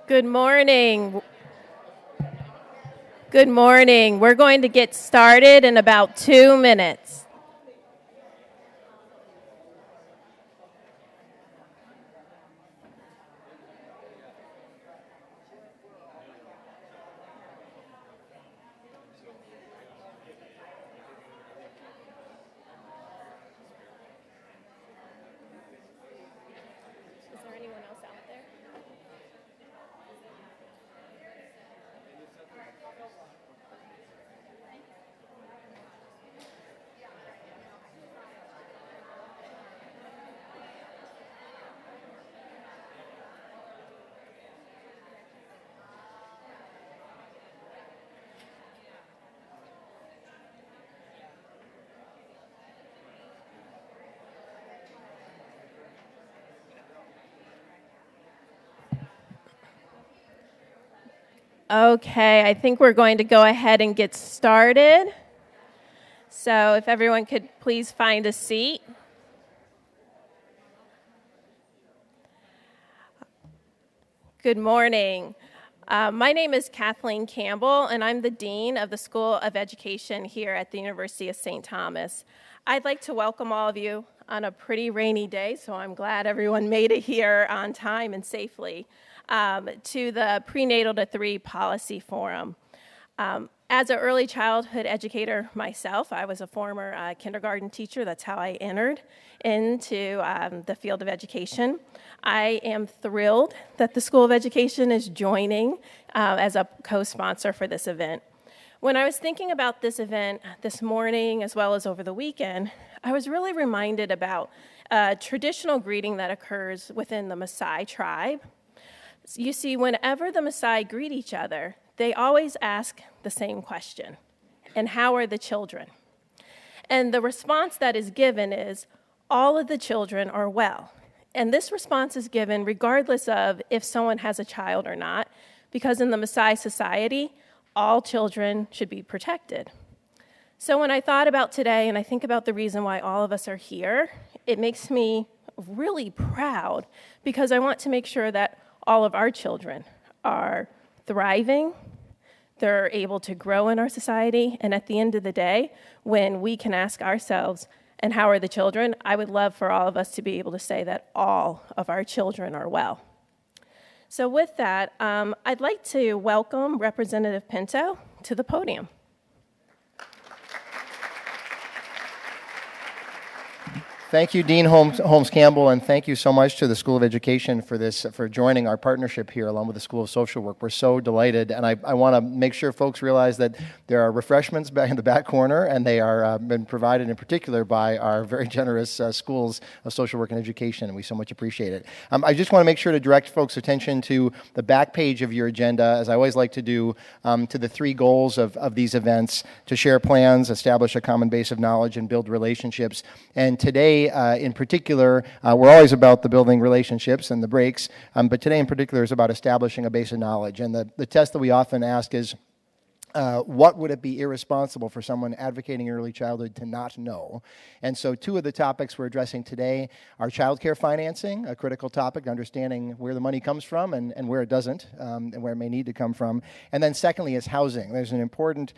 Good morning. Good morning. We're going to get started in about 2 minutes. Is there anyone else out there? Okay, I think we're going to go ahead and get started. So if everyone could please find a seat. Good morning. My name is Kathleen Campbell, and I'm the Dean of the School of Education here at the University of St. Thomas. I'd like to welcome all of you on a pretty rainy day, so I'm glad everyone made it here on time and safely, to the Prenatal to 3 Policy Forum. As an early childhood educator myself, I was a former kindergarten teacher. That's how I entered into the field of education. I am thrilled that the School of Education is joining as a co-sponsor for this event. When I was thinking about this event this morning as well as over the weekend, I was really reminded about a traditional greeting that occurs within the Maasai tribe. You see, whenever the Maasai greet each other, they always ask the same question, and how are the children? And the response that is given is, all of the children are well. And this response is given regardless of if someone has a child or not, because in the Maasai society, all children should be protected. So when I thought about today and I think about the reason why all of us are here, it makes me really proud because I want to make sure that all of our children are thriving, they're able to grow in our society, and at the end of the day, when we can ask ourselves, and how are the children, I would love for all of us to be able to say that all of our children are well. So with that, I'd like to welcome Representative Pinto to the podium. Thank you, Dean Holmes Campbell, and thank you so much to the School of Education for joining our partnership here along with the School of Social Work. We're so delighted, and I want to make sure folks realize that there are refreshments back in the back corner, and they are been provided in particular by our very generous Schools of Social Work and Education, and we so much appreciate it. I just want to make sure to direct folks' attention to the back page of your agenda, as I always like to do, to the 3 goals of these events: to share plans, establish a common base of knowledge, and build relationships. And today, in particular, we're always about the building relationships and the breaks, but today in particular is about establishing a base of knowledge. And the test that we often ask is, what would it be irresponsible for someone advocating early childhood to not know? And so 2 of the topics we're addressing today are childcare financing, a critical topic, understanding where the money comes from and where it doesn't, and where it may need to come from. And then secondly is housing. There's an important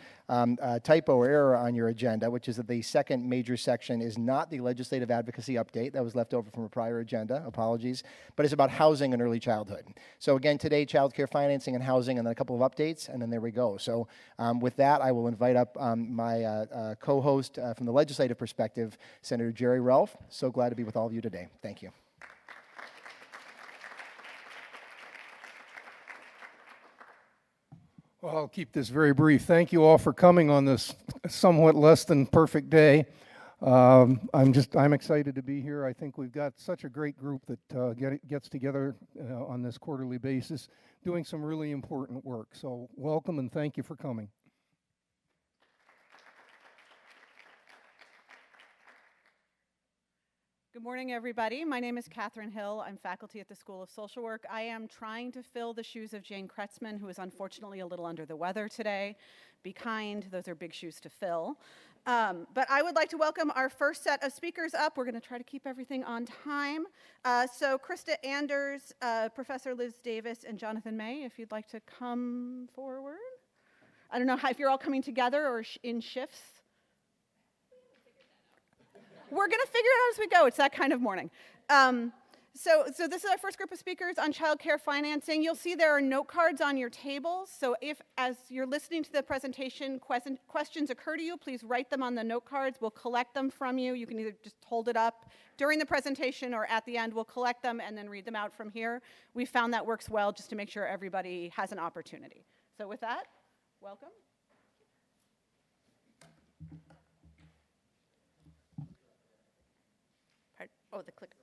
typo or error on your agenda, which is that the second major section is not the legislative advocacy update. That was left over from a prior agenda, apologies, but it's about housing and early childhood. So again, today, childcare financing and housing, and then a couple of updates, and then there we go. So with that, I will invite up my co-host from the legislative perspective, Senator Jerry Ralph. So glad to be with all of you today. Thank you. Well, I'll keep this very brief. Thank you all for coming on this somewhat less than perfect day. I'm excited to be here. I think we've got such a great group that gets together on this quarterly basis, doing some really important work. So welcome and thank you for coming. Good Good morning, everybody. My name is Catherine Hill. I'm faculty at the School of Social Work. I am trying to fill the shoes of Jane Kretzman, who is unfortunately a little under the weather today. Be kind, those are big shoes to fill. But I would like to welcome our first set of speakers up. We're going to try to keep everything on time. So Krista Anders, Professor Liz Davis, and Jonathan May, if you'd like to come forward. I don't know if you're all coming together or in shifts. We're going to figure it out as we go. It's that kind of morning. So this is our first group of speakers on childcare financing. You'll see there are note cards on your tables. So if, as you're listening to the presentation, questions occur to you, please write them on the note cards. We'll collect them from you. You can either just hold it up during the presentation or at the end. We'll collect them and then read them out from here. We found that works well just to make sure everybody has an opportunity. So with that, welcome. Oh, the clicker,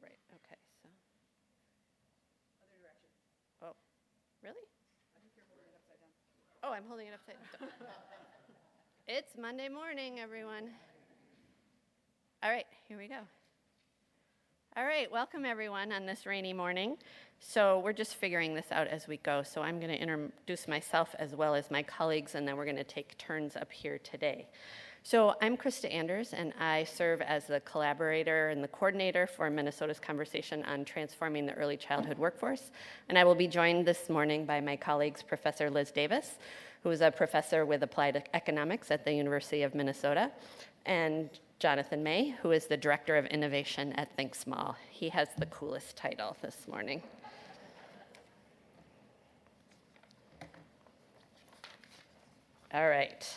right, okay, so. Other direction. Oh, really? I think you're holding it upside down. Oh, I'm holding it upside down. It's Monday morning, everyone. All right, here we go. All right, welcome everyone on this rainy morning. So we're just figuring this out as we go. So I'm gonna introduce myself as well as my colleagues, and then we're gonna take turns up here today. So I'm Krista Anders, and I serve as the collaborator and the coordinator for Minnesota's conversation on transforming the early childhood workforce. And I will be joined this morning by my colleagues, Professor Liz Davis, who is a professor with applied economics at the University of Minnesota, and Jonathan May, who is the director of innovation at Think Small. He has the coolest title this morning. All right.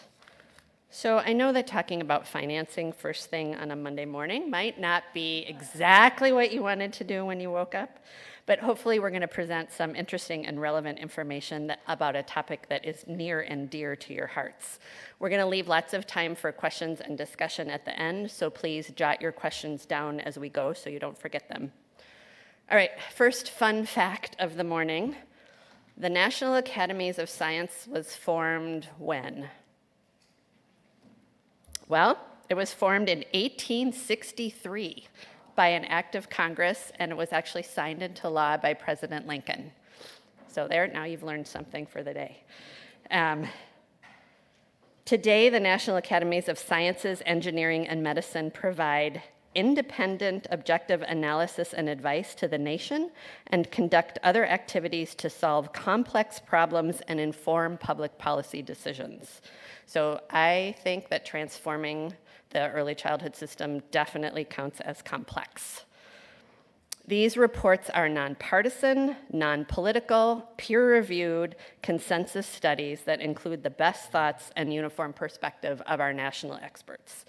So I know that talking about financing first thing on a Monday morning might not be exactly what you wanted to do when you woke up, but hopefully we're going to present some interesting and relevant information about a topic that is near and dear to your hearts. We're going to leave lots of time for questions and discussion at the end, so please jot your questions down as we go so you don't forget them. All right, first fun fact of the morning. The National Academies of Science was formed when? Well, it was formed in 1863 by an act of Congress, and it was actually signed into law by President Lincoln. So there, now you've learned something for the day. Today, the National Academies of Sciences, Engineering, and Medicine provide independent, objective analysis and advice to the nation and conduct other activities to solve complex problems and inform public policy decisions. So I think that transforming the early childhood system definitely counts as complex. These reports are nonpartisan, non-political, peer-reviewed consensus studies that include the best thoughts and uniform perspective of our national experts.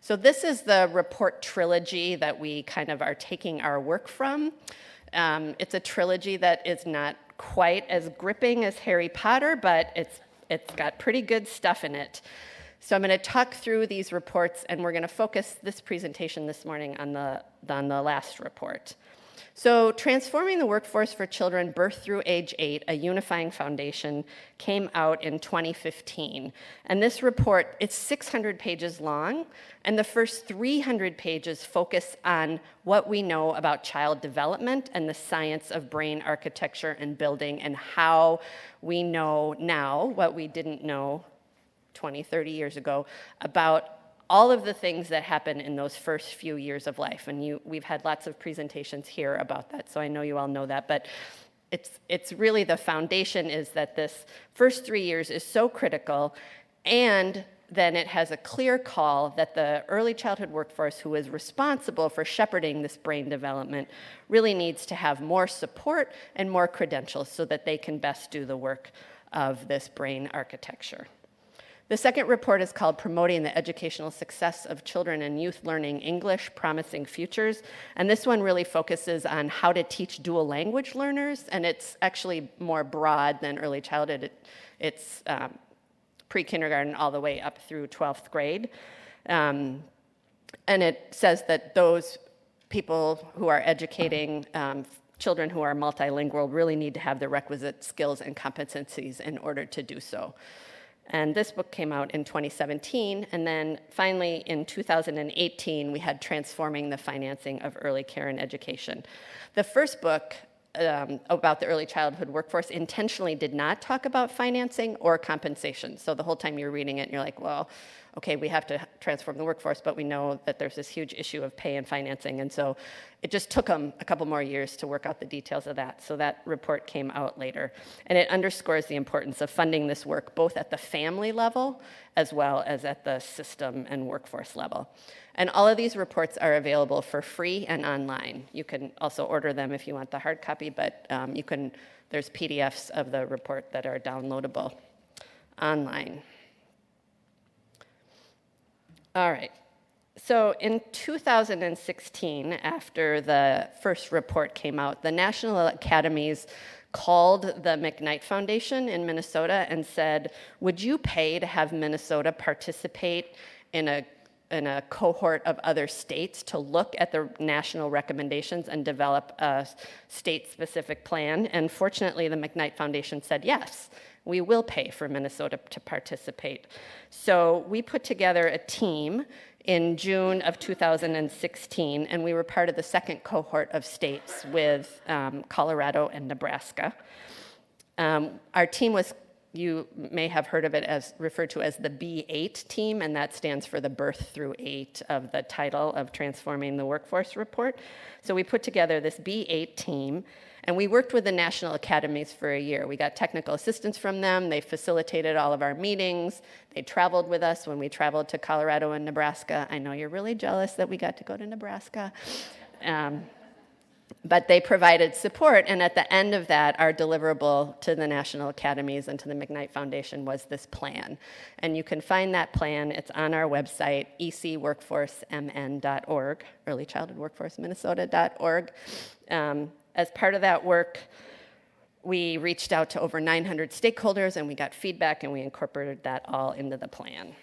So this is the report trilogy that we kind of are taking our work from. It's a trilogy that is not quite as gripping as Harry Potter, but it's got pretty good stuff in it. So I'm going to talk through these reports, and we're going to focus this presentation this morning on the last report. So Transforming the Workforce for Children Birth Through Age 8, a Unifying Foundation, came out in 2015. And this report, it's 600 pages long, and the first 300 pages focus on what we know about child development and the science of brain architecture and building, and how we know now what we didn't know 20, 30 years ago about all of the things that happen in those first few years of life. And we've had lots of presentations here about that, so I know you all know that. But it's really the foundation is that this first 3 years is so critical, and then it has a clear call that the early childhood workforce, who is responsible for shepherding this brain development, really needs to have more support and more credentials so that they can best do the work of this brain architecture. The second report is called Promoting the Educational Success of Children and Youth Learning English, Promising Futures. And this one really focuses on how to teach dual language learners, and it's actually more broad than early childhood. It's pre-kindergarten all the way up through 12th grade. And it says that those people who are educating children who are multilingual really need to have the requisite skills and competencies in order to do so. And this book came out in 2017. And then finally, in 2018, we had Transforming the Financing of Early Care and Education. The first book about the early childhood workforce intentionally did not talk about financing or compensation. So the whole time you're reading it, you're like, well, okay, we have to transform the workforce, but we know that there's this huge issue of pay and financing. And so it just took them a couple more years to work out the details of that. So that report came out later. And it underscores the importance of funding this work both at the family level as well as at the system and workforce level. And all of these reports are available for free and online. You can also order them if you want the hard copy, but there's PDFs of the report that are downloadable online. All right. So in 2016, after the first report came out, the National Academies called the McKnight Foundation in Minnesota and said, would you pay to have Minnesota participate in a cohort of other states to look at the national recommendations and develop a state-specific plan? And fortunately, the McKnight Foundation said, yes, we will pay for Minnesota to participate. So we put together a team in June of 2016, and we were part of the second cohort of states with Colorado and Nebraska. Our team was, you may have heard of it as referred to as the B8 team, and that stands for the birth through 8 of the title of Transforming the Workforce Report. So we put together this B8 team, and we worked with the National Academies for a year. We got technical assistance from them. They facilitated all of our meetings. They traveled with us when we traveled to Colorado and Nebraska. I know you're really jealous that we got to go to Nebraska. But they provided support, and at the end of that, our deliverable to the National Academies and to the McKnight Foundation was this plan. And you can find that plan. It's on our website, ecworkforcemn.org, earlychildhoodworkforceminnesota.org. As part of that work, we reached out to over 900 stakeholders, and we got feedback, and we incorporated that all into the plan.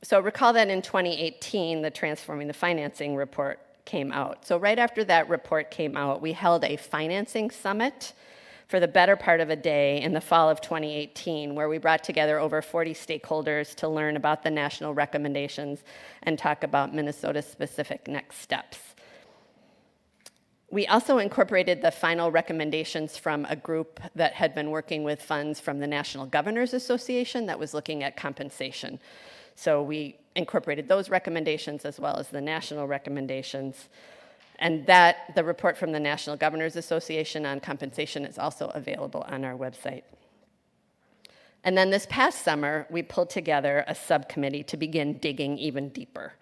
So recall that in 2018, the Transforming the Financing report came out. So right after that report came out, we held a financing summit for the better part of a day in the fall of 2018, where we brought together over 40 stakeholders to learn about the national recommendations and talk about Minnesota-specific next steps. We also incorporated the final recommendations from a group that had been working with funds from the National Governors Association that was looking at compensation. So we incorporated those recommendations as well as the national recommendations. And the report from the National Governors Association on compensation is also available on our website. And then this past summer, we pulled together a subcommittee to begin digging even deeper.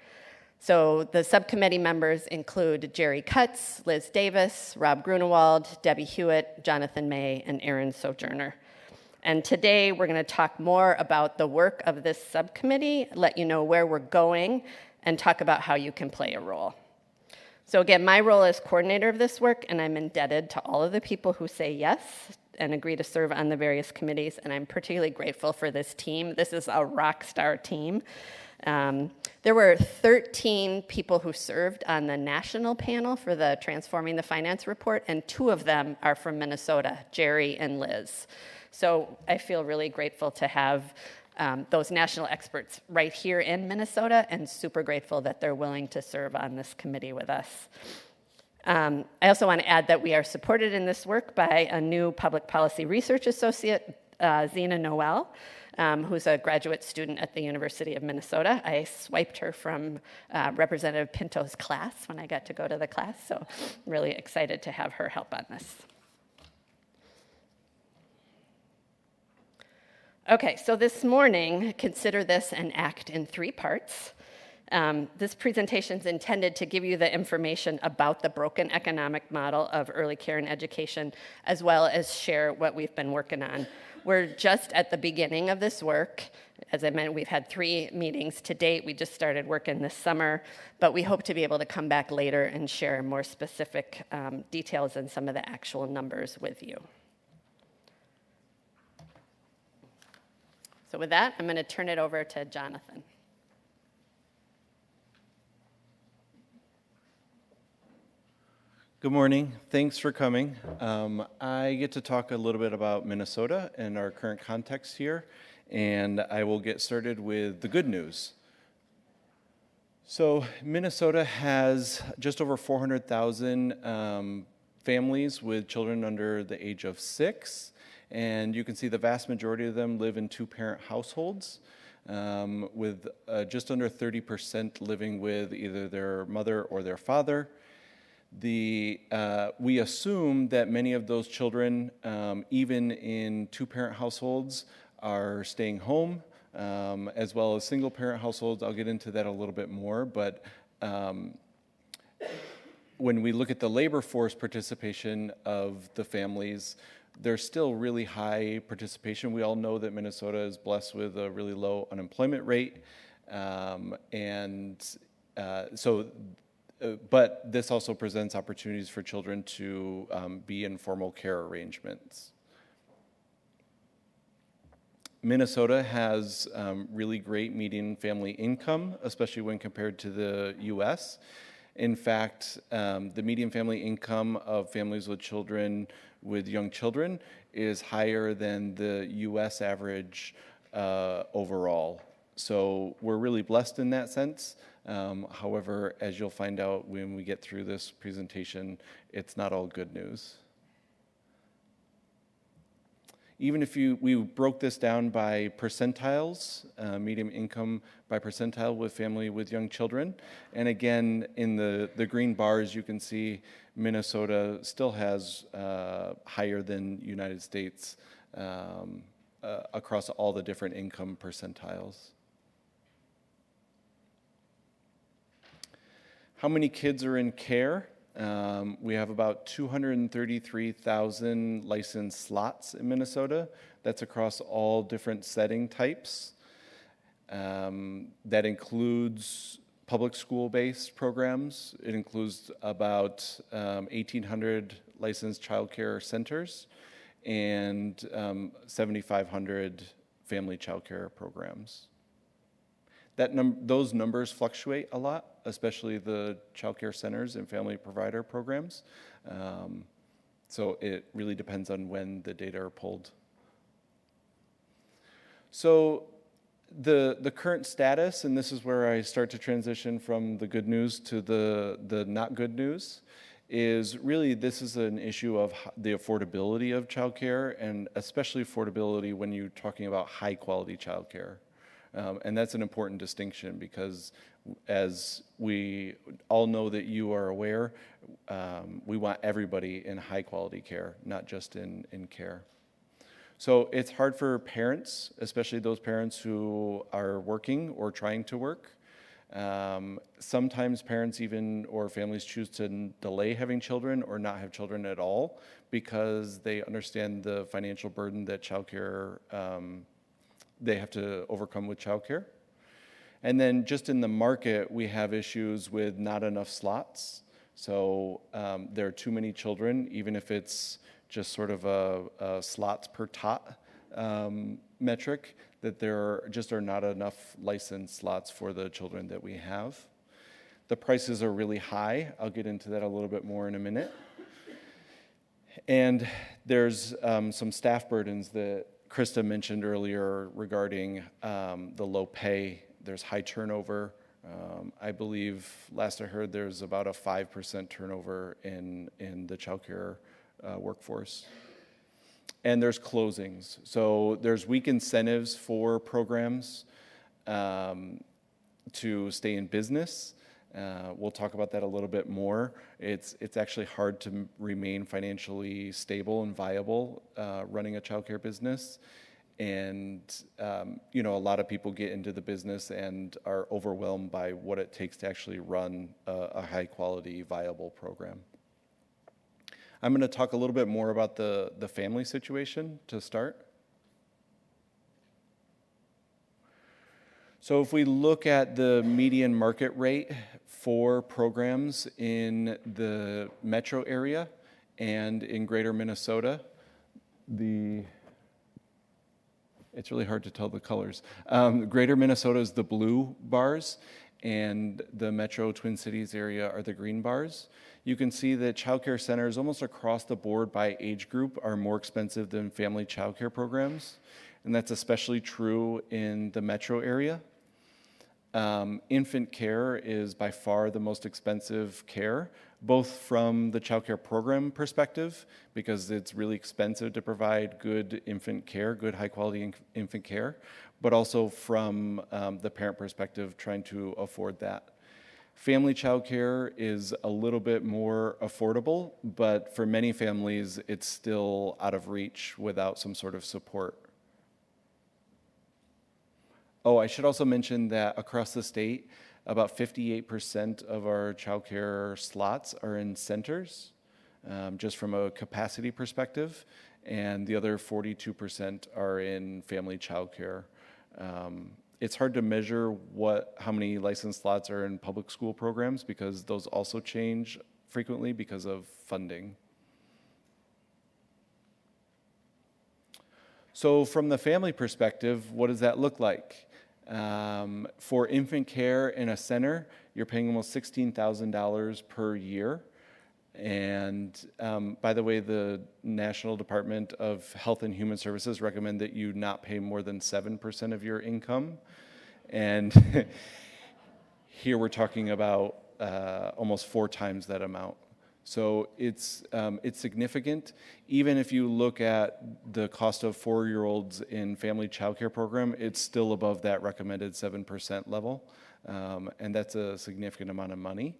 So the subcommittee members include Jerry Cutts, Liz Davis, Rob Grunewald, Debbie Hewitt, Jonathan May, and Aaron Sojourner. And today, we're going to talk more about the work of this subcommittee, let you know where we're going, and talk about how you can play a role. So again, my role as coordinator of this work, and I'm indebted to all of the people who say yes and agree to serve on the various committees, and I'm particularly grateful for this team. This is a rock star team. There were 13 people who served on the national panel for the Transforming the Finance report, and 2 of them are from Minnesota, Jerry and Liz. So I feel really grateful to have those national experts right here in Minnesota, and super grateful that they're willing to serve on this committee with us. I also want to add that we are supported in this work by a new public policy research associate, Zena Noel, who's a graduate student at the University of Minnesota. I swiped her from Representative Pinto's class when I got to go to the class, so I'm really excited to have her help on this. Okay, so this morning, consider this an act in 3 parts. This presentation is intended to give you the information about the broken economic model of early care and education, as well as share what we've been working on. We're just at the beginning of this work. As I mentioned, we've had 3 meetings to date. We just started working this summer, but we hope to be able to come back later and share more specific details and some of the actual numbers with you. So with that, I'm going to turn it over to Jonathan. Good morning. Thanks for coming. I get to talk a little bit about Minnesota and our current context here, and I will get started with the good news. So Minnesota has just over 400,000 families with children under the age of 6, and you can see the vast majority of them live in two-parent households, with just under 30% living with either their mother or their father. We assume that many of those children, even in two-parent households, are staying home, as well as single-parent households. I'll get into that a little bit more, but when we look at the labor force participation of the families, there's still really high participation. We all know that Minnesota is blessed with a really low unemployment rate, but this also presents opportunities for children to be in formal care arrangements. Minnesota has really great median family income, especially when compared to the U.S. In fact, the median family income of families with children, with young children, is higher than the U.S. average overall. So we're really blessed in that sense. However, as you'll find out when we get through this presentation, it's not all good news. Even if we broke this down by percentiles, median income by percentile with family with young children, and again, in the green bars, you can see Minnesota still has higher than United States across all the different income percentiles. How many kids are in care? We have about 233,000 licensed slots in Minnesota. That's across all different setting types. That includes public school-based programs. It includes about 1,800 licensed child care centers and 7,500 family child care programs. Those numbers fluctuate a lot, especially the child care centers and family provider programs. So it really depends on when the data are pulled. So the current status, and this is where I start to transition from the good news to the not good news, is really this is an issue of the affordability of child care, and especially affordability when you're talking about high quality child care. And that's an important distinction because, as we all know that you are aware, we want everybody in high quality care, not just in care. So it's hard for parents, especially those parents who are working or trying to work. Sometimes parents or families choose to delay having children or not have children at all because they understand the financial burden that childcare they have to overcome with childcare. And then just in the market, we have issues with not enough slots. So there are too many children, even if it's just sort of a slots per tot metric, that there just are not enough licensed slots for the children that we have. The prices are really high. I'll get into that a little bit more in a minute. And there's some staff burdens that Krista mentioned earlier regarding the low pay. There's high turnover. I believe last I heard there's about a 5% turnover in the childcare workforce. And there's closings. So there's weak incentives for programs to stay in business. We'll talk about that a little bit more. It's actually hard to remain financially stable and viable running a childcare business. And a lot of people get into the business and are overwhelmed by what it takes to actually run a high quality, viable program. I'm going to talk a little bit more about the family situation to start. So if we look at the median market rate for programs in the metro area and in greater Minnesota, it's really hard to tell the colors. Greater Minnesota is the blue bars, and the Metro Twin Cities area are the green bars. You can see that childcare centers almost across the board by age group are more expensive than family childcare programs, and that's especially true in the metro area. Infant care is by far the most expensive care, both from the childcare program perspective, because it's really expensive to provide good infant care, good high quality infant care, but also from the parent perspective, trying to afford that. Family childcare is a little bit more affordable, but for many families, it's still out of reach without some sort of support. Oh, I should also mention that across the state, about 58% of our childcare slots are in centers, just from a capacity perspective, and the other 42% are in family childcare. It's hard to measure how many licensed slots are in public school programs because those also change frequently because of funding. So from the family perspective, what does that look like? For infant care in a center, you're paying almost $16,000 per year. And by the way, the National Department of Health and Human Services recommend that you not pay more than 7% of your income. And here we're talking about almost 4 times that amount. So it's significant. Even if you look at the cost of 4-year-olds in family childcare program, it's still above that recommended 7% level. And that's a significant amount of money.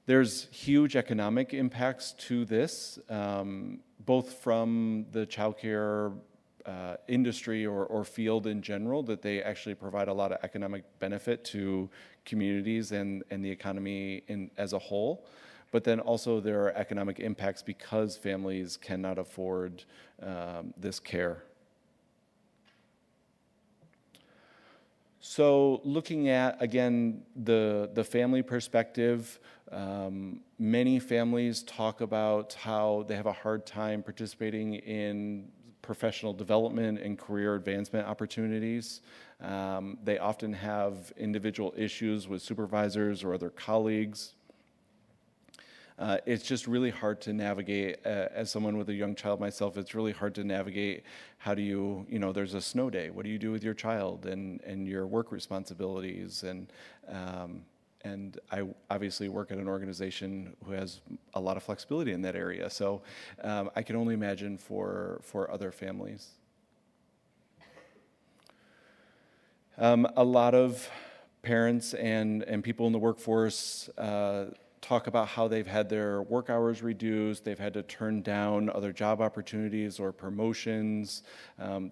There's huge economic impacts to this, both from the childcare industry or field in general, that they actually provide a lot of economic benefit to communities and the economy as a whole. But then also there are economic impacts because families cannot afford this care. So looking at, again, the family perspective, many families talk about how they have a hard time participating in professional development and career advancement opportunities. They often have individual issues with supervisors or other colleagues. It's just really hard to navigate. As someone with a young child myself, it's really hard to navigate. How do you, there's a snow day. What do you do with your child and your work responsibilities? And I obviously work at an organization who has a lot of flexibility in that area. So I can only imagine for other families. A lot of parents and people in the workforce talk about how they've had their work hours reduced, they've had to turn down other job opportunities or promotions,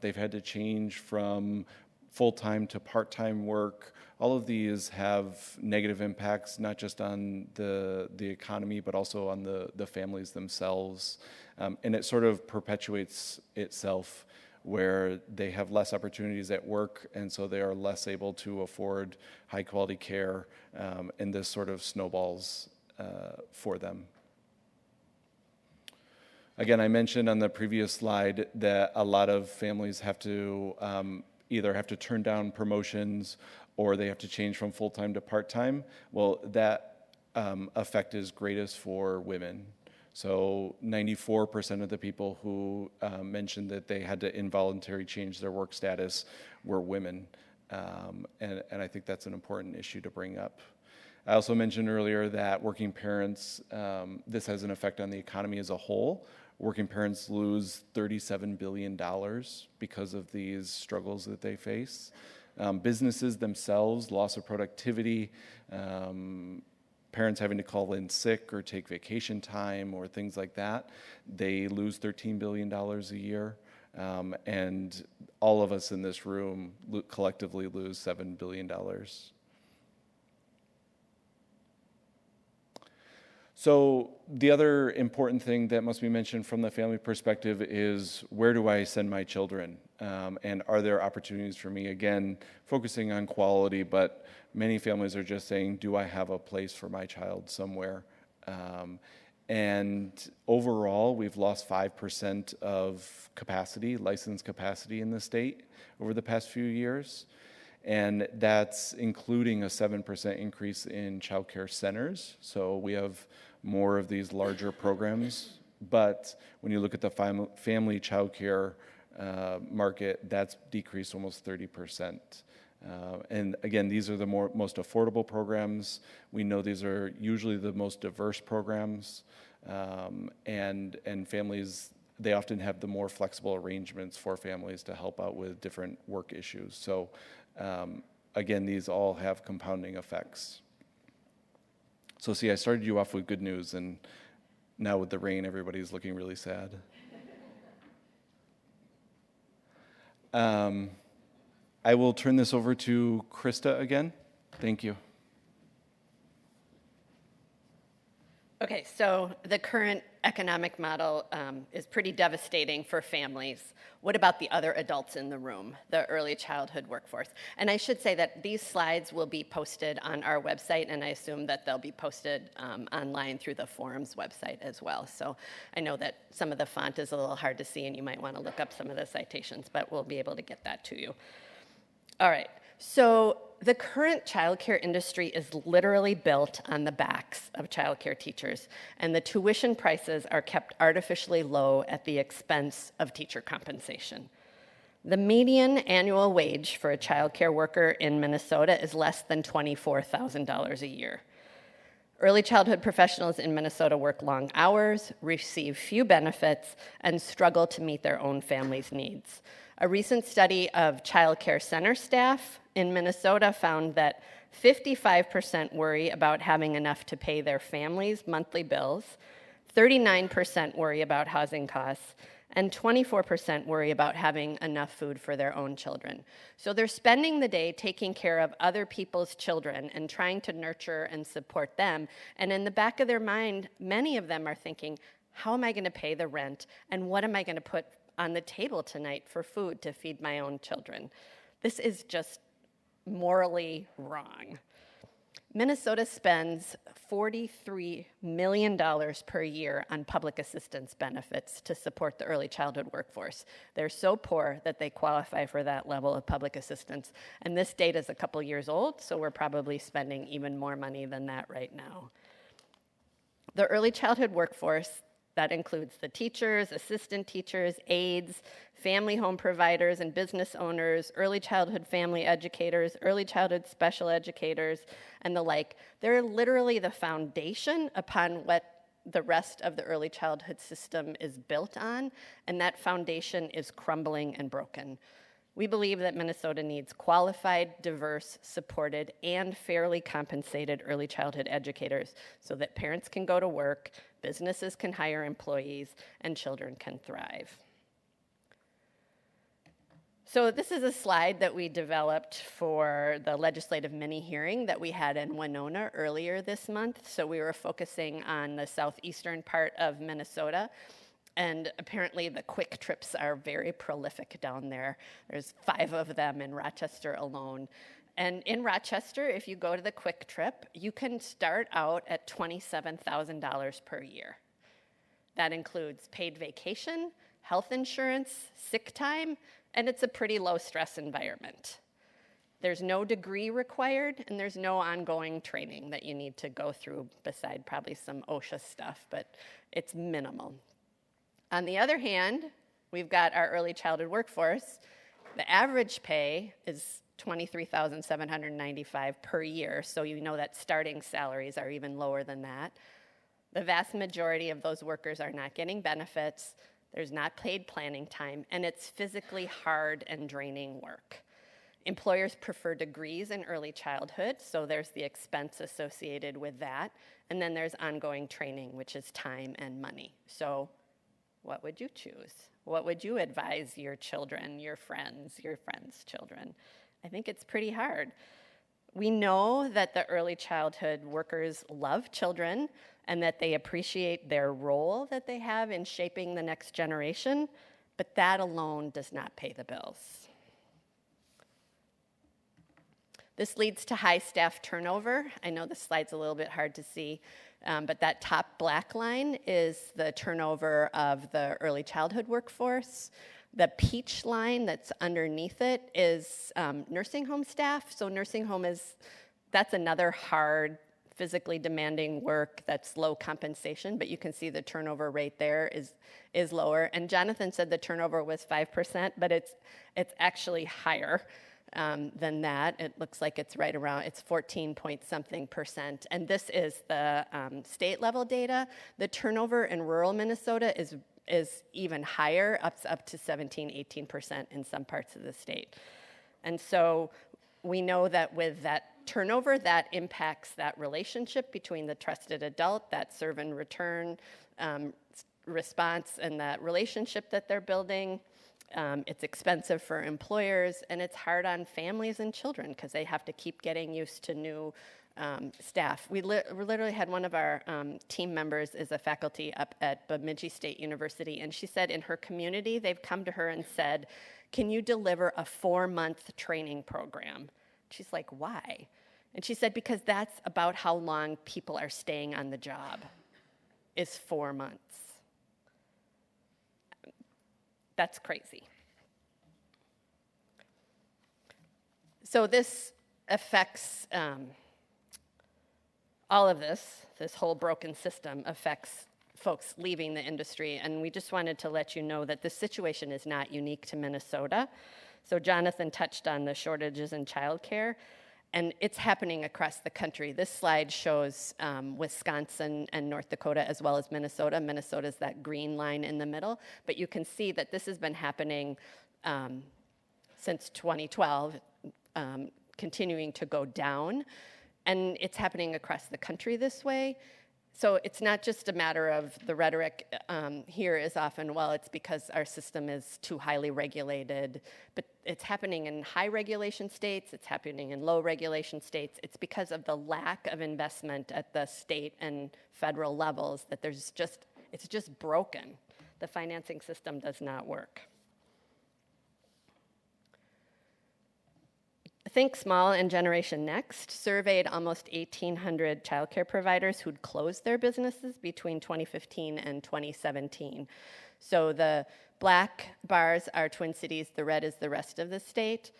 they've had to change from full-time to part-time work. All of these have negative impacts, not just on the economy, but also on the families themselves. And it sort of perpetuates itself where they have less opportunities at work, and so they are less able to afford high-quality care, and this sort of snowballs for them. Again, I mentioned on the previous slide that a lot of families have to either have to turn down promotions or they have to change from full-time to part-time. Well, that effect is greatest for women. So 94% of the people who mentioned that they had to involuntarily change their work status were women. And I think that's an important issue to bring up. I also mentioned earlier that working parents, this has an effect on the economy as a whole. Working parents lose $37 billion because of these struggles that they face. Businesses themselves, loss of productivity, parents having to call in sick or take vacation time or things like that, they lose $13 billion a year. And all of us in this room collectively lose $7 billion. So the other important thing that must be mentioned from the family perspective is, where do I send my children? And are there opportunities for me? Again, focusing on quality, but many families are just saying, do I have a place for my child somewhere? And overall, we've lost 5% of capacity, licensed capacity in the state over the past few years. And that's including a 7% increase in childcare centers. So we have more of these larger programs. But when you look at the family childcare market, that's decreased almost 30%. And again, these are the most affordable programs. We know these are usually the most diverse programs, and families, they often have the more flexible arrangements for families to help out with different work issues. So again, these all have compounding effects. So see, I started you off with good news, and now with the rain, everybody's looking really sad. I will turn this over to Krista again. Thank you. Okay, so the current economic model is pretty devastating for families. What about the other adults in the room, the early childhood workforce? And I should say that these slides will be posted on our website, and I assume that they'll be posted online through the forum's website as well. So I know that some of the font is a little hard to see, and you might want to look up some of the citations, but we'll be able to get that to you. All right, so the current childcare industry is literally built on the backs of childcare teachers, and the tuition prices are kept artificially low at the expense of teacher compensation. The median annual wage for a childcare worker in Minnesota is less than $24,000 a year. Early childhood professionals in Minnesota work long hours, receive few benefits, and struggle to meet their own family's needs. A recent study of child care center staff in Minnesota found that 55% worry about having enough to pay their families' monthly bills, 39% worry about housing costs, and 24% worry about having enough food for their own children. So they're spending the day taking care of other people's children and trying to nurture and support them. And in the back of their mind, many of them are thinking, how am I going to pay the rent? And what am I going to put on the table tonight for food to feed my own children? This is just morally wrong. Minnesota spends $43 million per year on public assistance benefits to support the early childhood workforce. They're so poor that they qualify for that level of public assistance. And this data is a couple years old, so we're probably spending even more money than that right now. The early childhood workforce, that includes the teachers, assistant teachers, aides, family home providers and business owners, early childhood family educators, early childhood special educators, and the like. They're literally the foundation upon what the rest of the early childhood system is built on, and that foundation is crumbling and broken. We believe that Minnesota needs qualified, diverse, supported, and fairly compensated early childhood educators so that parents can go to work, businesses can hire employees, and children can thrive. So this is a slide that we developed for the legislative mini-hearing that we had in Winona earlier this month. So we were focusing on the southeastern part of Minnesota. And apparently the quick trips are very prolific down there. There's 5 of them in Rochester alone. And in Rochester, if you go to the quick trip, you can start out at $27,000 per year. That includes paid vacation, health insurance, sick time, and it's a pretty low stress environment. There's no degree required, and there's no ongoing training that you need to go through beside probably some OSHA stuff, but it's minimal. On the other hand, we've got our early childhood workforce. The average pay is $23,795 per year, so you know that starting salaries are even lower than that. The vast majority of those workers are not getting benefits, there's not paid planning time, and it's physically hard and draining work. Employers prefer degrees in early childhood, so there's the expense associated with that, and then there's ongoing training, which is time and money. So what would you choose? What would you advise your children, your friends' children? I think it's pretty hard. We know that the early childhood workers love children and that they appreciate their role that they have in shaping the next generation, but that alone does not pay the bills. This leads to high staff turnover. I know this slide's a little bit hard to see, but that top black line is the turnover of the early childhood workforce. The peach line that's underneath it is nursing home staff. So nursing home that's another hard, physically demanding work that's low compensation, but you can see the turnover rate there is lower. And Jonathan said the turnover was 5%, but it's actually higher than that. It looks like it's right around, it's 14 point something percent. And this is the state level data. The turnover in rural Minnesota is even higher, up to 17, 18% in some parts of the state. And so we know that with that turnover, that impacts that relationship between the trusted adult, that serve and return response, and that relationship that they're building. It's expensive for employers, and it's hard on families and children because they have to keep getting used to new staff. We literally had one of our team members is a faculty up at Bemidji State University, and she said in her community, they've come to her and said, can you deliver a 4-month training program? She's like, why? And she said, because that's about how long people are staying on the job, is 4 months. That's crazy. So this affects all of this whole broken system affects folks leaving the industry, and we just wanted to let you know that this situation is not unique to Minnesota. So Jonathan touched on the shortages in childcare, and it's happening across the country. This slide shows Wisconsin and North Dakota as well as Minnesota. Minnesota's that green line in the middle, but you can see that this has been happening since 2012, continuing to go down. And it's happening across the country this way. So it's not just a matter of the rhetoric here is often, well, it's because our system is too highly regulated, but it's happening in high regulation states, it's happening in low regulation states. It's because of the lack of investment at the state and federal levels that it's just broken. The financing system does not work. Think Small and Generation Next surveyed almost 1,800 childcare providers who'd closed their businesses between 2015 and 2017. So the black bars are Twin Cities, the red is the rest of the state.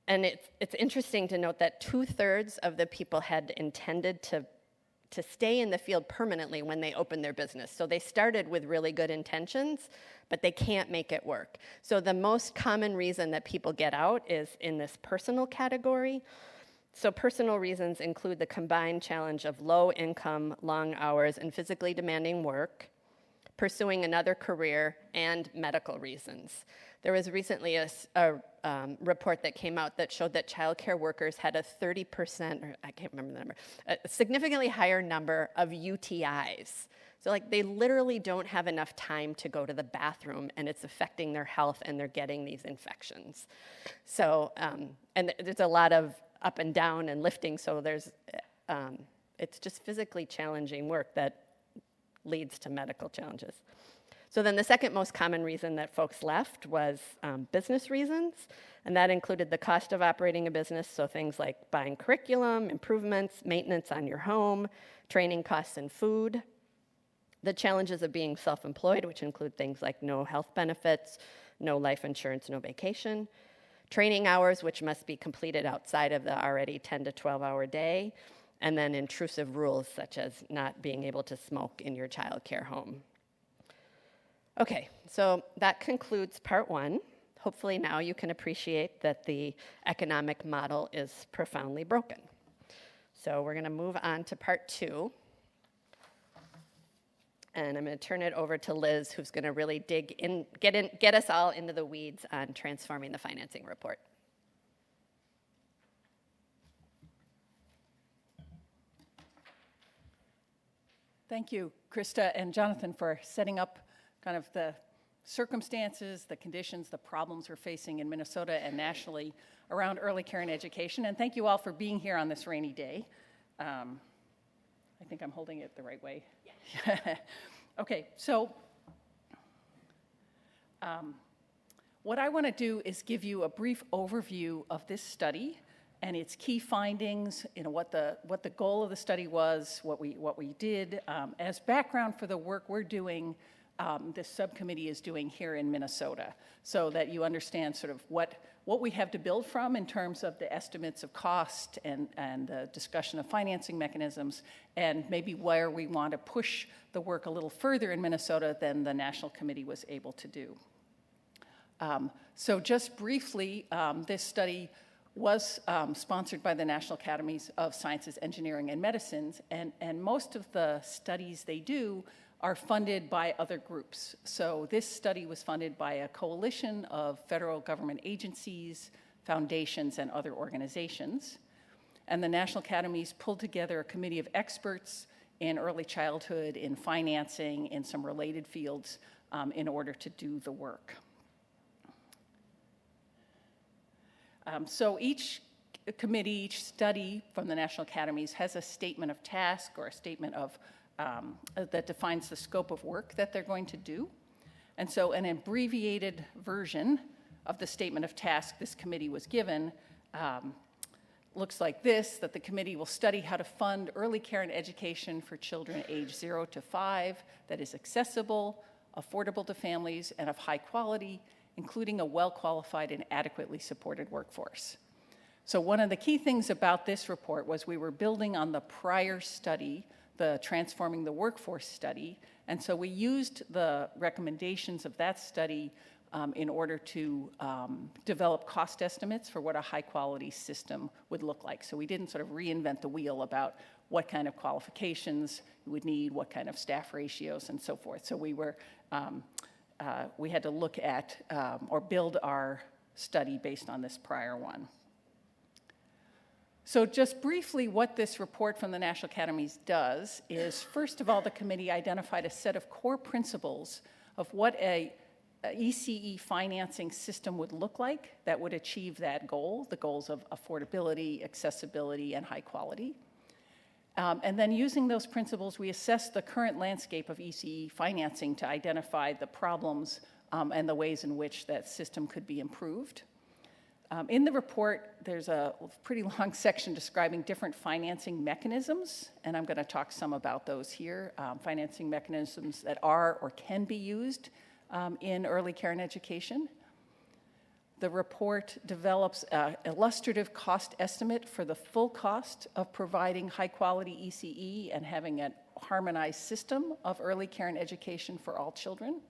And it's interesting to note that 2/3 of the people had intended to stay in the field permanently when they opened their business. So they started with really good intentions, but they can't make it work. So the most common reason that people get out is in this personal category. So personal reasons include the combined challenge of low income, long hours, and physically demanding work, pursuing another career, and medical reasons. There was recently a report that came out that showed that childcare workers had a 30%, or I can't remember the number, a significantly higher number of UTIs. So like they literally don't have enough time to go to the bathroom, and it's affecting their health, and they're getting these infections. So, and there's a lot of up and down and lifting, so it's just physically challenging work that leads to medical challenges. So then the second most common reason that folks left was business reasons, and that included the cost of operating a business, so things like buying curriculum, improvements, maintenance on your home, training costs and food. The challenges of being self-employed, which include things like no health benefits, no life insurance, no vacation, training hours, which must be completed outside of the already 10 to 12-hour day, and then intrusive rules such as not being able to smoke in your childcare home. Okay, so that concludes part one. Hopefully now you can appreciate that the economic model is profoundly broken. So we're going to move on to part two. And I'm going to turn it over to Liz, who's going to really dig in, get us all into the weeds on transforming the financing report. Thank you, Krista and Jonathan, for setting up kind of the circumstances, the conditions, the problems we're facing in Minnesota and nationally around early care and education. And thank you all for being here on this rainy day. I think I'm holding it the right way. Yeah. Okay, so what I want to do is give you a brief overview of this study and its key findings, what the goal of the study was, what we did, as background for the work we're doing this subcommittee is doing here in Minnesota, so that you understand sort of what we have to build from in terms of the estimates of cost and the discussion of financing mechanisms, and maybe where we want to push the work a little further in Minnesota than the National Committee was able to do. So just briefly, this study was sponsored by the National Academies of Sciences, Engineering, and Medicines, and most of the studies they do are funded by other groups. So this study was funded by a coalition of federal government agencies, foundations, and other organizations. And the National Academies pulled together a committee of experts in early childhood, in financing, in some related fields in order to do the work. So each committee, each study from the National Academies has a statement of task or a statement of that defines the scope of work that they're going to do. And so an abbreviated version of the statement of task this committee was given looks like this, that the committee will study how to fund early care and education for children age 0 to 5 that is accessible, affordable to families, and of high quality, including a well-qualified and adequately supported workforce. So one of the key things about this report was we were building on the prior study, the Transforming the Workforce study, and so we used the recommendations of that study in order to develop cost estimates for what a high-quality system would look like. So we didn't sort of reinvent the wheel about what kind of qualifications you would need, what kind of staff ratios, and so forth. So we were, we had to look at or build our study based on this prior one. So just briefly, what this report from the National Academies does is, first of all, the committee identified a set of core principles of what a ECE financing system would look like that would achieve that goal, the goals of affordability, accessibility, and high quality. And then using those principles, we assessed the current landscape of ECE financing to identify the problems and the ways in which that system could be improved. In the report, there's a pretty long section describing different financing mechanisms, and I'm going to talk some about those here, financing mechanisms that are or can be used in early care and education. The report develops an illustrative cost estimate for the full cost of providing high-quality ECE and having a harmonized system of early care and education for all children.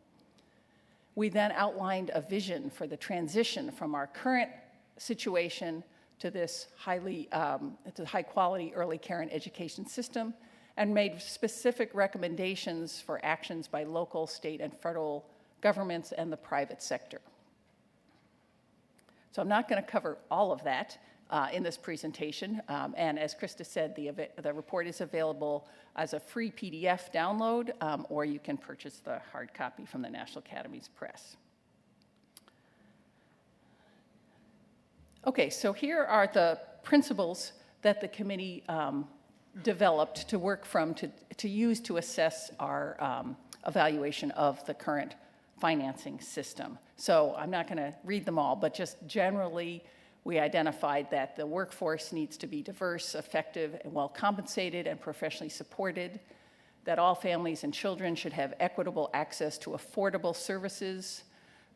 We then outlined a vision for the transition from our current situation to this high-quality early care and education system, and made specific recommendations for actions by local, state, and federal governments and the private sector. So I'm not going to cover all of that in this presentation, and as Krista said, the report is available as a free PDF download, or you can purchase the hard copy from the National Academies Press. Okay, so here are the principles that the committee developed to work from, to use to assess our evaluation of the current financing system. So I'm not going to read them all, but just generally, we identified that the workforce needs to be diverse, effective, and well compensated and professionally supported, that all families and children should have equitable access to affordable services,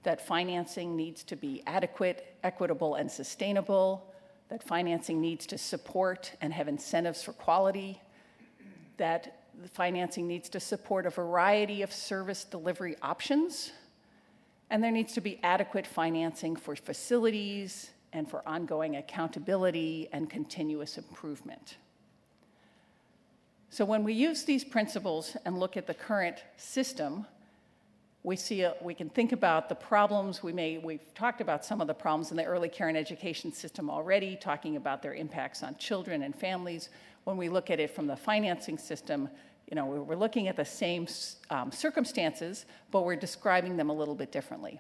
that financing needs to be adequate, equitable, and sustainable, that financing needs to support and have incentives for quality, that the financing needs to support a variety of service delivery options, and there needs to be adequate financing for facilities and for ongoing accountability and continuous improvement. So when we use these principles and look at the current system, we can think about the problems. We've talked about some of the problems in the early care and education system already, talking about their impacts on children and families. When we look at it from the financing system, we're looking at the same circumstances, but we're describing them a little bit differently.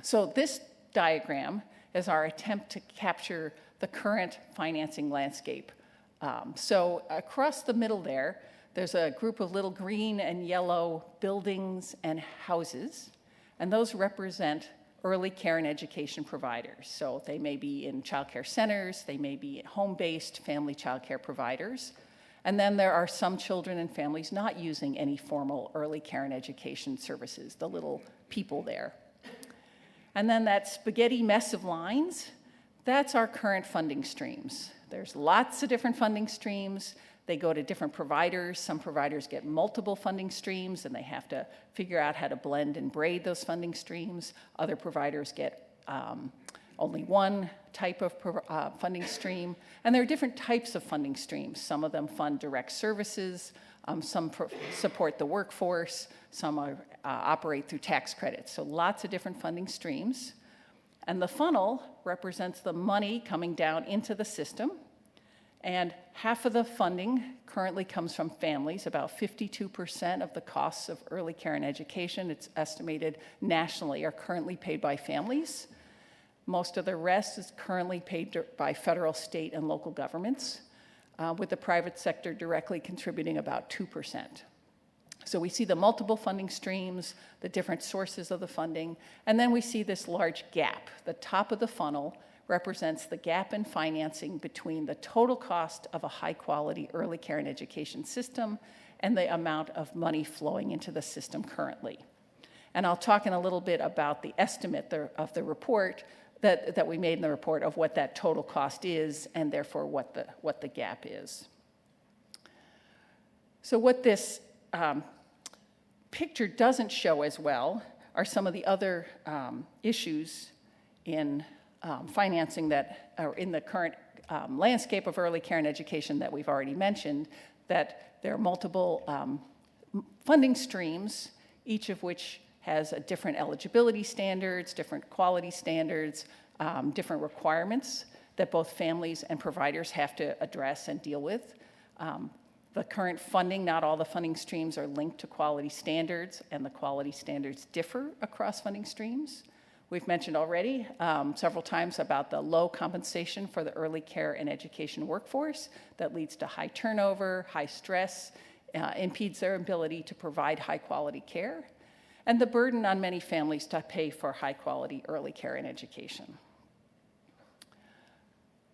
So this diagram is our attempt to capture the current financing landscape. So across the middle there's a group of little green and yellow buildings and houses, and those represent early care and education providers. So they may be in child care centers, they may be home-based family child care providers. And then there are some children and families not using any formal early care and education services, the little people there. And then that spaghetti mess of lines, that's our current funding streams. There's lots of different funding streams. They go to different providers. Some providers get multiple funding streams, and they have to figure out how to blend and braid those funding streams. Other providers get only one type of funding stream. And there are different types of funding streams. Some of them fund direct services. Some support the workforce. Some operate through tax credits. So lots of different funding streams. And the funnel represents the money coming down into the system. And half of the funding currently comes from families. About 52% of the costs of early care and education, it's estimated nationally, are currently paid by families. Most of the rest is currently paid by federal, state, and local governments, with the private sector directly contributing about 2%. So we see the multiple funding streams, the different sources of the funding, and then we see this large gap. The top of the funnel represents the gap in financing between the total cost of a high-quality early care and education system and the amount of money flowing into the system currently. And I'll talk in a little bit about the estimate of the report that we made in the report of what that total cost is and therefore what the gap is. So what this picture doesn't show as well are some of the other issues in financing that are in the current landscape of early care and education that we've already mentioned, that there are multiple funding streams, each of which has a different eligibility standards, different quality standards, different requirements that both families and providers have to address and deal with. The current funding, not all the funding streams are linked to quality standards, and the quality standards differ across funding streams. We've mentioned already several times about the low compensation for the early care and education workforce that leads to high turnover, high stress, impedes their ability to provide high quality care, and the burden on many families to pay for high quality early care and education.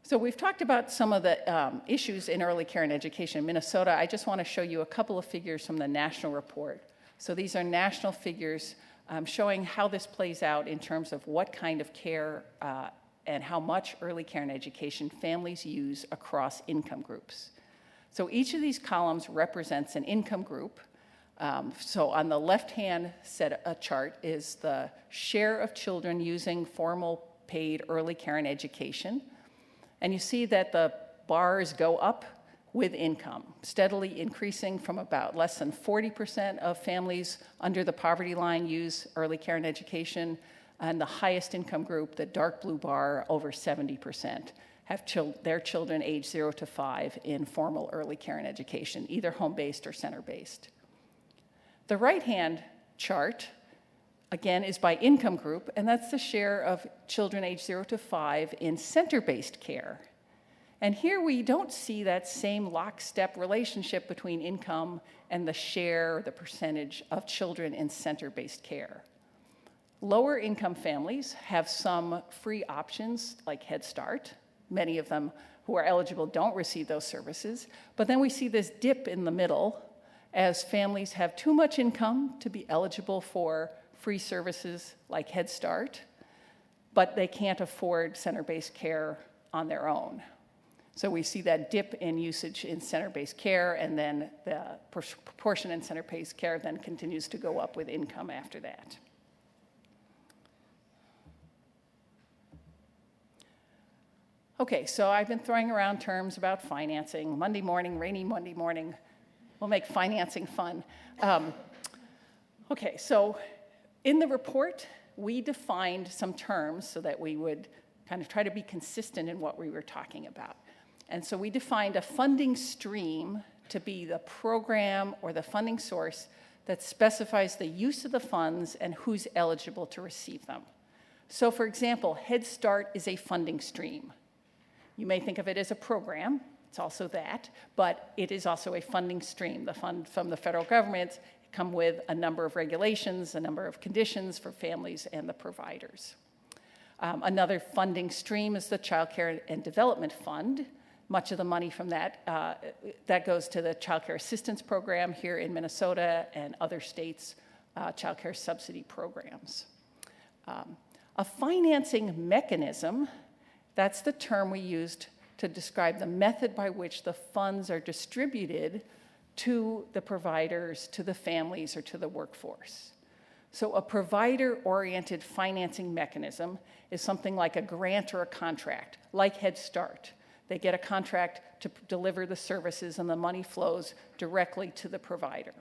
So we've talked about some of the issues in early care and education in Minnesota. I just want to show you a couple of figures from the national report. So these are national figures showing how this plays out in terms of what kind of care and how much early care and education families use across income groups. So each of these columns represents an income group. So on the left-hand chart is the share of children using formal paid early care and education. And you see that the bars go up with income, steadily increasing from about less than 40% of families under the poverty line use early care and education, and the highest income group, the dark blue bar, over 70%, have their children age 0 to 5 in formal early care and education, either home-based or center-based. The right-hand chart, again, is by income group, and that's the share of children age 0 to 5 in center-based care. And here we don't see that same lockstep relationship between income and the share, the percentage of children in center-based care. Lower income families have some free options like Head Start. Many of them who are eligible don't receive those services. But then we see this dip in the middle as families have too much income to be eligible for free services like Head Start, but they can't afford center-based care on their own. So we see that dip in usage in center-based care, and then the proportion in center-based care then continues to go up with income after that. Okay, so I've been throwing around terms about financing. Monday morning, rainy Monday morning, we'll make financing fun. Okay, so in the report, we defined some terms so that we would kind of try to be consistent in what we were talking about. And so we defined a funding stream to be the program or the funding source that specifies the use of the funds and who's eligible to receive them. So for example, Head Start is a funding stream. You may think of it as a program, it's also that, but it is also a funding stream. The fund from the federal government come with a number of regulations, a number of conditions for families and the providers. Another funding stream is the Child Care and Development Fund. Much of the money from that, that goes to the Child Care Assistance Program here in Minnesota and other states' child care subsidy programs. A financing mechanism, that's the term we used to describe the method by which the funds are distributed to the providers, to the families, or to the workforce. So a provider-oriented financing mechanism is something like a grant or a contract, like Head Start. They get a contract to deliver the services and the money flows directly to the provider.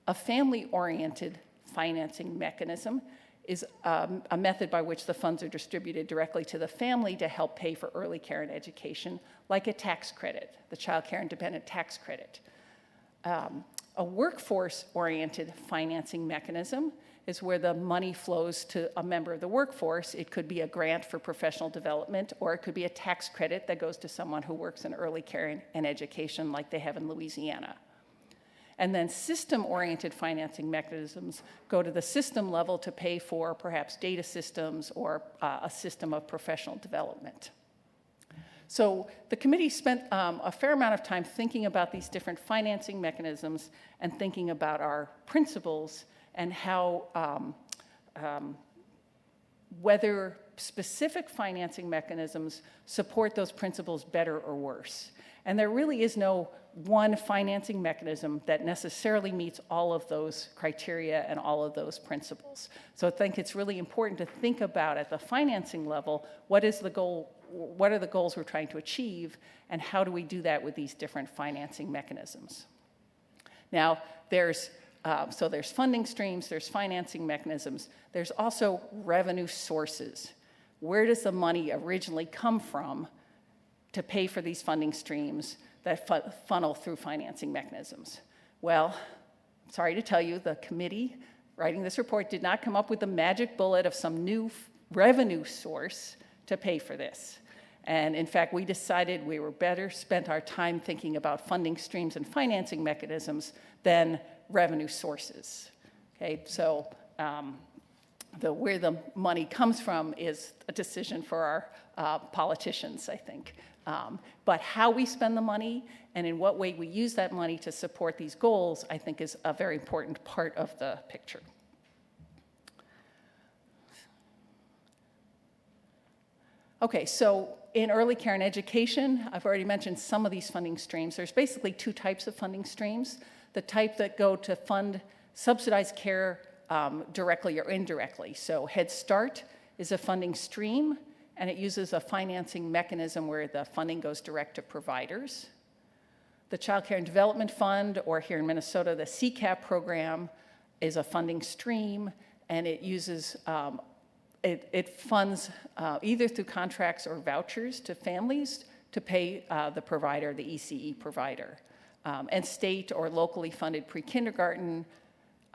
A family-oriented financing mechanism is a method by which the funds are distributed directly to the family to help pay for early care and education, like a tax credit, the Child Care Independent Tax Credit. A workforce-oriented financing mechanism is where the money flows to a member of the workforce. It could be a grant for professional development, or it could be a tax credit that goes to someone who works in early care and education like they have in Louisiana. And then system-oriented financing mechanisms go to the system level to pay for perhaps data systems or a system of professional development. So the committee spent a fair amount of time thinking about these different financing mechanisms and thinking about our principles and how whether specific financing mechanisms support those principles better or worse. And there really is no one financing mechanism that necessarily meets all of those criteria and all of those principles. So I think it's really important to think about at the financing level, what is the goal, what are the goals we're trying to achieve, and how do we do that with these different financing mechanisms? Now, there's funding streams, there's financing mechanisms, there's also revenue sources. Where does the money originally come from to pay for these funding streams that funnel through financing mechanisms? Well, sorry to tell you, the committee writing this report did not come up with the magic bullet of some new revenue source to pay for this. And in fact, we decided we were better spent our time thinking about funding streams and financing mechanisms than revenue sources. Okay, so where the money comes from is a decision for our politicians, I think. But how we spend the money and in what way we use that money to support these goals, I think, is a very important part of the picture. Okay, so in early care and education, I've already mentioned some of these funding streams. There's basically two types of funding streams. The type that go to fund subsidized care directly or indirectly. So Head Start is a funding stream, and it uses a financing mechanism where the funding goes direct to providers. The Child Care and Development Fund, or here in Minnesota, the CCAP program, is a funding stream, and it uses, it funds either through contracts or vouchers to families to pay the provider, the ECE provider. And state or locally funded pre-kindergarten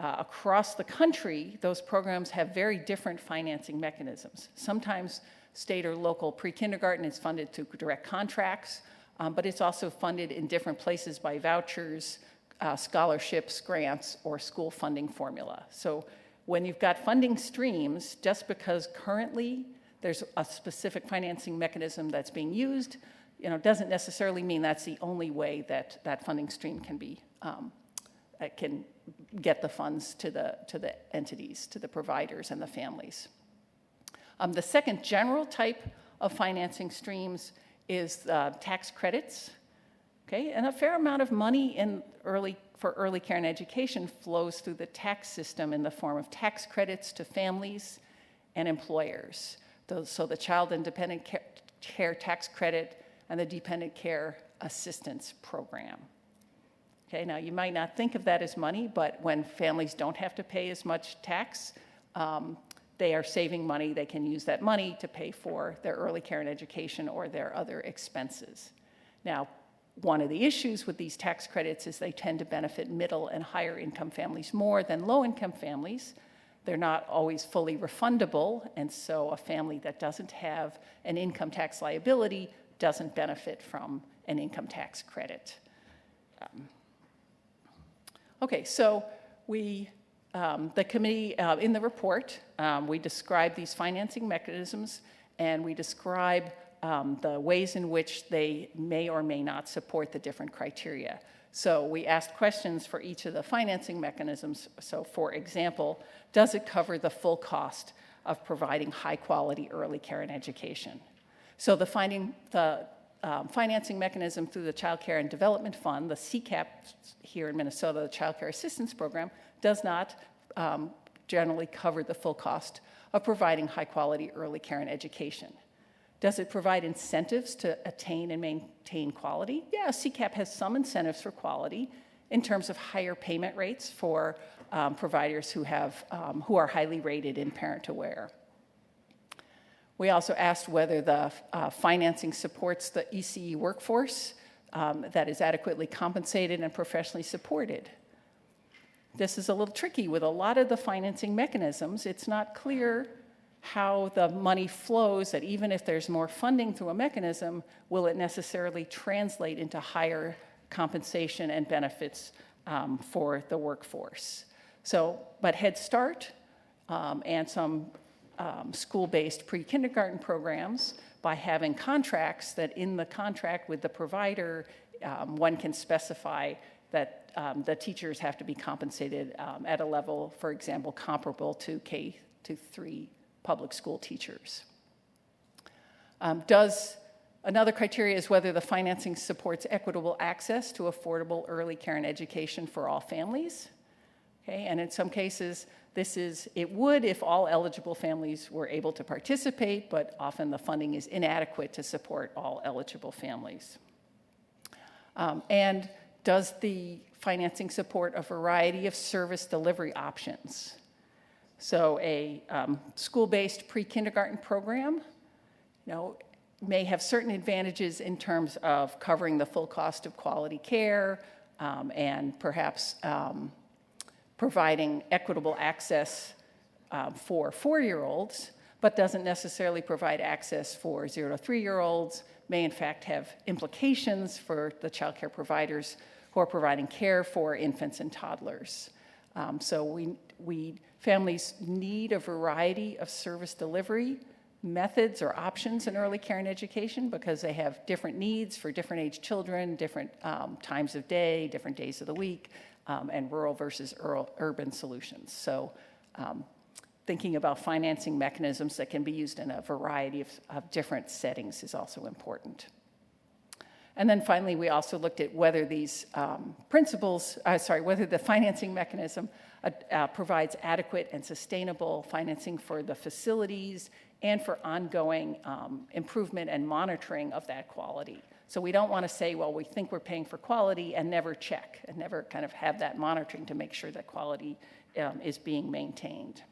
across the country, those programs have very different financing mechanisms. Sometimes state or local pre-kindergarten is funded through direct contracts, but it's also funded in different places by vouchers, scholarships, grants, or school funding formula. So when you've got funding streams, just because currently there's a specific financing mechanism that's being used, doesn't necessarily mean that's the only way that that funding stream can be, can get the funds to the entities, to the providers and the families. The second general type of financing streams is tax credits, okay? And a fair amount of money for early care and education flows through the tax system in the form of tax credits to families and employers. So the Child Independent Care Tax Credit and the Dependent Care Assistance Program. Okay, now you might not think of that as money, but when families don't have to pay as much tax, they are saving money. They can use that money to pay for their early care and education or their other expenses. Now, one of the issues with these tax credits is they tend to benefit middle and higher income families more than low income families. They're not always fully refundable, and so a family that doesn't have an income tax liability doesn't benefit from an income tax credit. Okay, so the committee, in the report, we describe these financing mechanisms, and we describe the ways in which they may or may not support the different criteria. So we asked questions for each of the financing mechanisms. So for example, does it cover the full cost of providing high quality early care and education? So the financing mechanism through the Child Care and Development Fund, the CCAP here in Minnesota, the Child Care Assistance Program, does not generally cover the full cost of providing high quality early care and education. Does it provide incentives to attain and maintain quality? Yeah, CCAP has some incentives for quality in terms of higher payment rates for providers who are highly rated in Parent Aware. We also asked whether the financing supports the ECE workforce that is adequately compensated and professionally supported. This is a little tricky. With a lot of the financing mechanisms, it's not clear how the money flows, that even if there's more funding through a mechanism, will it necessarily translate into higher compensation and benefits for the workforce. So, but Head Start and some school-based pre-kindergarten programs, by having contracts that in the contract with the provider, one can specify that the teachers have to be compensated at a level, for example, comparable to K-3 public school teachers. Another criteria is whether the financing supports equitable access to affordable early care and education for all families. Okay, and in some cases, it would if all eligible families were able to participate, but often the funding is inadequate to support all eligible families. And does the financing support a variety of service delivery options? So a school-based pre-kindergarten program, may have certain advantages in terms of covering the full cost of quality care and perhaps providing equitable access for 4-year-olds, but doesn't necessarily provide access for 0 to 3-year-olds, may in fact have implications for the child care providers who are providing care for infants and toddlers. So families need a variety of service delivery methods or options in early care and education because they have different needs for different age children, different times of day, different days of the week, and rural versus urban solutions. So thinking about financing mechanisms that can be used in a variety of different settings is also important. And then finally, we also looked at whether these whether the financing mechanism provides adequate and sustainable financing for the facilities and for ongoing improvement and monitoring of that quality. So we don't want to say, well, we think we're paying for quality and never check and never kind of have that monitoring to make sure that quality is being maintained.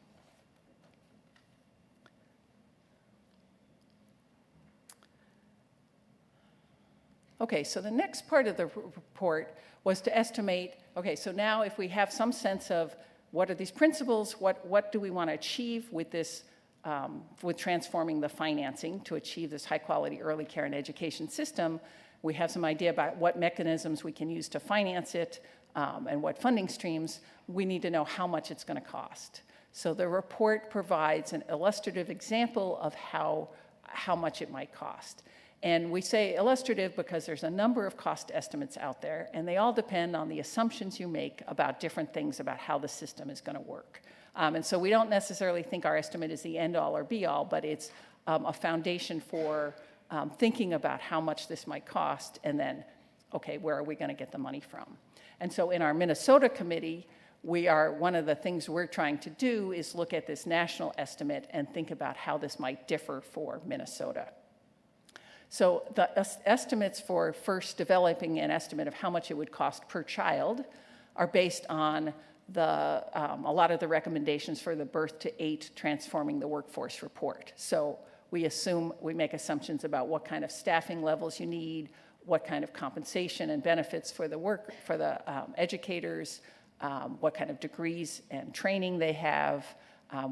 Okay, so the next part of the report was to estimate, okay, so now if we have some sense of what are these principles, what do we want to achieve with this, with transforming the financing to achieve this high quality early care and education system, we have some idea about what mechanisms we can use to finance it and what funding streams. We need to know how much it's going to cost. So the report provides an illustrative example of how much it might cost. And we say illustrative because there's a number of cost estimates out there, and they all depend on the assumptions you make about different things about how the system is going to work. And so we don't necessarily think our estimate is the end-all or be-all, but it's a foundation for thinking about how much this might cost, and then, okay, where are we going to get the money from? And so in our Minnesota committee, one of the things we're trying to do is look at this national estimate and think about how this might differ for Minnesota. So the estimates for first developing an estimate of how much it would cost per child are based on a lot of the recommendations for the Birth to 8 Transforming the Workforce report. So we make assumptions about what kind of staffing levels you need, what kind of compensation and benefits for the educators, what kind of degrees and training they have.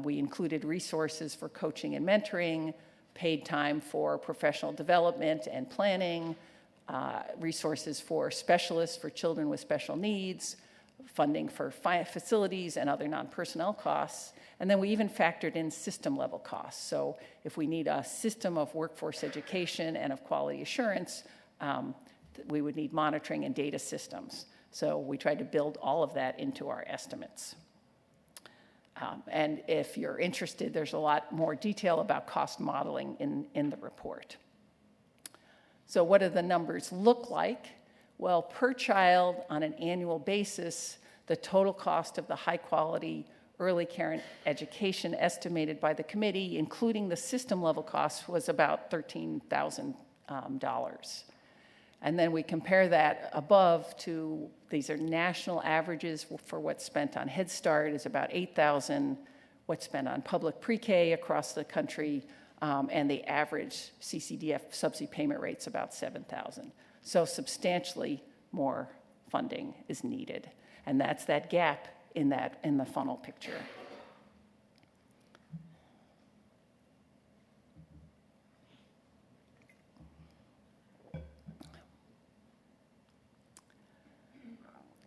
We included resources for coaching and mentoring, paid time for professional development and planning, resources for specialists for children with special needs, funding for facilities and other non-personnel costs. And then we even factored in system level costs. So if we need a system of workforce education and of quality assurance, we would need monitoring and data systems. So we tried to build all of that into our estimates. And if you're interested, there's a lot more detail about cost modeling in the report. So what do the numbers look like? Well, per child on an annual basis, the total cost of the high quality early care education estimated by the committee, including the system level costs, was about $13,000. And then we compare that above to, these are national averages for what's spent on Head Start is about $8,000, what's spent on public pre-K across the country, and the average CCDF subsidy payment rate's about $7,000. So substantially more funding is needed. And that's that gap in the funnel picture.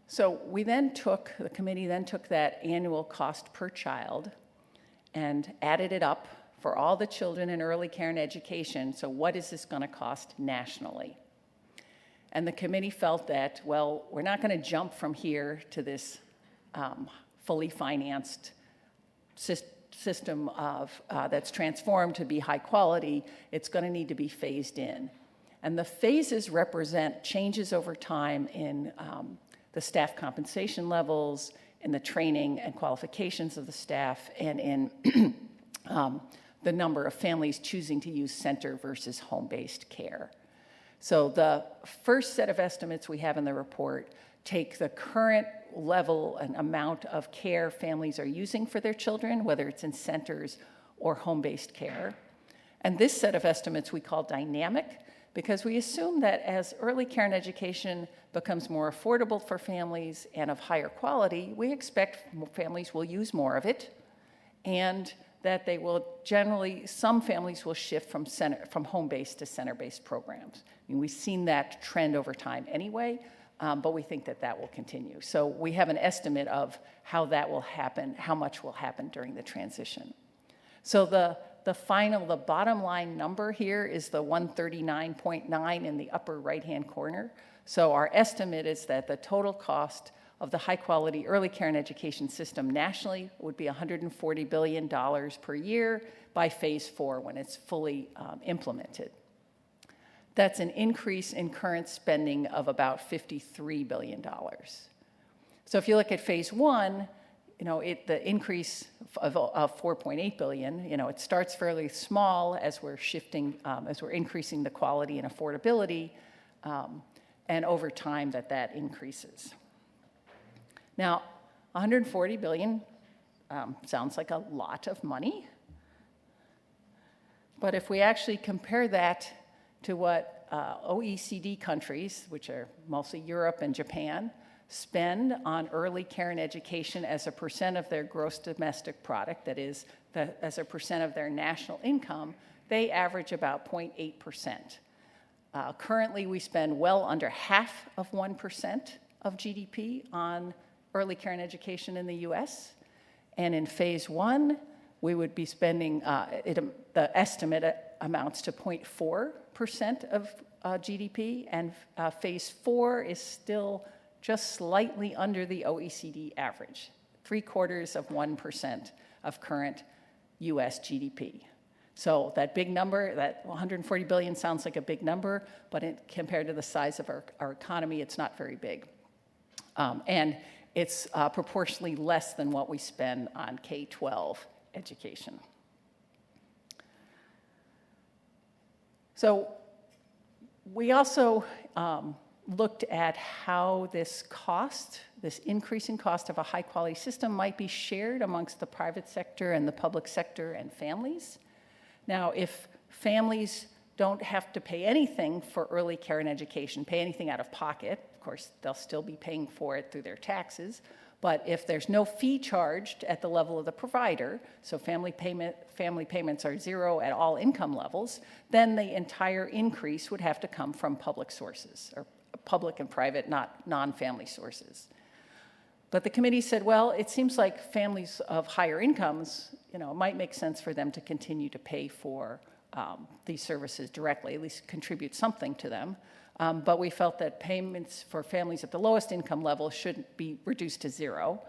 So the committee then took that annual cost per child and added it up for all the children in early care and education. So what is this going to cost nationally? And the committee felt that, well, we're not going to jump from here to this fully financed system that's transformed to be high quality. It's going to need to be phased in. And the phases represent changes over time in the staff compensation levels, in the training and qualifications of the staff, and in the number of families choosing to use center versus home-based care. So the first set of estimates we have in the report take the current level and amount of care families are using for their children, whether it's in centers or home-based care. And this set of estimates we call dynamic, because we assume that as early care and education becomes more affordable for families and of higher quality, we expect families will use more of it, and that they will generally, some families will shift from home-based to center-based programs. I mean, we've seen that trend over time anyway, but we think that will continue. So we have an estimate of how that will happen, how much will happen during the transition. So the bottom line number here is the 139.9 in the upper right-hand corner. So our estimate is that the total cost of the high-quality early care and education system nationally would be $140 billion per year by phase 4 when it's fully implemented. That's an increase in current spending of about $53 billion. So if you look at phase 1, the increase of $4.8 billion, it starts fairly small as we're shifting, as we're increasing the quality and affordability, and over time that increases. Now, $140 billion sounds like a lot of money, but if we actually compare that to what OECD countries, which are mostly Europe and Japan, spend on early care and education as a percent of their gross domestic product, that is, as a percent of their national income, they average about 0.8%. Currently, we spend well under half of 1% of GDP on early care and education in the US. And in phase 1, we would be spending, the estimate amounts to 0.4% of GDP, and phase 4 is still just slightly under the OECD average, 0.75% of current US GDP. So that big number, that $140 billion sounds like a big number, but compared to the size of our economy, it's not very big. And it's proportionally less than what we spend on K-12 education. So we also looked at how this increasing cost of a high-quality system might be shared amongst the private sector and the public sector and families. Now, if families don't have to pay anything for early care and education, pay anything out of pocket, of course, they'll still be paying for it through their taxes, but if there's no fee charged at the level of the provider, so family payments are zero at all income levels, then the entire increase would have to come from public sources, or public and private, not non-family sources. But the committee said, well, it seems like families of higher incomes, it might make sense for them to continue to pay for these services directly, at least contribute something to them. But we felt that payments for families at the lowest income level should be reduced to zero.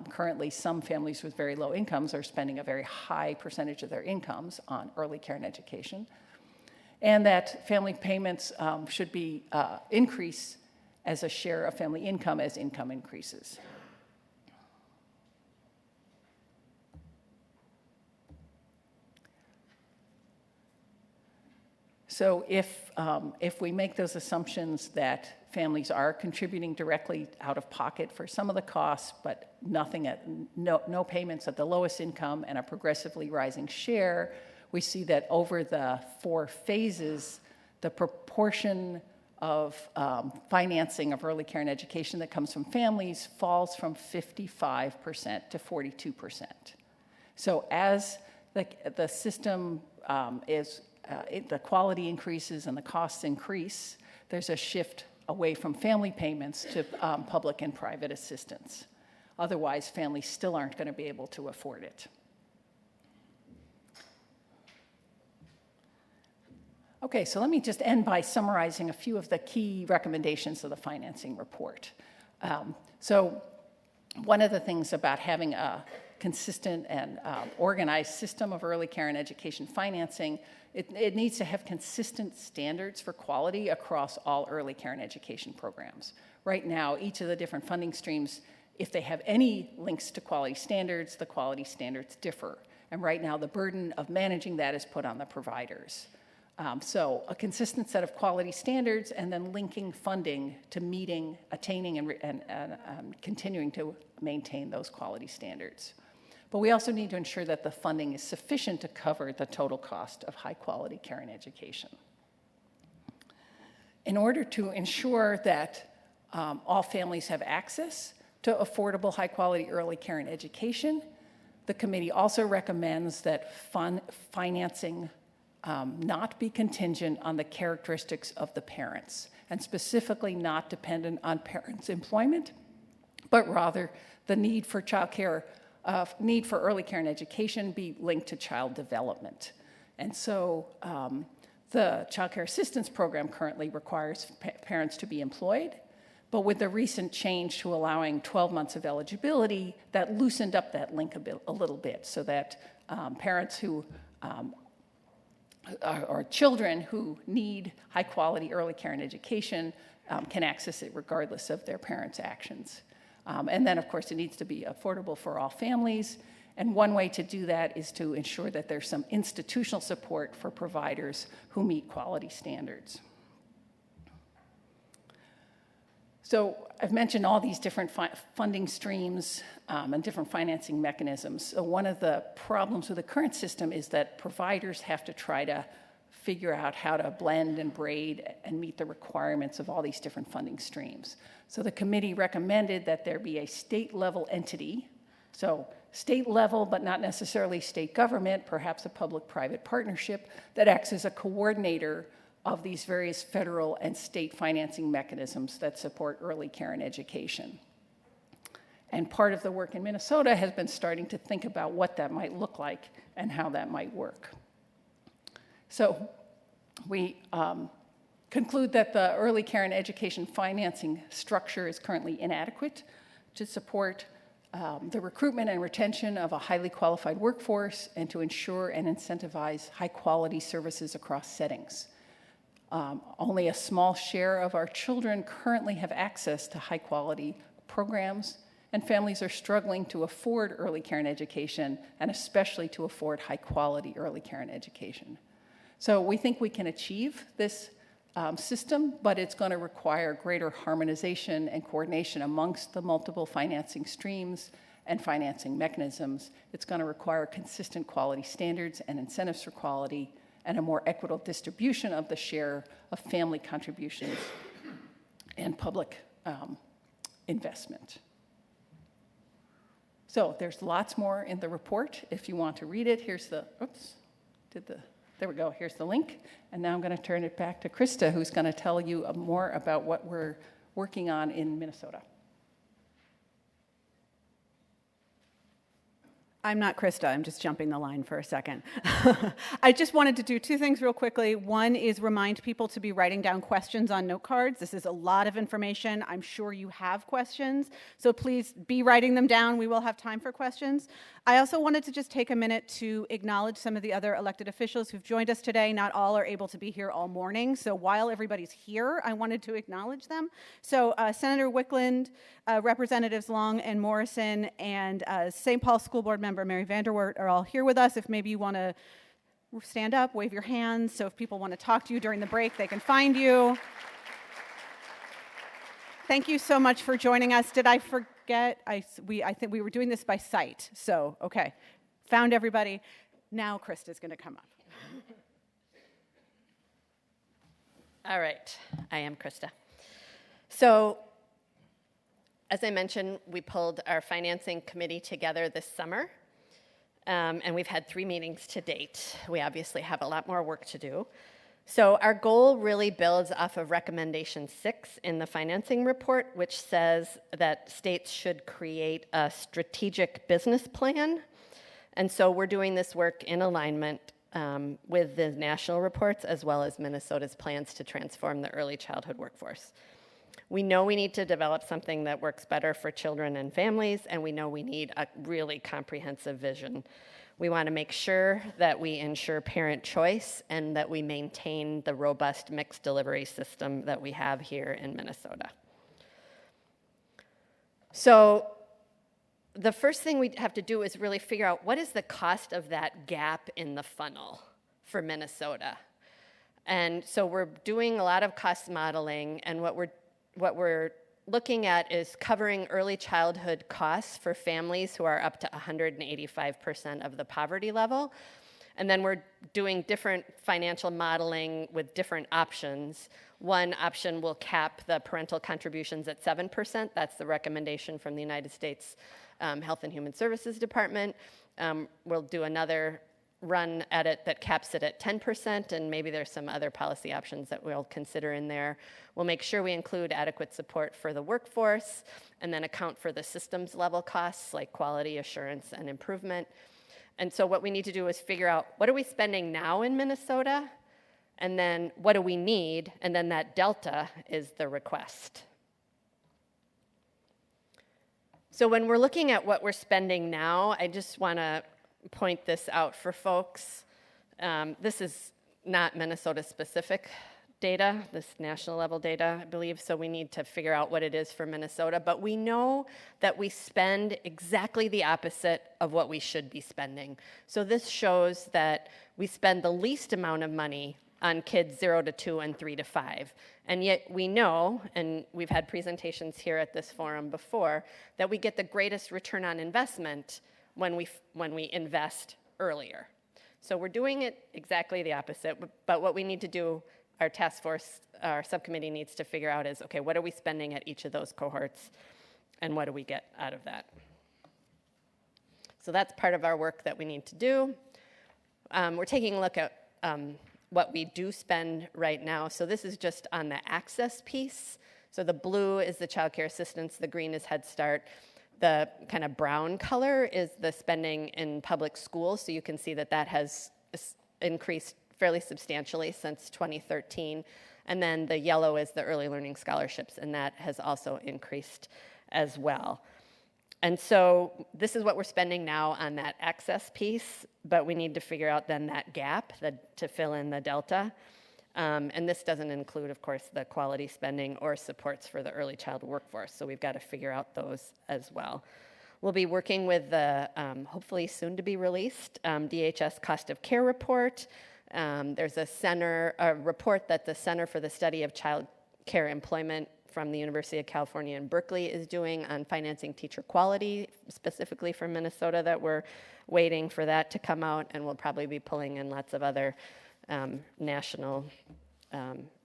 Currently, some families with very low incomes are spending a very high percentage of their incomes on early care and education. And that family payments should be increase as a share of family income as income increases. So if we make those assumptions that families are contributing directly out of pocket for some of the costs, but no payments at the lowest income and a progressively rising share, we see that over the 4 phases, the proportion of financing of early care and education that comes from families falls from 55% to 42%. So as the system the quality increases and the costs increase, there's a shift away from family payments to public and private assistance. Otherwise, families still aren't going to be able to afford it. Okay, so let me just end by summarizing a few of the key recommendations of the financing report. So one of the things about having a consistent and organized system of early care and education financing, it needs to have consistent standards for quality across all early care and education programs. Right now, each of the different funding streams, if they have any links to quality standards, the quality standards differ. And right now, the burden of managing that is put on the providers. So a consistent set of quality standards and then linking funding to meeting, attaining, and continuing to maintain those quality standards. But we also need to ensure that the funding is sufficient to cover the total cost of high-quality care and education. In order to ensure that all families have access to affordable, high-quality early care and education, the committee also recommends that financing not be contingent on the characteristics of the parents, and specifically not dependent on parents' employment, but rather the need for need for early care and education be linked to child development. And so the Child Care Assistance Program currently requires parents to be employed, but with the recent change to allowing 12 months of eligibility, that loosened up that link a little bit so that parents who or children who need high-quality early care and education can access it regardless of their parents' actions. And then, of course, it needs to be affordable for all families. And one way to do that is to ensure that there's some institutional support for providers who meet quality standards. So I've mentioned all these different funding streams and different financing mechanisms. So one of the problems with the current system is that providers have to try to figure out how to blend and braid and meet the requirements of all these different funding streams. So the committee recommended that there be a state-level entity, so state level but not necessarily state government, perhaps a public-private partnership that acts as a coordinator of these various federal and state financing mechanisms that support early care and education. And part of the work in Minnesota has been starting to think about what that might look like and how that might work. So we conclude that the early care and education financing structure is currently inadequate to support the recruitment and retention of a highly qualified workforce and to ensure and incentivize high-quality services across settings. Only a small share of our children currently have access to high-quality programs, and families are struggling to afford early care and education, and especially to afford high-quality early care and education. So we think we can achieve this system, but it's going to require greater harmonization and coordination amongst the multiple financing streams and financing mechanisms. It's going to require consistent quality standards and incentives for quality, and a more equitable distribution of the share of family contributions and public investment. So there's lots more in the report. If you want to read it, here's the, there we go, here's the link. And now I'm going to turn it back to Krista, who's going to tell you more about what we're working on in Minnesota. I'm not Krista, I'm just jumping the line for a second. I just wanted to do two things real quickly. One is remind people to be writing down questions on note cards. This is a lot of information. I'm sure you have questions, so please be writing them down. We will have time for questions. I also wanted to just take a minute to acknowledge some of the other elected officials who've joined us today. Not all are able to be here all morning, so while everybody's here, I wanted to acknowledge them. So Senator Wickland, Representatives Long and Morrison, and St. Paul School Board member Mary Vanderwert are all here with us. If maybe you want to stand up, wave your hands, so if people want to talk to you during the break, they can find you. Thank you so much for joining us. Did I forget? I think we were doing this by sight, so okay. Found everybody. Now Krista's going to come up. All right, I am Krista. So, as I mentioned, we pulled our financing committee together this summer, and we've had 3 meetings to date. We obviously have a lot more work to do. So our goal really builds off of recommendation 6 in the financing report, which says that states should create a strategic business plan. And so we're doing this work in alignment with the national reports as well as Minnesota's plans to transform the early childhood workforce. We know we need to develop something that works better for children and families, and we know we need a really comprehensive vision. We want to make sure that we ensure parent choice and that we maintain the robust mixed delivery system that we have here in Minnesota. So the first thing we have to do is really figure out what is the cost of that gap in the funnel for Minnesota. And so we're doing a lot of cost modeling, and what we're looking at is covering early childhood costs for families who are up to 185% of the poverty level. And then we're doing different financial modeling with different options. One option will cap the parental contributions at 7%. That's the recommendation from the United States Health and Human Services Department. We'll do another run at it that caps it at 10%, and maybe there's some other policy options that we'll consider in there. We'll make sure we include adequate support for the workforce and then account for the systems level costs like quality assurance and improvement. And so what we need to do is figure out what are we spending now in Minnesota, and then what do we need, and then that delta is the request. So when we're looking at what we're spending now, I just want to point this out for folks. This is not Minnesota-specific data, this national level data, I believe, so we need to figure out what it is for Minnesota. But we know that we spend exactly the opposite of what we should be spending. So this shows that we spend the least amount of money on kids 0 to 2 and 3 to 5. And yet we know, and we've had presentations here at this forum before, that we get the greatest return on investment when we invest earlier. So we're doing it exactly the opposite, but what we need to do, our task force, our subcommittee needs to figure out is, okay, what are we spending at each of those cohorts, and what do we get out of that? So that's part of our work that we need to do. We're taking a look at what we do spend right now. So this is just on the access piece. So the blue is the child care assistance, the green is Head Start. The kind of brown color is the spending in public schools, so you can see that that has increased fairly substantially since 2013. And then the yellow is the early learning scholarships, and that has also increased as well. And so this is what we're spending now on that access piece, but we need to figure out then that gap to fill in the delta. And this doesn't include, of course, the quality spending or supports for the early child workforce, so we've got to figure out those as well. We'll be working with the hopefully soon to be released DHS cost of care report. There's a report that the Center for the Study of Child Care Employment from the University of California in Berkeley is doing on financing teacher quality, specifically for Minnesota, that we're waiting for that to come out, and we'll probably be pulling in lots of other national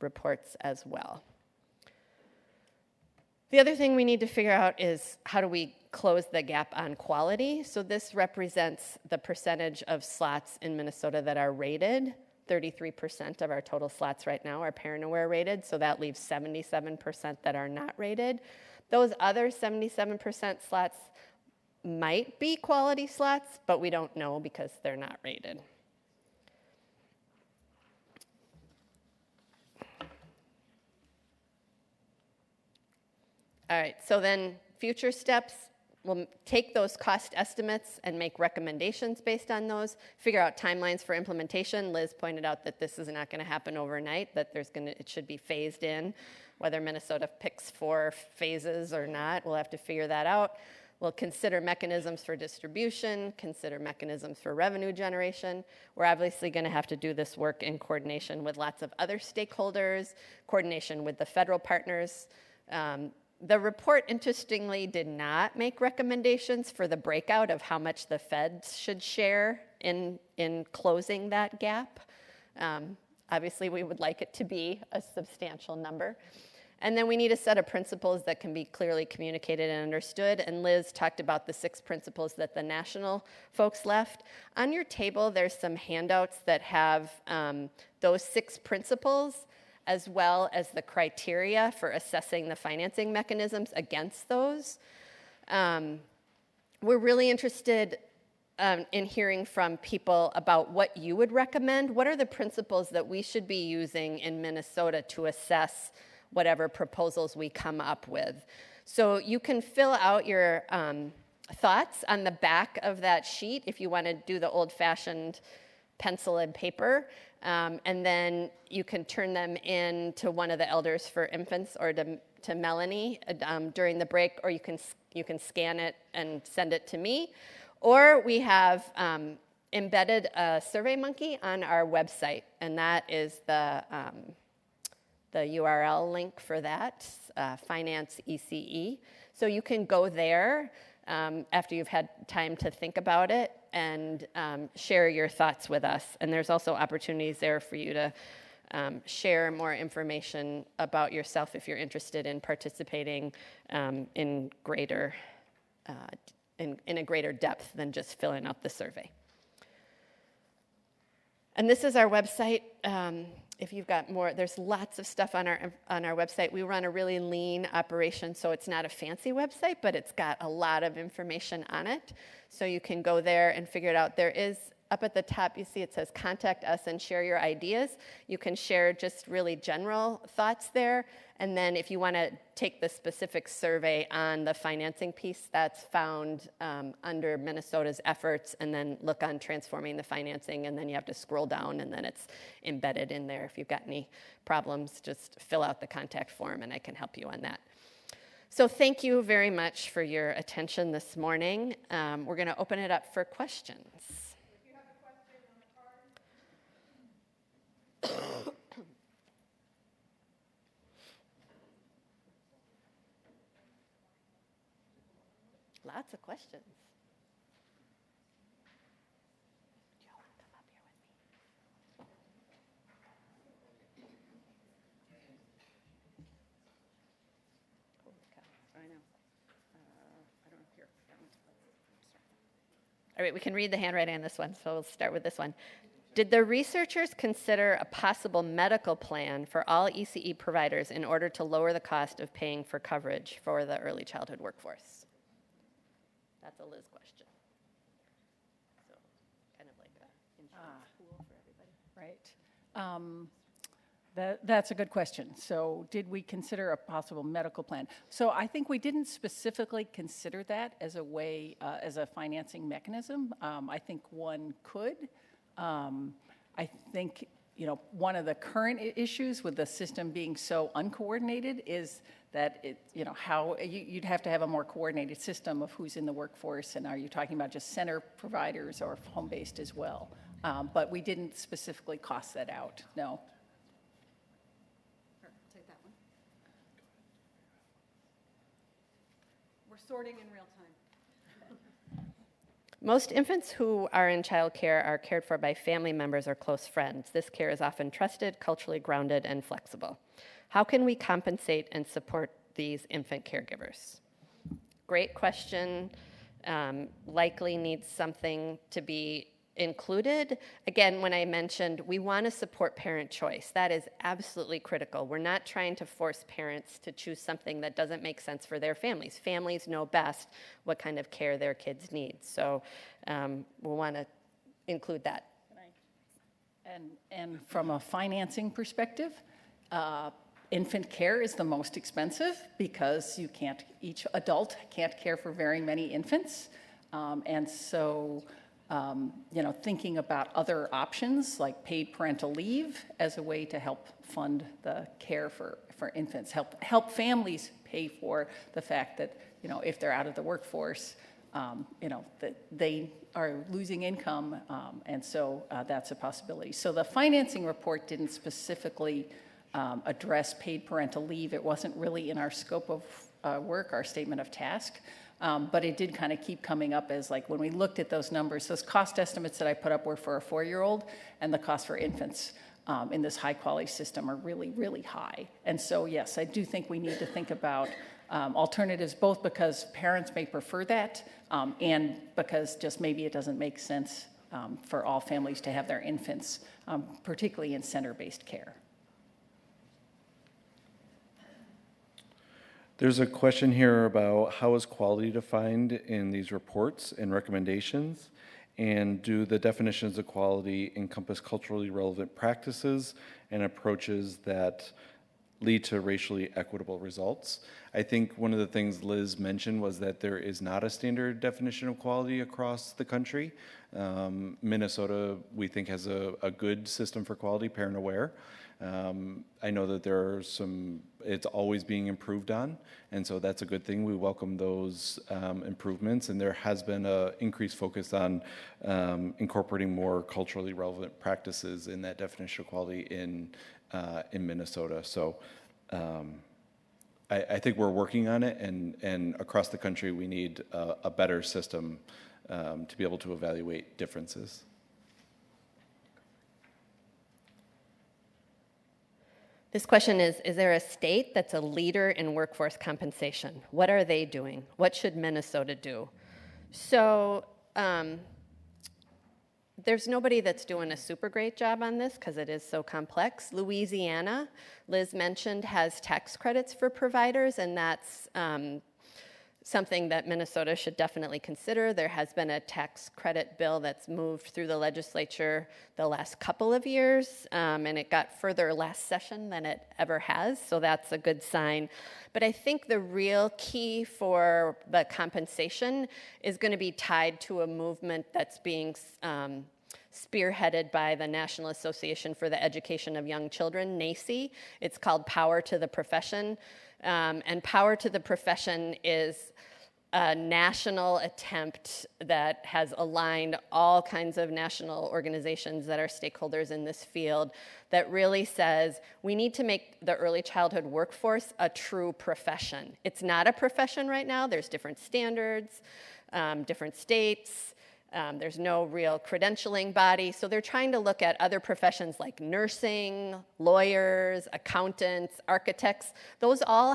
reports as well. The other thing we need to figure out is how do we close the gap on quality? So this represents the percentage of slots in Minnesota that are rated. 33% of our total slots right now are Parent Aware rated, so that leaves 77% that are not rated. Those other 77% slots might be quality slots, but we don't know because they're not rated. All right, so then future steps, we'll take those cost estimates and make recommendations based on those, figure out timelines for implementation. Liz pointed out that this is not going to happen overnight, that it should be phased in. Whether Minnesota picks 4 phases or not, we'll have to figure that out. We'll consider mechanisms for distribution, consider mechanisms for revenue generation. We're obviously going to have to do this work in coordination with lots of other stakeholders, coordination with the federal partners. The report, interestingly, did not make recommendations for the breakout of how much the feds should share in closing that gap. Obviously, we would like it to be a substantial number. And then we need a set of principles that can be clearly communicated and understood. And Liz talked about the 6 principles that the national folks left. On your table, there's some handouts that have those 6 principles, as well as the criteria for assessing the financing mechanisms against those. We're really interested in hearing from people about what you would recommend. What are the principles that we should be using in Minnesota to assess whatever proposals we come up with? So you can fill out your thoughts on the back of that sheet if you want to do the old-fashioned pencil and paper, and then you can turn them in to one of the elders for infants or to Melanie during the break, or you can scan it and send it to me. Or we have embedded a SurveyMonkey on our website, and that is the URL link for that, Finance ECE. So you can go there after you've had time to think about it and share your thoughts with us. And there's also opportunities there for you to share more information about yourself if you're interested in participating in a greater depth than just filling out the survey. And this is our website. If you've got more, there's lots of stuff on our website. We run a really lean operation, so it's not a fancy website, but it's got a lot of information on it. So you can go there and figure it out. There is, up at the top, you see it says contact us and share your ideas. You can share just really general thoughts there. And then if you want to take the specific survey on the financing piece, that's found under Minnesota's efforts, and then look on transforming the financing, and then you have to scroll down, and then it's embedded in there. If you've got any problems, just fill out the contact form, and I can help you on that. So thank you very much for your attention this morning. We're going to open it up for questions. If you have a question on the card. Lots of questions. Do you want to come up here with me? Holy cow. I know. I don't hear. All right, we can read the handwriting on this one, so we'll start with this one. Did the researchers consider a possible medical plan for all ECE providers in order to lower the cost of paying for coverage for the early childhood workforce? That's a Liz question. So, kind of like an insurance pool for everybody. Right. That's a good question. So did we consider a possible medical plan? So I think we didn't specifically consider that as a way, as a financing mechanism. I think one could. I think, one of the current issues with the system being so uncoordinated is that you'd have to have a more coordinated system of who's in the workforce, and are you talking about just center providers or home-based as well? But we didn't specifically cost that out, no. Take that one. We're sorting in real time. Most infants who are in child care are cared for by family members or close friends. This care is often trusted, culturally grounded, and flexible. How can we compensate and support these infant caregivers? Great question. Likely needs something to be included. Again, when I mentioned we want to support parent choice, that is absolutely critical. We're not trying to force parents to choose something that doesn't make sense for their families. Families know best what kind of care their kids need. So we'll want to include that. And from a financing perspective, infant care is the most expensive because each adult can't care for very many infants. And so, thinking about other options like paid parental leave as a way to help fund the care for infants, help families pay for the fact that, if they're out of the workforce, that they are losing income, and so that's a possibility. So the financing report didn't specifically address paid parental leave. It wasn't really in our scope of work, our statement of task, but it did kind of keep coming up as like when we looked at those numbers, those cost estimates that I put up were for a 4-year-old, and the cost for infants in this high quality system are really, really high. And so yes, I do think we need to think about alternatives, both because parents may prefer that and because just maybe it doesn't make sense for all families to have their infants, particularly in center-based care. There's a question here about how is quality defined in these reports and recommendations, and do the definitions of quality encompass culturally relevant practices and approaches that lead to racially equitable results? I think one of the things Liz mentioned was that there is not a standard definition of quality across the country. Minnesota, we think, has a good system for quality, Parent Aware. I know that there are it's always being improved on, and so that's a good thing. We welcome those improvements, and there has been an increased focus on incorporating more culturally relevant practices in that definition of quality in Minnesota. So I think we're working on it, and across the country we need a better system to be able to evaluate differences. This question is there a state that's a leader in workforce compensation? What are they doing? What should Minnesota do? So there's nobody that's doing a super great job on this because it is so complex. Louisiana, Liz mentioned, has tax credits for providers, and that's something that Minnesota should definitely consider. There has been a tax credit bill that's moved through the legislature the last couple of years, and it got further last session than it ever has, so that's a good sign. But I think the real key for the compensation is going to be tied to a movement that's being spearheaded by the National Association for the Education of Young Children, NACCE. It's called Power to the Profession. And Power to the Profession is a national attempt that has aligned all kinds of national organizations that are stakeholders in this field that really says we need to make the early childhood workforce a true profession. It's not a profession right now. There's different standards, different states. There's no real credentialing body. So they're trying to look at other professions like nursing, lawyers, accountants, architects. Those all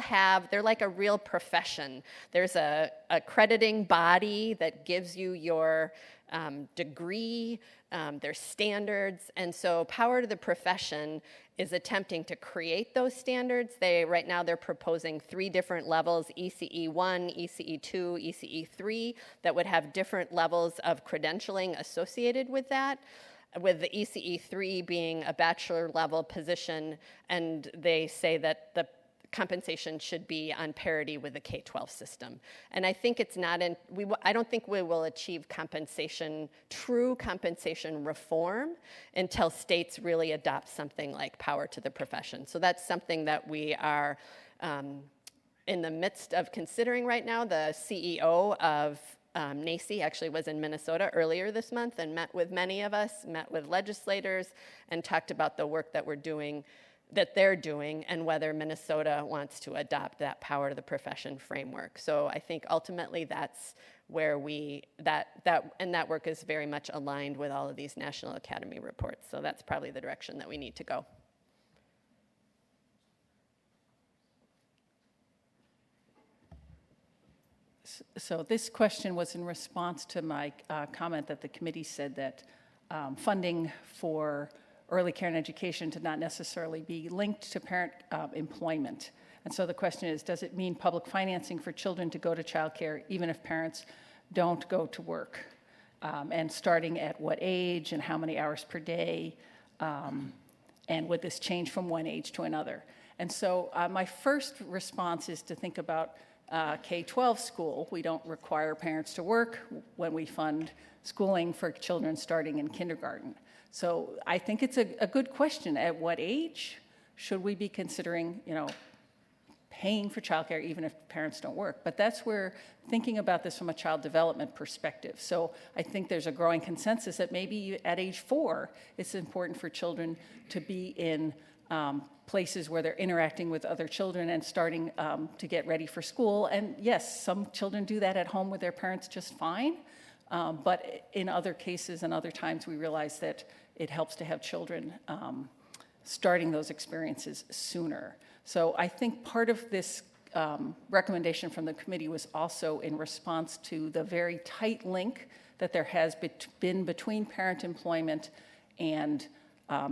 they're like a real profession. There's a accrediting body that gives you your degree, there's standards. And so Power to the Profession is attempting to create those standards. Right now they're proposing 3 different levels, ECE 1, ECE 2, ECE 3, that would have different levels of credentialing associated with that, with the ECE 3 being a bachelor level position, and they say that the compensation should be on parity with the K-12 system. And I think it's not I don't think we will achieve true compensation reform until states really adopt something like Power to the Profession. So that's something that we are in the midst of considering right now. The CEO of NACCE actually was in Minnesota earlier this month and met with many of us, met with legislators, and talked about the work that they're doing and whether Minnesota wants to adopt that Power to the Profession framework. So I think ultimately that's where that work is very much aligned with all of these National Academy reports. So that's probably the direction that we need to go. So this question was in response to my comment that the committee said that funding for early care and education to not necessarily be linked to parent employment. And so the question is, does it mean public financing for children to go to childcare even if parents don't go to work? And starting at what age and how many hours per day? And would this change from one age to another? And so my first response is to think about K-12 school. We don't require parents to work when we fund schooling for children starting in kindergarten. So I think it's a good question. At what age should we be considering, paying for childcare even if parents don't work? But that's where thinking about this from a child development perspective. So I think there's a growing consensus that maybe at age 4, it's important for children to be in places where they're interacting with other children and starting to get ready for school. And yes, some children do that at home with their parents just fine. But in other cases and other times, we realize that it helps to have children starting those experiences sooner. So I think part of this recommendation from the committee was also in response to the very tight link that there has been between parent employment and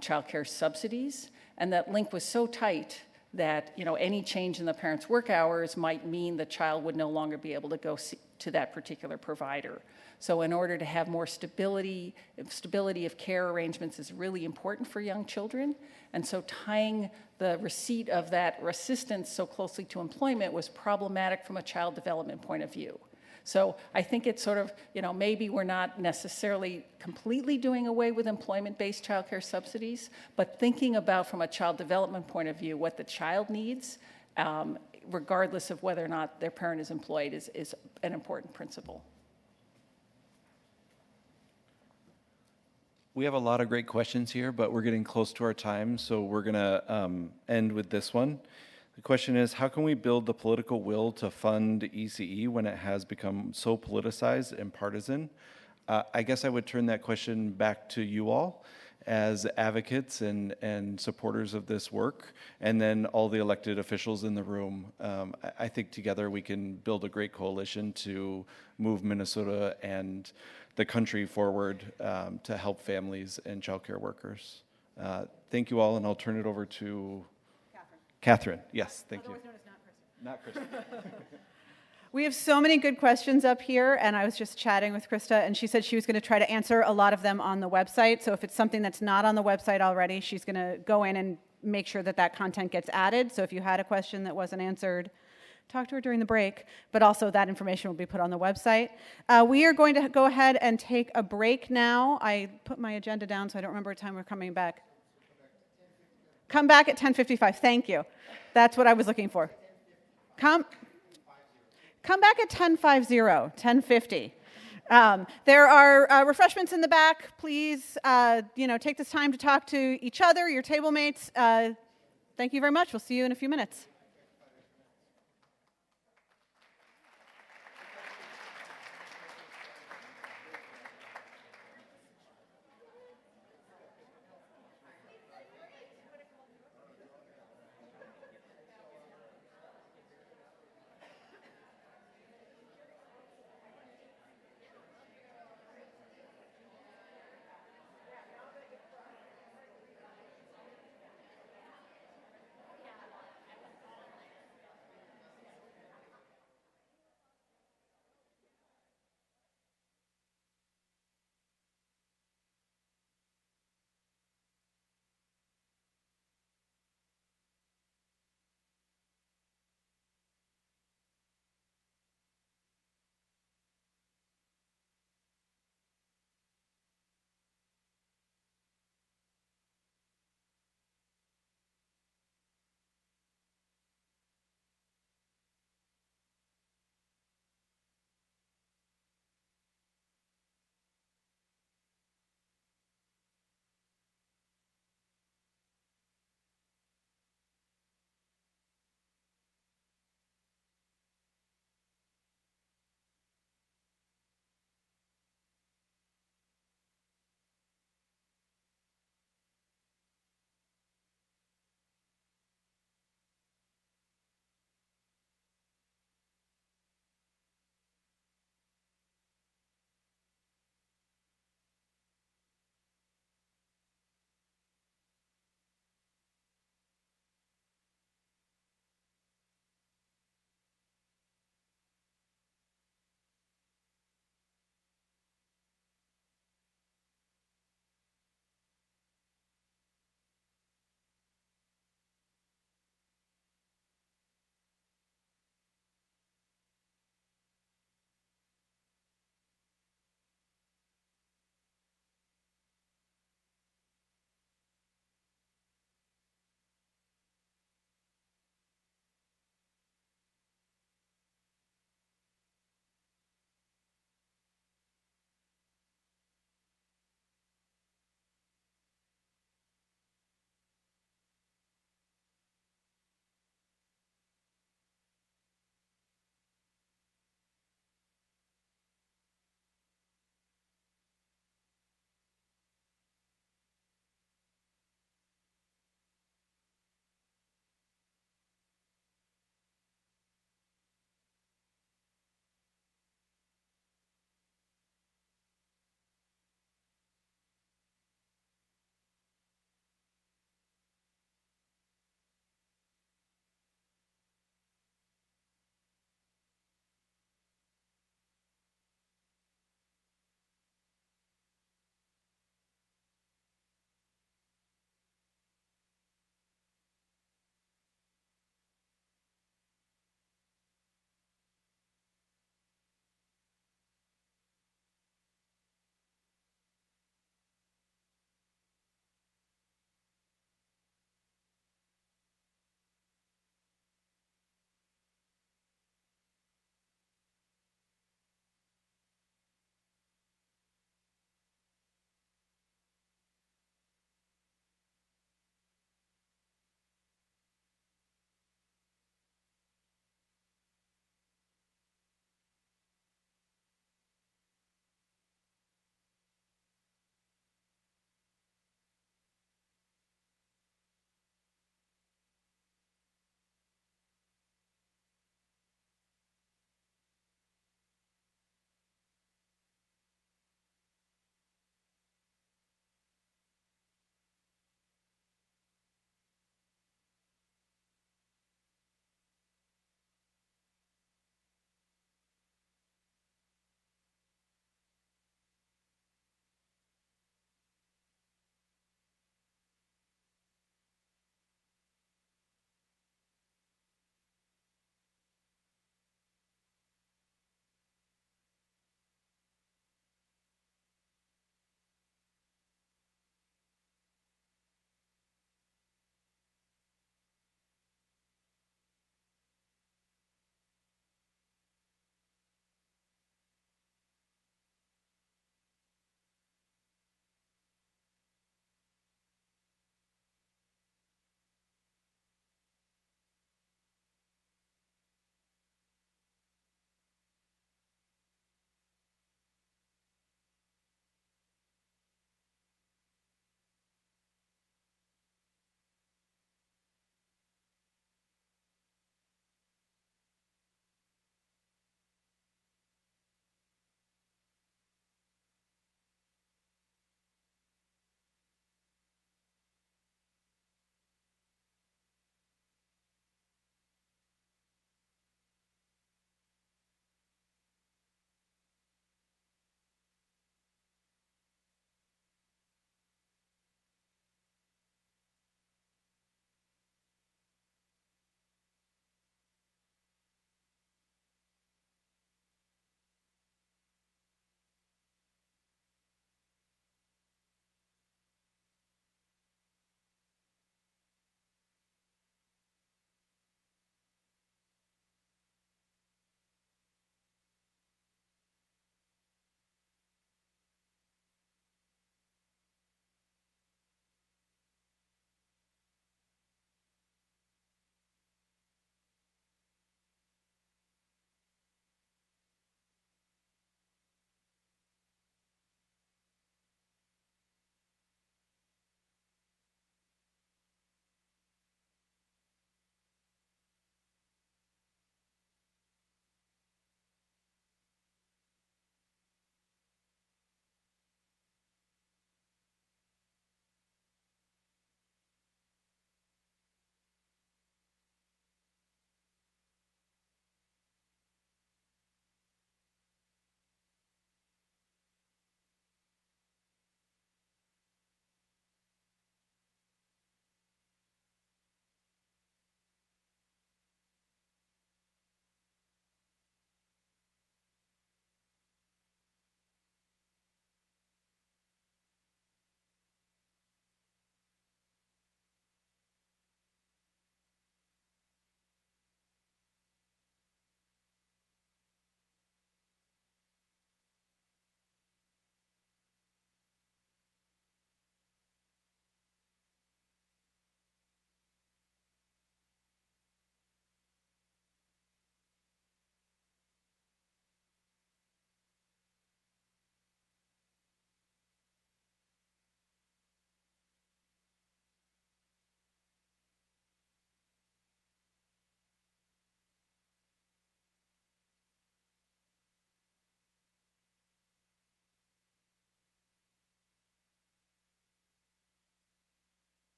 child care subsidies. And that link was so tight that any change in the parent's work hours might mean the child would no longer be able to go to that particular provider. So in order to have more stability of care arrangements is really important for young children. And so tying the receipt of that assistance so closely to employment was problematic from a child development point of view. So I think it's sort of, maybe we're not necessarily completely doing away with employment-based childcare subsidies, but thinking about from a child development point of view what the child needs, regardless of whether or not their parent is employed, is an important principle. We have a lot of great questions here, but we're getting close to our time, so we're going to end with this one. The question is, how can we build the political will to fund ECE when it has become so politicized and partisan? I guess I would turn that question back to you all as advocates and supporters of this work, and then all the elected officials in the room. I think together we can build a great coalition to move Minnesota and the country forward to help families and childcare workers. Thank you all, and I'll turn it over to Catherine. Yes, thank you. Otherwise known as not Krista. Not Krista. We have so many good questions up here, and I was just chatting with Krista, and she said she was going to try to answer a lot of them on the website. So if it's something that's not on the website already, she's going to go in and make sure that that content gets added. So if you had a question that wasn't answered, talk to her during the break, but also that information will be put on the website. We are going to go ahead and take a break now. I put my agenda down, so I don't remember what time we're coming back. Come back at 10:55. Thank you. That's what I was looking for. Come back at 10:50, 10:50. There are refreshments in the back. Please, take this time to talk to each other, your table mates. Thank you very much. We'll see you in a few minutes.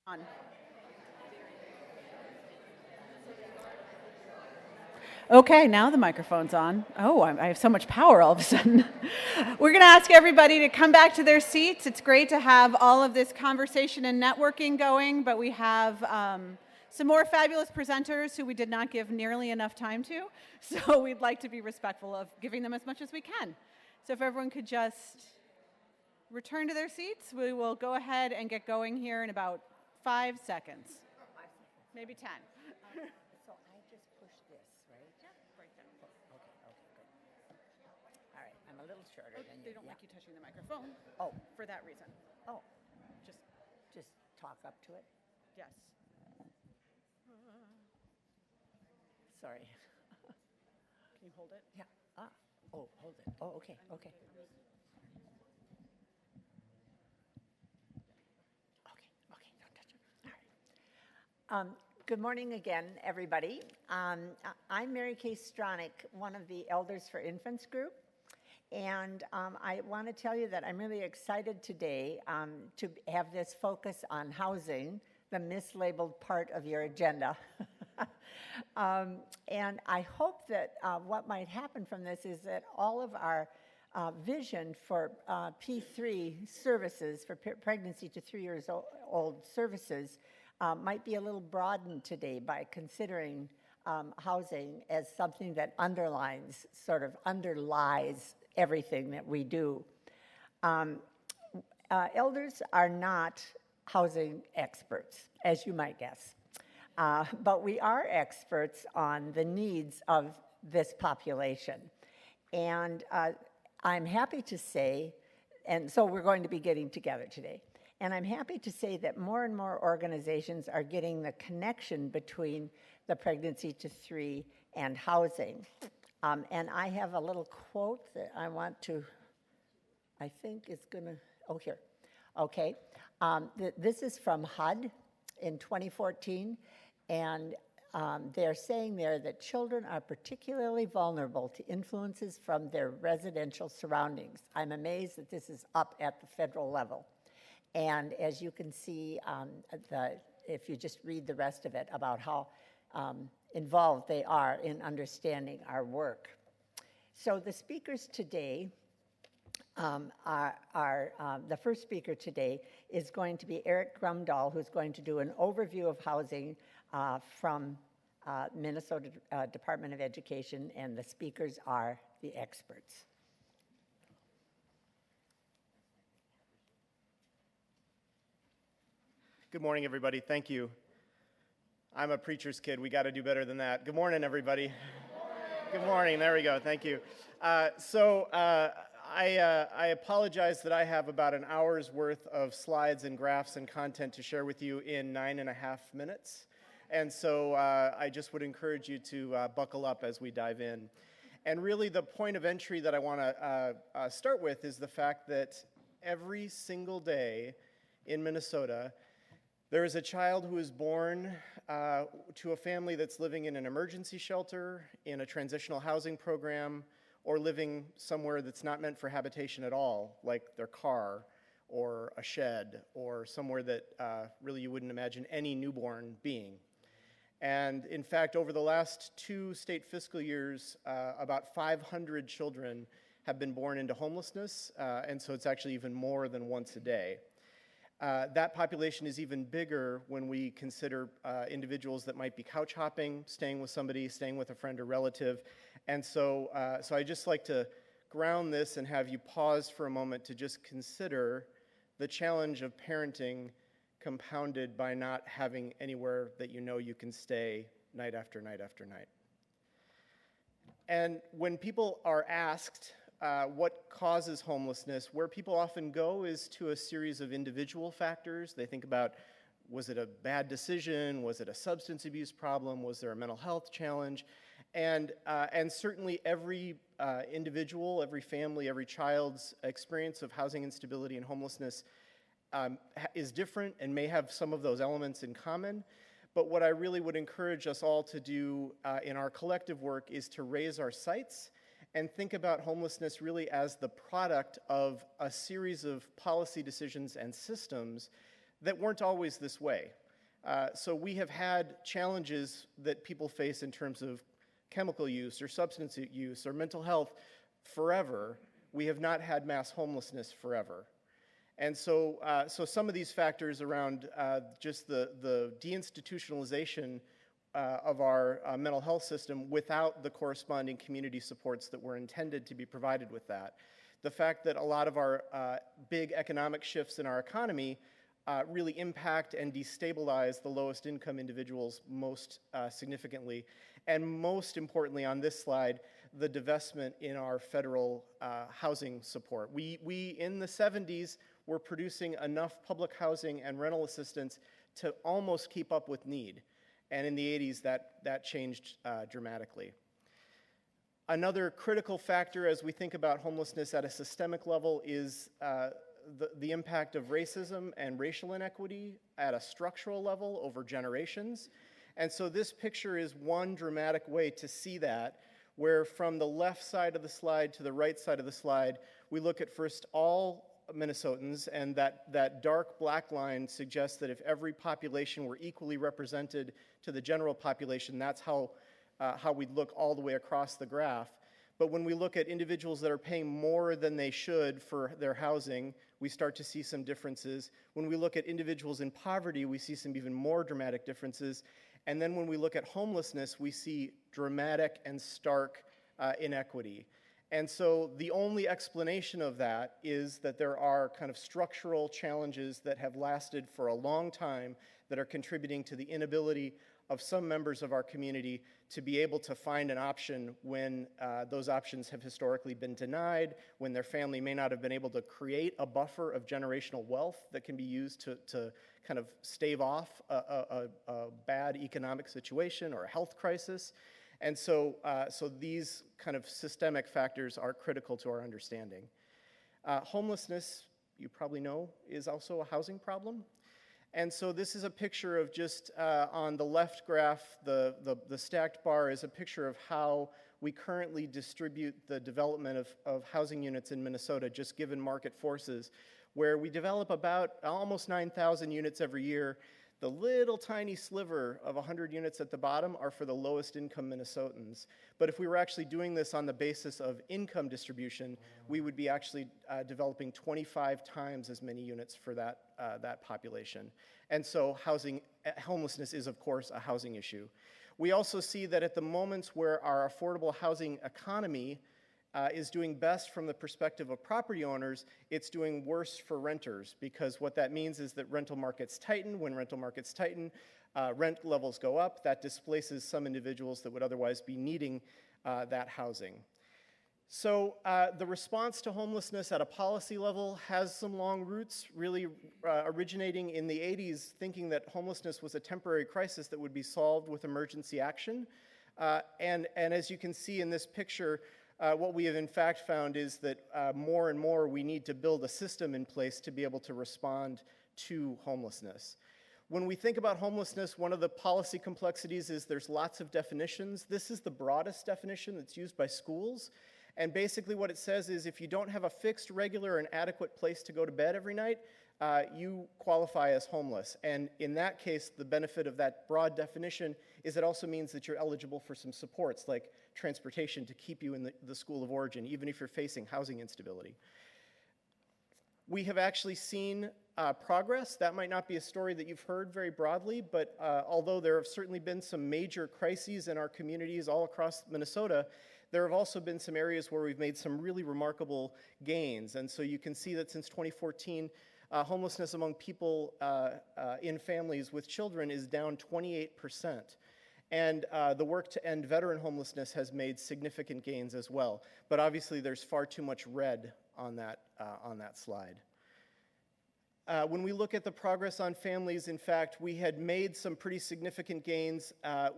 On. Okay, now the microphone's on. Oh, I have so much power all of a sudden. We're going to ask everybody to come back to their seats. It's great to have all of this conversation and networking going, but we have some more fabulous presenters who we did not give nearly enough time to, so we'd like to be respectful of giving them as much as we can. So if everyone could just return to their seats, we will go ahead and get going here in about 5 seconds, maybe 10. So I just push this, right? Yeah, right there. Okay, good. All right, I'm a little shorter than you. They don't like you touching the microphone. Oh, For that reason. oh, Just, talk up to it. yes. Sorry. Can you hold it? Yeah. Oh, hold it. Oh, okay. Okay, don't touch it. All right. Good morning again, everybody. I'm Mary Kay Stronach, one of the Elders for Infants group. And I want to tell you that I'm really excited today to have this focus on housing, the mislabeled part of your agenda. And I hope that what might happen from this is that all of our vision for P3 services, for pregnancy to 3 years old services, might be a little broadened today by considering housing as something that underlies everything that we do. Elders are not housing experts, as you might guess. But we are experts on the needs of this population. And I'm happy to say, and so we're going to be getting together today, and I'm happy to say that more and more organizations are getting the connection between the pregnancy to 3 and housing. And I have a little quote that I want to, I think it's gonna, oh, here. Okay, this is from HUD in 2014. And they're saying there that children are particularly vulnerable to influences from their residential surroundings. I'm amazed that this is up at the federal level. And as you can see, if you just read the rest of it about how involved they are in understanding our work. So the speakers today the first speaker today is going to be Eric Grumdahl, who's going to do an overview of housing from Minnesota Department of Education, and the speakers are the experts. Good morning, everybody. Thank you. I'm a preacher's kid. We got to do better than that. Good morning, everybody. Good morning. There we go. Thank you. I apologize that I have about an hour's worth of slides and graphs and content to share with you in 9.5 minutes. And so I just would encourage you to buckle up as we dive in. And really the point of entry that I want to start with is the fact that every single day in Minnesota, there is a child who is born to a family that's living in an emergency shelter, in a transitional housing program, or living somewhere that's not meant for habitation at all, like their car or a shed or somewhere that really you wouldn't imagine any newborn being. And in fact, over the last 2 state fiscal years, about 500 children have been born into homelessness, and so it's actually even more than once a day. That population is even bigger when we consider individuals that might be couch hopping, staying with somebody, staying with a friend or relative. And so I just like to ground this and have you pause for a moment to just consider the challenge of parenting compounded by not having anywhere that you know you can stay night after night after night. And when people are asked what causes homelessness, where people often go is to a series of individual factors. They think about, was it a bad decision? Was it a substance abuse problem? Was there a mental health challenge? And certainly every individual, every family, every child's experience of housing instability and homelessness is different and may have some of those elements in common. But what I really would encourage us all to do in our collective work is to raise our sights and think about homelessness really as the product of a series of policy decisions and systems that weren't always this way. So we have had challenges that people face in terms of chemical use or substance use or mental health forever. We have not had mass homelessness forever. And so, so some of these factors around just the deinstitutionalization of our mental health system without the corresponding community supports that were intended to be provided with that. The fact that a lot of our big economic shifts in our economy really impact and destabilize the lowest income individuals most significantly. And most importantly on this slide, the divestment in our federal housing support. We in the 70s were producing enough public housing and rental assistance to almost keep up with need. And in the 80s, that changed dramatically. Another critical factor as we think about homelessness at a systemic level is the impact of racism and racial inequity at a structural level over generations. And so this picture is one dramatic way to see that, where from the left side of the slide to the right side of the slide, we look at first all Minnesotans, and that dark black line suggests that if every population were equally represented to the general population, that's how we'd look all the way across the graph. But when we look at individuals that are paying more than they should for their housing, we start to see some differences. When we look at individuals in poverty, we see some even more dramatic differences. And then when we look at homelessness, we see dramatic and stark inequity. And so the only explanation of that is that there are kind of structural challenges that have lasted for a long time that are contributing to the inability of some members of our community to be able to find an option when those options have historically been denied, when their family may not have been able to create a buffer of generational wealth that can be used to kind of stave off a bad economic situation or a health crisis. And so, so these kind of systemic factors are critical to our understanding. Homelessness, you probably know, is also a housing problem. And so this is a picture of just on the left graph, the stacked bar is a picture of how we currently distribute the development of housing units in Minnesota, just given market forces, where we develop about almost 9,000 units every year. The little tiny sliver of 100 units at the bottom are for the lowest income Minnesotans. But if we were actually doing this on the basis of income distribution, we would be actually developing 25 times as many units for that population. And so homelessness is, of course, a housing issue. We also see that at the moments where our affordable housing economy is doing best from the perspective of property owners, it's doing worse for renters, because what that means is that rental markets tighten. When rental markets tighten, rent levels go up. That displaces some individuals that would otherwise be needing that housing. So the response to homelessness at a policy level has some long roots, really originating in the 80s, thinking that homelessness was a temporary crisis that would be solved with emergency action. And as you can see in this picture, what we have in fact found is that more and more we need to build a system in place to be able to respond to homelessness. When we think about homelessness, one of the policy complexities is there's lots of definitions. This is the broadest definition that's used by schools. And basically what it says is if you don't have a fixed, regular, and adequate place to go to bed every night, you qualify as homeless. And in that case, the benefit of that broad definition is it also means that you're eligible for some supports like transportation to keep you in the school of origin, even if you're facing housing instability. We have actually seen progress. That might not be a story that you've heard very broadly, but although there have certainly been some major crises in our communities all across Minnesota, there have also been some areas where we've made some really remarkable gains. And so you can see that since 2014, homelessness among people in families with children is down 28%. And the work to end veteran homelessness has made significant gains as well. But obviously there's far too much red on that slide. When we look at the progress on families, in fact, we had made some pretty significant gains.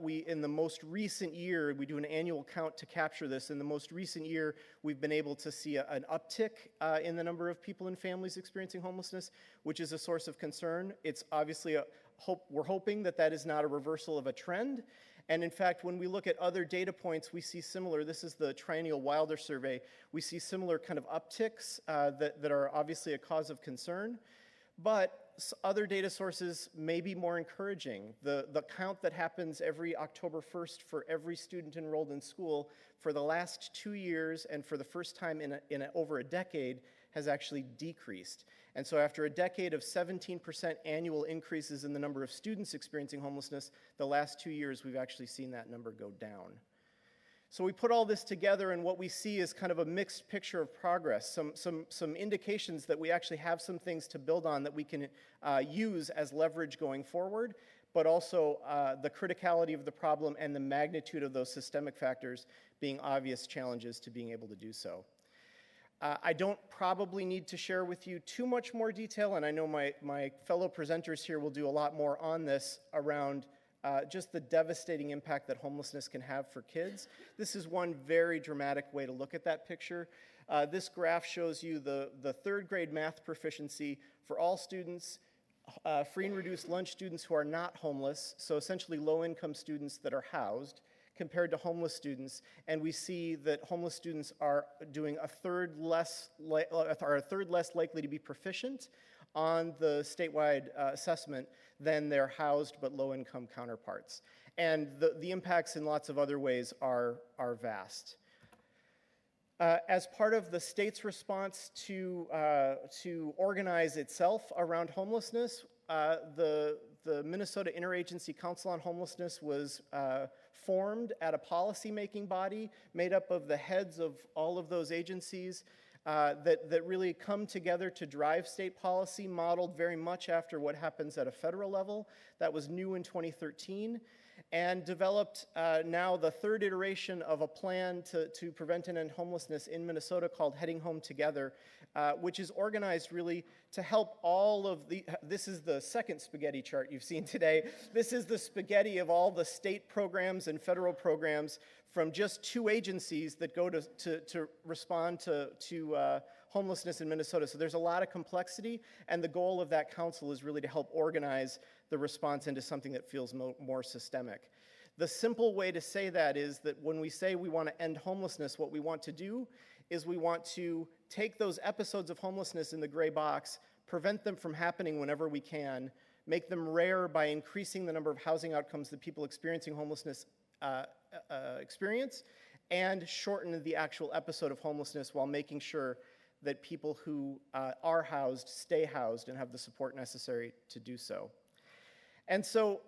In the most recent year, we do an annual count to capture this. In the most recent year, we've been able to see an uptick in the number of people in families experiencing homelessness, which is a source of concern. It's obviously we're hoping that that is not a reversal of a trend. And in fact, when we look at other data points, we see similar. This is the Triennial Wilder Survey. We see similar kind of upticks that are obviously a cause of concern. But other data sources may be more encouraging. The count that happens every October 1st for every student enrolled in school for the last 2 years and for the first time in over a decade has actually decreased. And so after a decade of 17% annual increases in the number of students experiencing homelessness, the last 2 years we've actually seen that number go down. So we put all this together, and what we see is kind of a mixed picture of progress, some indications that we actually have some things to build on that we can use as leverage going forward, but also the criticality of the problem and the magnitude of those systemic factors being obvious challenges to being able to do so. I don't probably need to share with you too much more detail, and I know my fellow presenters here will do a lot more on this around just the devastating impact that homelessness can have for kids. This is one very dramatic way to look at that picture. This graph shows you the third grade math proficiency for all students, free and reduced lunch students who are not homeless, so essentially low-income students that are housed, compared to homeless students, and we see that homeless students are doing a third less likely to be proficient on the statewide assessment than their housed but low-income counterparts. And the impacts in lots of other ways are vast. As part of the state's response to organize itself around homelessness, the Minnesota Interagency Council on Homelessness was formed at a policy-making body made up of the heads of all of those agencies that really come together to drive state policy, modeled very much after what happens at a federal level. That was new in 2013, and developed now the third iteration of a plan to prevent and end homelessness in Minnesota called Heading Home Together, which is organized really to help all of this is the second spaghetti chart you've seen today. This is the spaghetti of all the state programs and federal programs from just 2 agencies that go to respond to homelessness in Minnesota. So there's a lot of complexity, and the goal of that council is really to help organize the response into something that feels more systemic. The simple way to say that is that when we say we want to end homelessness, what we want to do is we want to take those episodes of homelessness in the gray box, prevent them from happening whenever we can, make them rare by increasing the number of housing outcomes that people experiencing homelessness experience, and shorten the actual episode of homelessness while making sure that people who are housed stay housed and have the support necessary to do so. And so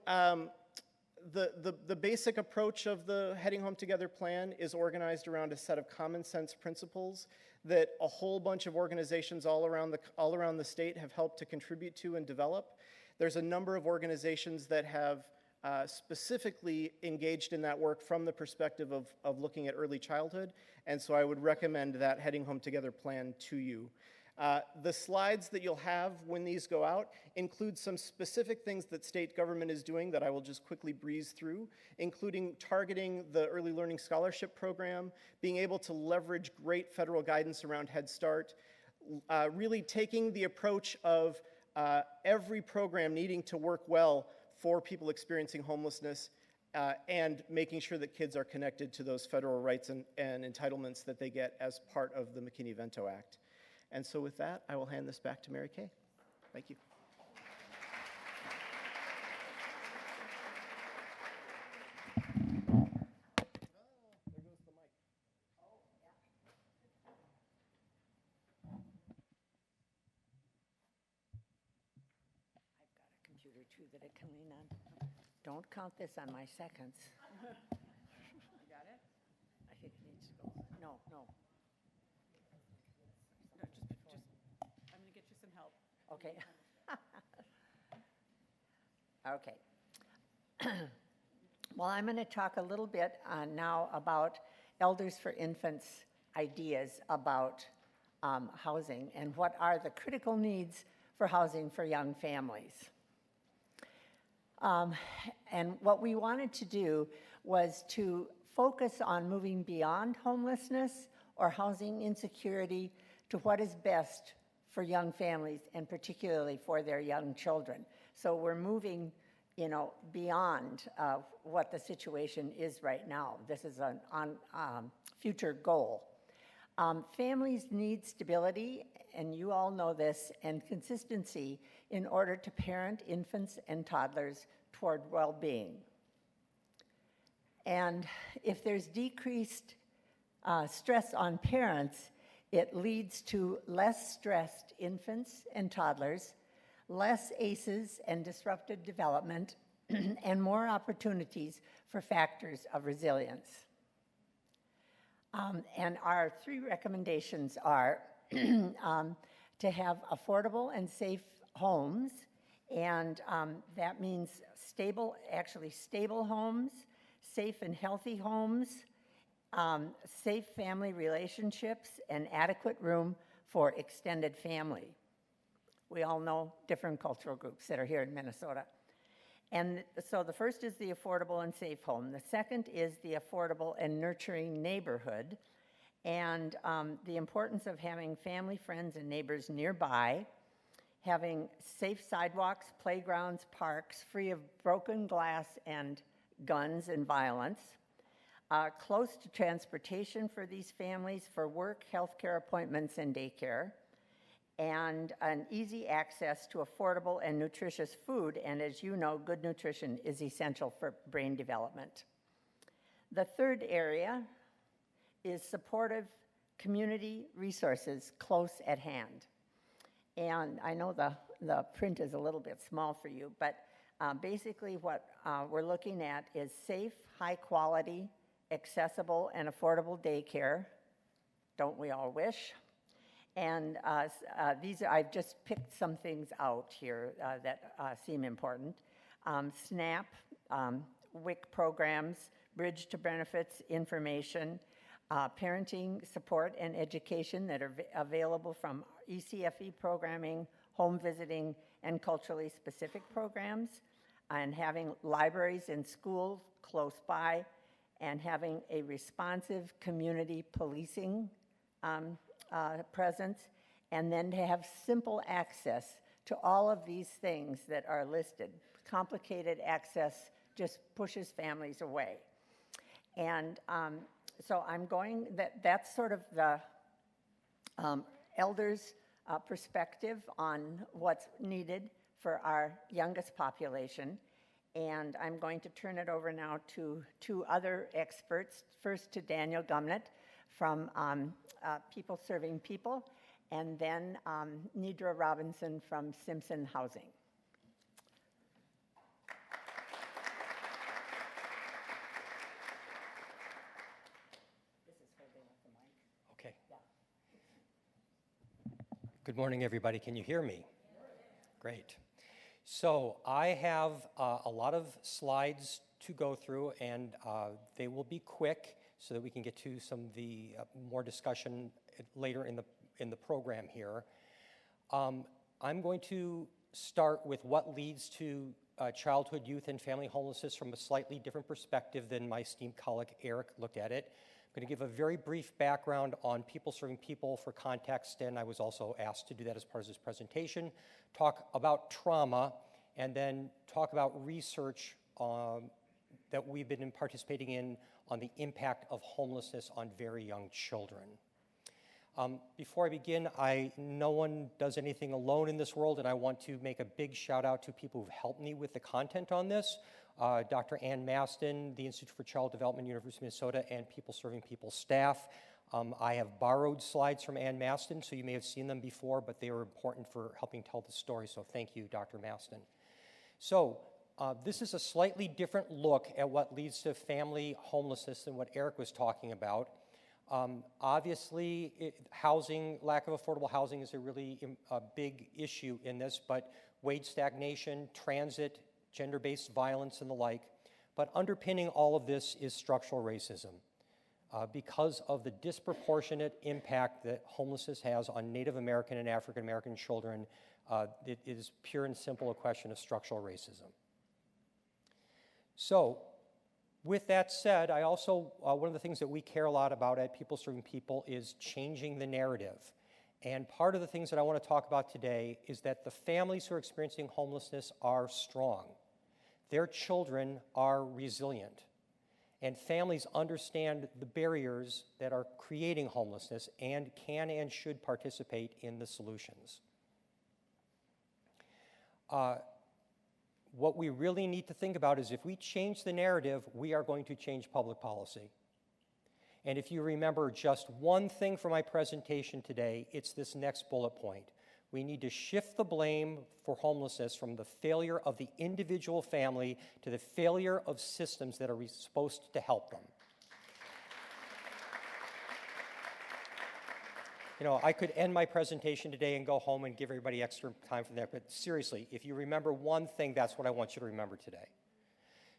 the basic approach of the Heading Home Together plan is organized around a set of common sense principles that a whole bunch of organizations all around the state have helped to contribute to and develop. There's a number of organizations that have specifically engaged in that work from the perspective of looking at early childhood, and so I would recommend that Heading Home Together plan to you. The slides that you'll have when these go out include some specific things that state government is doing that I will just quickly breeze through, including targeting the Early Learning Scholarship Program, being able to leverage great federal guidance around Head Start, really taking the approach of every program needing to work well for people experiencing homelessness, and making sure that kids are connected to those federal rights and entitlements that they get as part of the McKinney-Vento Act. And so with that, I will hand this back to Mary Kay. Thank you. I've got a computer too that it can lean on. Don't count this on my seconds. You got it? I think it needs to go. No. No, just I'm going to get you some help. Okay. Okay. Well, I'm going to talk a little bit now about Elders for Infants ideas about housing and what are the critical needs for housing for young families. And what we wanted to do was to focus on moving beyond homelessness or housing insecurity to what is best for young families and particularly for their young children. So we're moving, beyond what the situation is right now. This is a future goal. Families need stability, and you all know this, and consistency in order to parent infants and toddlers toward well-being. And if there's decreased stress on parents, it leads to less stressed infants and toddlers, less ACEs and disrupted development, and more opportunities for factors of resilience. And our 3 recommendations are to have affordable and safe homes, and that means stable homes, safe and healthy homes, safe family relationships, and adequate room for extended family. We all know different cultural groups that are here in Minnesota. And so the first is the affordable and safe home. The second is the affordable and nurturing neighborhood, and the importance of having family, friends, and neighbors nearby, having safe sidewalks, playgrounds, parks, free of broken glass and guns and violence, close to transportation for these families for work, healthcare appointments, and daycare, and an easy access to affordable and nutritious food. And as you know, good nutrition is essential for brain development. The third area is supportive community resources close at hand. And I know the print is a little bit small for you, but basically what we're looking at is safe, high quality, accessible, and affordable daycare. Don't we all wish? And I've just picked some things out here that seem important. SNAP, WIC programs, Bridge to Benefits information, parenting support and education that are available from ECFE programming, home visiting, and culturally specific programs, and having libraries in schools close by, and having a responsive community policing presence, and then to have simple access to all of these things that are listed. Complicated access just pushes families away. And so that's sort of the elders' perspective on what's needed for our youngest population. And I'm going to turn it over now to 2 other experts. First to Daniel Gumnett from People Serving People, and then Nidra Robinson from Simpson Housing. Okay. Good morning, everybody. Can you hear me? Great. So I have a lot of slides to go through, and they will be quick so that we can get to some of the more discussion later in the program here. I'm going to start with what leads to childhood, youth, and family homelessness from a slightly different perspective than my esteemed colleague Eric looked at it. I'm going to give a very brief background on People Serving People for context, and I was also asked to do that as part of this presentation, talk about trauma, and then talk about research that we've been participating in on the impact of homelessness on very young children. Before I begin, no one does anything alone in this world, and I want to make a big shout out to people who've helped me with the content on this. Dr. Ann Maston, the Institute for Child Development, University of Minnesota, and People Serving People staff. I have borrowed slides from Ann Maston, so you may have seen them before, but they were important for helping tell the story, so thank you, Dr. Maston. So this is a slightly different look at what leads to family homelessness than what Eric was talking about. Obviously, lack of affordable housing is a really big issue in this, but wage stagnation, transit, gender-based violence, and the like. But underpinning all of this is structural racism because of the disproportionate impact that homelessness has on Native American and African American children. It is pure and simple a question of structural racism. So, with that said, I also, one of the things that we care a lot about at People Serving People is changing the narrative. And part of the things that I want to talk about today is that the families who are experiencing homelessness are strong. Their children are resilient. And families understand the barriers that are creating homelessness and can and should participate in the solutions. What we really need to think about is if we change the narrative, we are going to change public policy. And if you remember just one thing from my presentation today, it's this next bullet point. We need to shift the blame for homelessness from the failure of the individual family to the failure of systems that are supposed to help them. You know, I could end my presentation today and go home and give everybody extra time for that, but seriously, if you remember one thing, that's what I want you to remember today.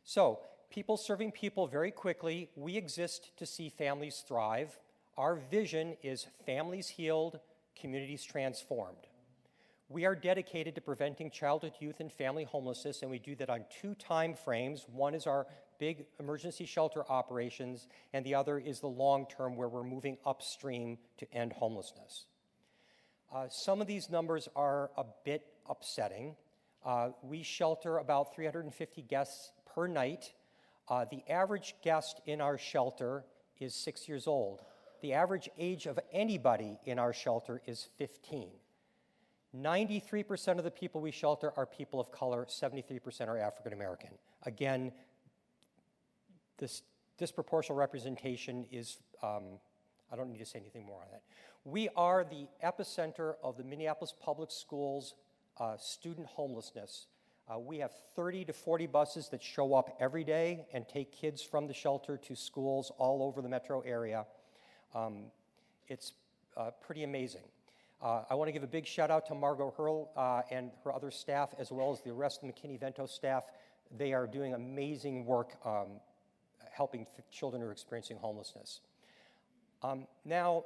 So, people serving people very quickly, we exist to see families thrive. Our vision is families healed, communities transformed. We are dedicated to preventing childhood, youth, and family homelessness, and we do that on 2 time frames. One is our big emergency shelter operations, and the other is the long term where we're moving upstream to end homelessness. Some of these numbers are a bit upsetting. We shelter about 350 guests per night. The average guest in our shelter is 6 years old. The average age of anybody in our shelter is 15. 93% of the people we shelter are people of color, 73% are African American. Again, this disproportional representation is, I don't need to say anything more on that. We are the epicenter of the Minneapolis Public Schools student homelessness. We have 30 to 40 buses that show up every day and take kids from the shelter to schools all over the metro area. It's pretty amazing. I want to give a big shout out to Margot Hurl and her other staff, as well as the rest of the McKinney-Vento staff. They are doing amazing work helping children who are experiencing homelessness. Now,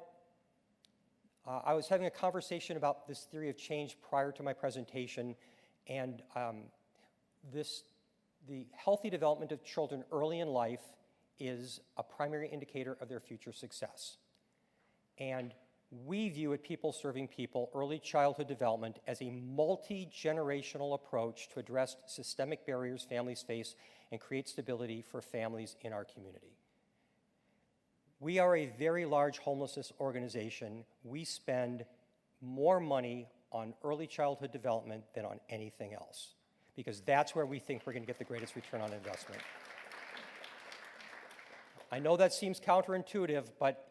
I was having a conversation about this theory of change prior to my presentation, and the healthy development of children early in life is a primary indicator of their future success. And we view at People Serving People early childhood development as a multi-generational approach to address systemic barriers families face and create stability for families in our community. We are a very large homelessness organization. We spend more money on early childhood development than on anything else, because that's where we think we're going to get the greatest return on investment. I know that seems counterintuitive, but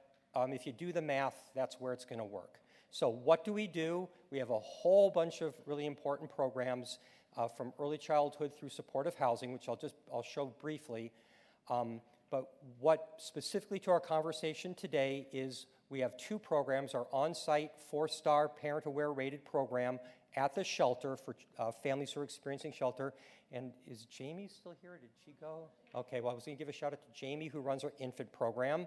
if you do the math, that's where it's going to work. So what do? We have a whole bunch of really important programs from early childhood through supportive housing, which I'll show briefly. But what specifically to our conversation today is we have 2 programs, our on-site 4-star parent-aware rated program at the shelter for families who are experiencing shelter. And is Jamie still here, or did she go? Okay, well, I was going to give a shout out to Jamie, who runs our infant program.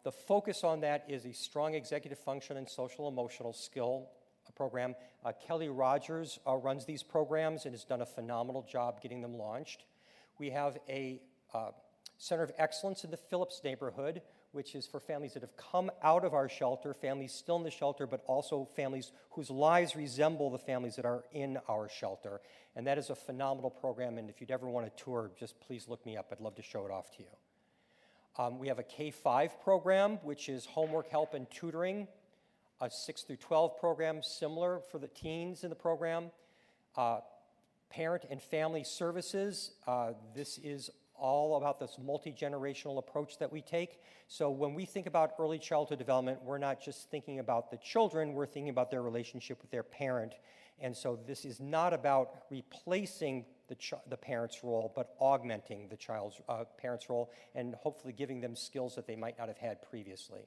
The focus on that is a strong executive function and social emotional skill program. Kelly Rogers runs these programs and has done a phenomenal job getting them launched. We have a Center of Excellence in the Phillips neighborhood, which is for families that have come out of our shelter, families still in the shelter, but also families whose lives resemble the families that are in our shelter. And that is a phenomenal program, and if you'd ever want a tour, just please look me up. I'd love to show it off to you. We have a K-5 program, which is homework help and tutoring, a 6 through 12 program, similar for the teens in the program. Parent and family services, this is all about this multi-generational approach that we take. So when we think about early childhood development, we're not just thinking about the children, we're thinking about their relationship with their parent. And so this is not about replacing the parent's role, but augmenting the child's parent's role and hopefully giving them skills that they might not have had previously.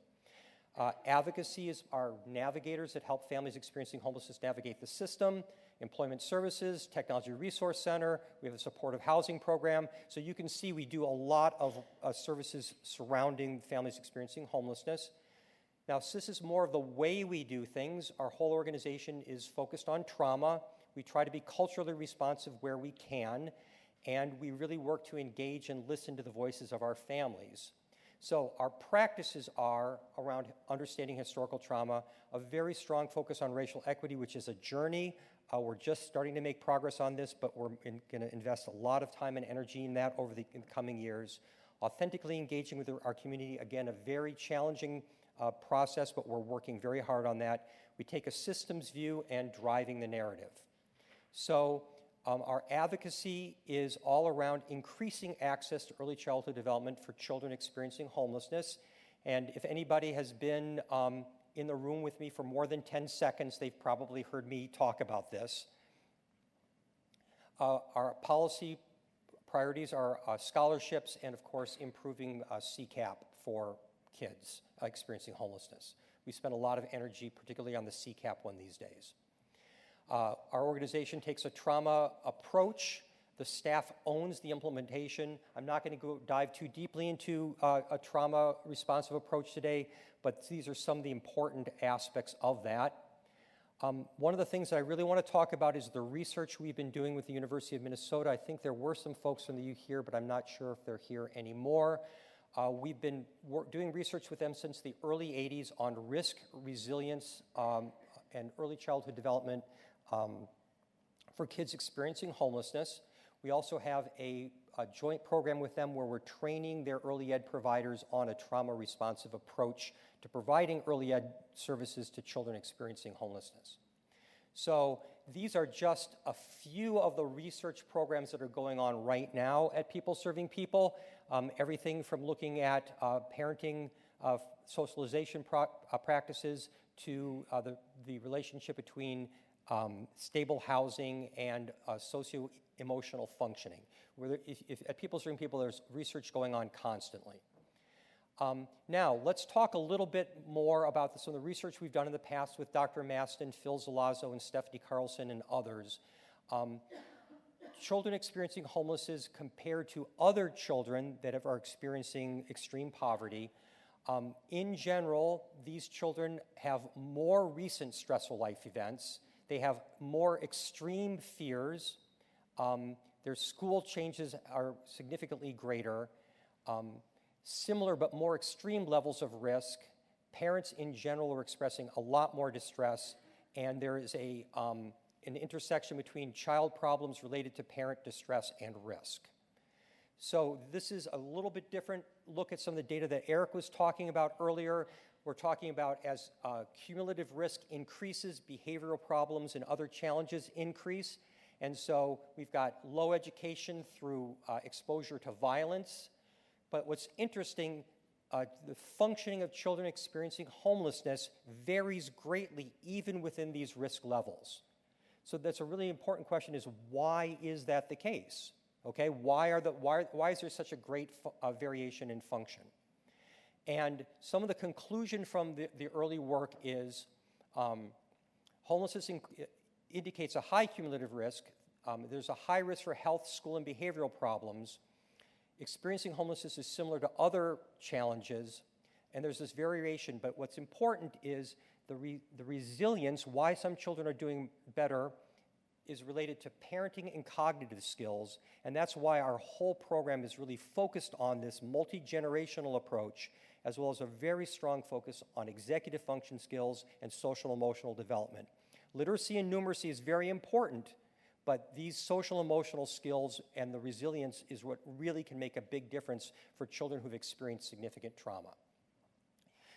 Advocacy is our navigators that help families experiencing homelessness navigate the system. Employment Services, Technology Resource Center, we have a supportive housing program. So you can see we do a lot of services surrounding families experiencing homelessness. Now, this is more of the way we do things. Our whole organization is focused on trauma. We try to be culturally responsive where we can, and we really work to engage and listen to the voices of our families. So our practices are around understanding historical trauma, a very strong focus on racial equity, which is a journey. We're just starting to make progress on this, but we're going to invest a lot of time and energy in that over the coming years. Authentically engaging with our community, again, a very challenging process, but we're working very hard on that. We take a systems view and driving the narrative. So our advocacy is all around increasing access to early childhood development for children experiencing homelessness. And if anybody has been in the room with me for more than 10 seconds, they've probably heard me talk about this. Our policy priorities are scholarships and, of course, improving CCAP for kids experiencing homelessness. We spend a lot of energy, particularly on the CCAP one these days. Our organization takes a trauma approach. The staff owns the implementation. I'm not going to dive too deeply into a trauma responsive approach today, but these are some of the important aspects of that. One of the things that I really want to talk about is the research we've been doing with the University of Minnesota. I think there were some folks from the U here, but I'm not sure if they're here anymore. We've been doing research with them since the early 80s on risk, resilience, and early childhood development for kids experiencing homelessness. We also have a joint program with them where we're training their early ed providers on a trauma-responsive approach to providing early ed services to children experiencing homelessness. So these are just a few of the research programs that are going on right now at People Serving People. Everything from looking at parenting socialization practices to the relationship between stable housing and socio-emotional functioning. At People Serving People, there's research going on constantly. Now, let's talk a little bit more about some of the research we've done in the past with Dr. Maston, Phil Zalazzo, and Stephanie Carlson and others. Children experiencing homelessness compared to other children that are experiencing extreme poverty. In general, these children have more recent stressful life events. They have more extreme fears. Their school changes are significantly greater. Similar but more extreme levels of risk. Parents in general are expressing a lot more distress, and there is an intersection between child problems related to parent distress and risk. So this is a little bit different look at some of the data that Eric was talking about earlier. We're talking about as cumulative risk increases, behavioral problems and other challenges increase. And so we've got low education through exposure to violence. But what's interesting, the functioning of children experiencing homelessness varies greatly even within these risk levels. So that's a really important question, is why is that the case? Okay, why is there such a great variation in function? And some of the conclusion from the early work is homelessness indicates a high cumulative risk. There's a high risk for health, school, and behavioral problems. Experiencing homelessness is similar to other challenges, and there's this variation, but what's important is the resilience, why some children are doing better, is related to parenting and cognitive skills, and that's why our whole program is really focused on this multi-generational approach, as well as a very strong focus on executive function skills and social emotional development. Literacy and numeracy is very important, but these social emotional skills and the resilience is what really can make a big difference for children who've experienced significant trauma.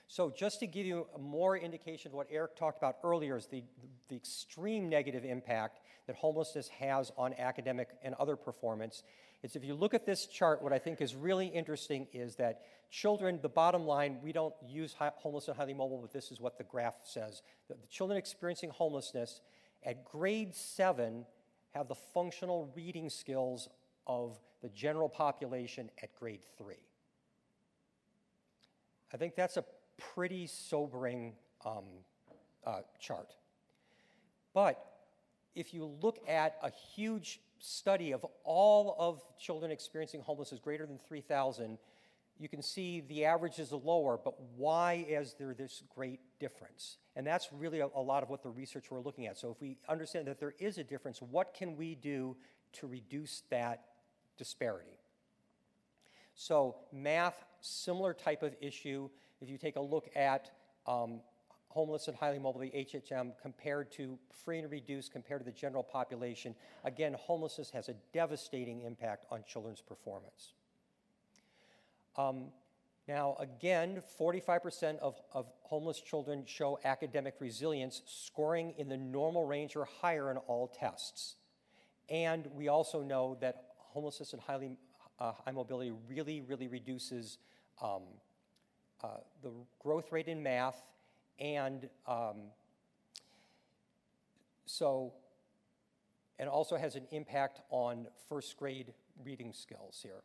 So just to give you a more indication of what Eric talked about earlier is the extreme negative impact that homelessness has on academic and other performance. It's if you look at this chart, what I think is really interesting is that children, the bottom line, we don't use homeless and highly mobile, but this is what the graph says. The children experiencing homelessness at grade 7 have the functional reading skills of the general population at grade 3. I think that's a pretty sobering chart. But if you look at a huge study of all of children experiencing homelessness greater than 3,000, you can see the average is lower, but why is there this great difference? And that's really a lot of what the research we're looking at. So if we understand that there is a difference, what can we do to reduce that disparity? So math, similar type of issue. If you take a look at homeless and highly mobile, the HHM, compared to free and reduced, compared to the general population, again, homelessness has a devastating impact on children's performance. Now, again, 45% of homeless children show academic resilience, scoring in the normal range or higher in all tests. And we also know that homelessness and high mobility really, really reduces the growth rate in math, and and also has an impact on first grade reading skills here.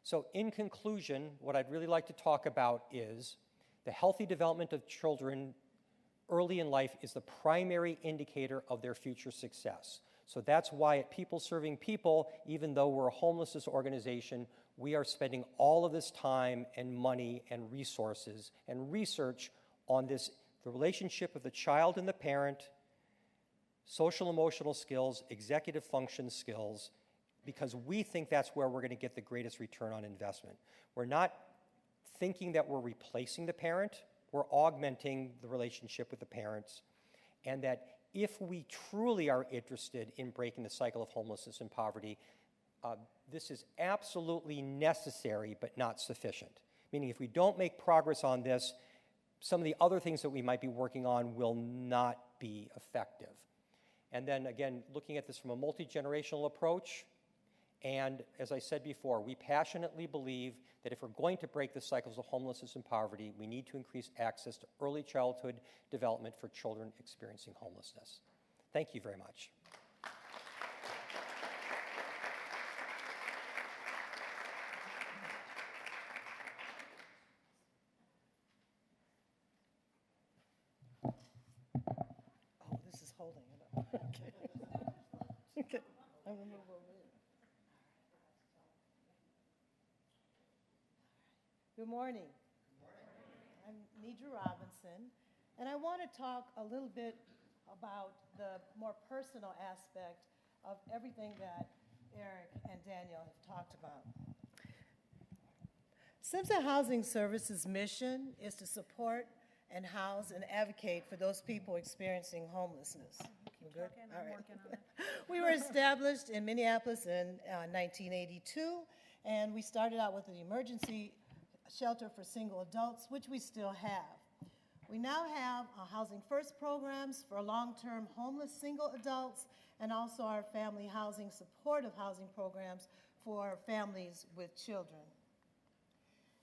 So in conclusion, what I'd really like to talk about is the healthy development of children early in life is the primary indicator of their future success. So that's why at People Serving People, even though we're a homelessness organization, we are spending all of this time and money and resources and research on the relationship of the child and the parent, social emotional skills, executive function skills, because we think that's where we're going to get the greatest return on investment. We're not thinking that we're replacing the parent, we're augmenting the relationship with the parents, and that if we truly are interested in breaking the cycle of homelessness and poverty, this is absolutely necessary but not sufficient. Meaning if we don't make progress on this, some of the other things that we might be working on will not be effective. And then again, looking at this from a multi-generational approach, and as I said before, we passionately believe that if we're going to break the cycles of homelessness and poverty, we need to increase access to early childhood development for children experiencing homelessness. Thank you very much. Oh, this is holding it up. Okay. Okay. I'm gonna move over here. Good morning. I'm Nidra Robinson, and I want to talk a little bit about the more personal aspect of everything that Eric and Daniel have talked about. Simpson Housing Services' mission is to support and house and advocate for those people experiencing homelessness. We're good? All right. We were established in Minneapolis in 1982, and we started out with an emergency shelter for single adults, which we still have. We now have Housing First programs for long-term homeless single adults, and also our family housing supportive housing programs for families with children.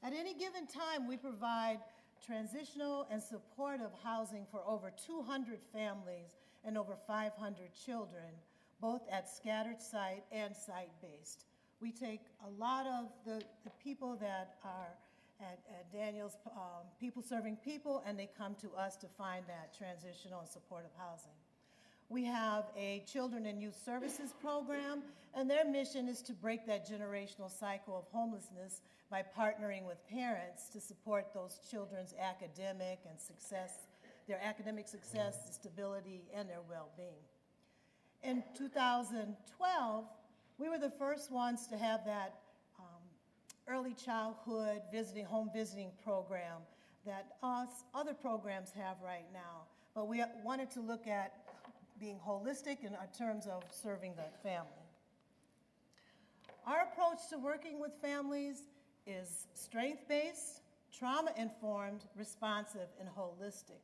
At any given time, we provide transitional and supportive housing for over 200 families and over 500 children, both at scattered site and site-based. We take a lot of the people that are at Daniel's People Serving People, and they come to us to find that transitional and supportive housing. We have a children and youth services program, and their mission is to break that generational cycle of homelessness by partnering with parents to support those children's academic and success, their academic success, stability, and their well-being. In 2012, we were the first ones to have that early childhood home visiting program that other programs have right now. But we wanted to look at being holistic in terms of serving the family. Our approach to working with families is strength-based, trauma-informed, responsive, and holistic.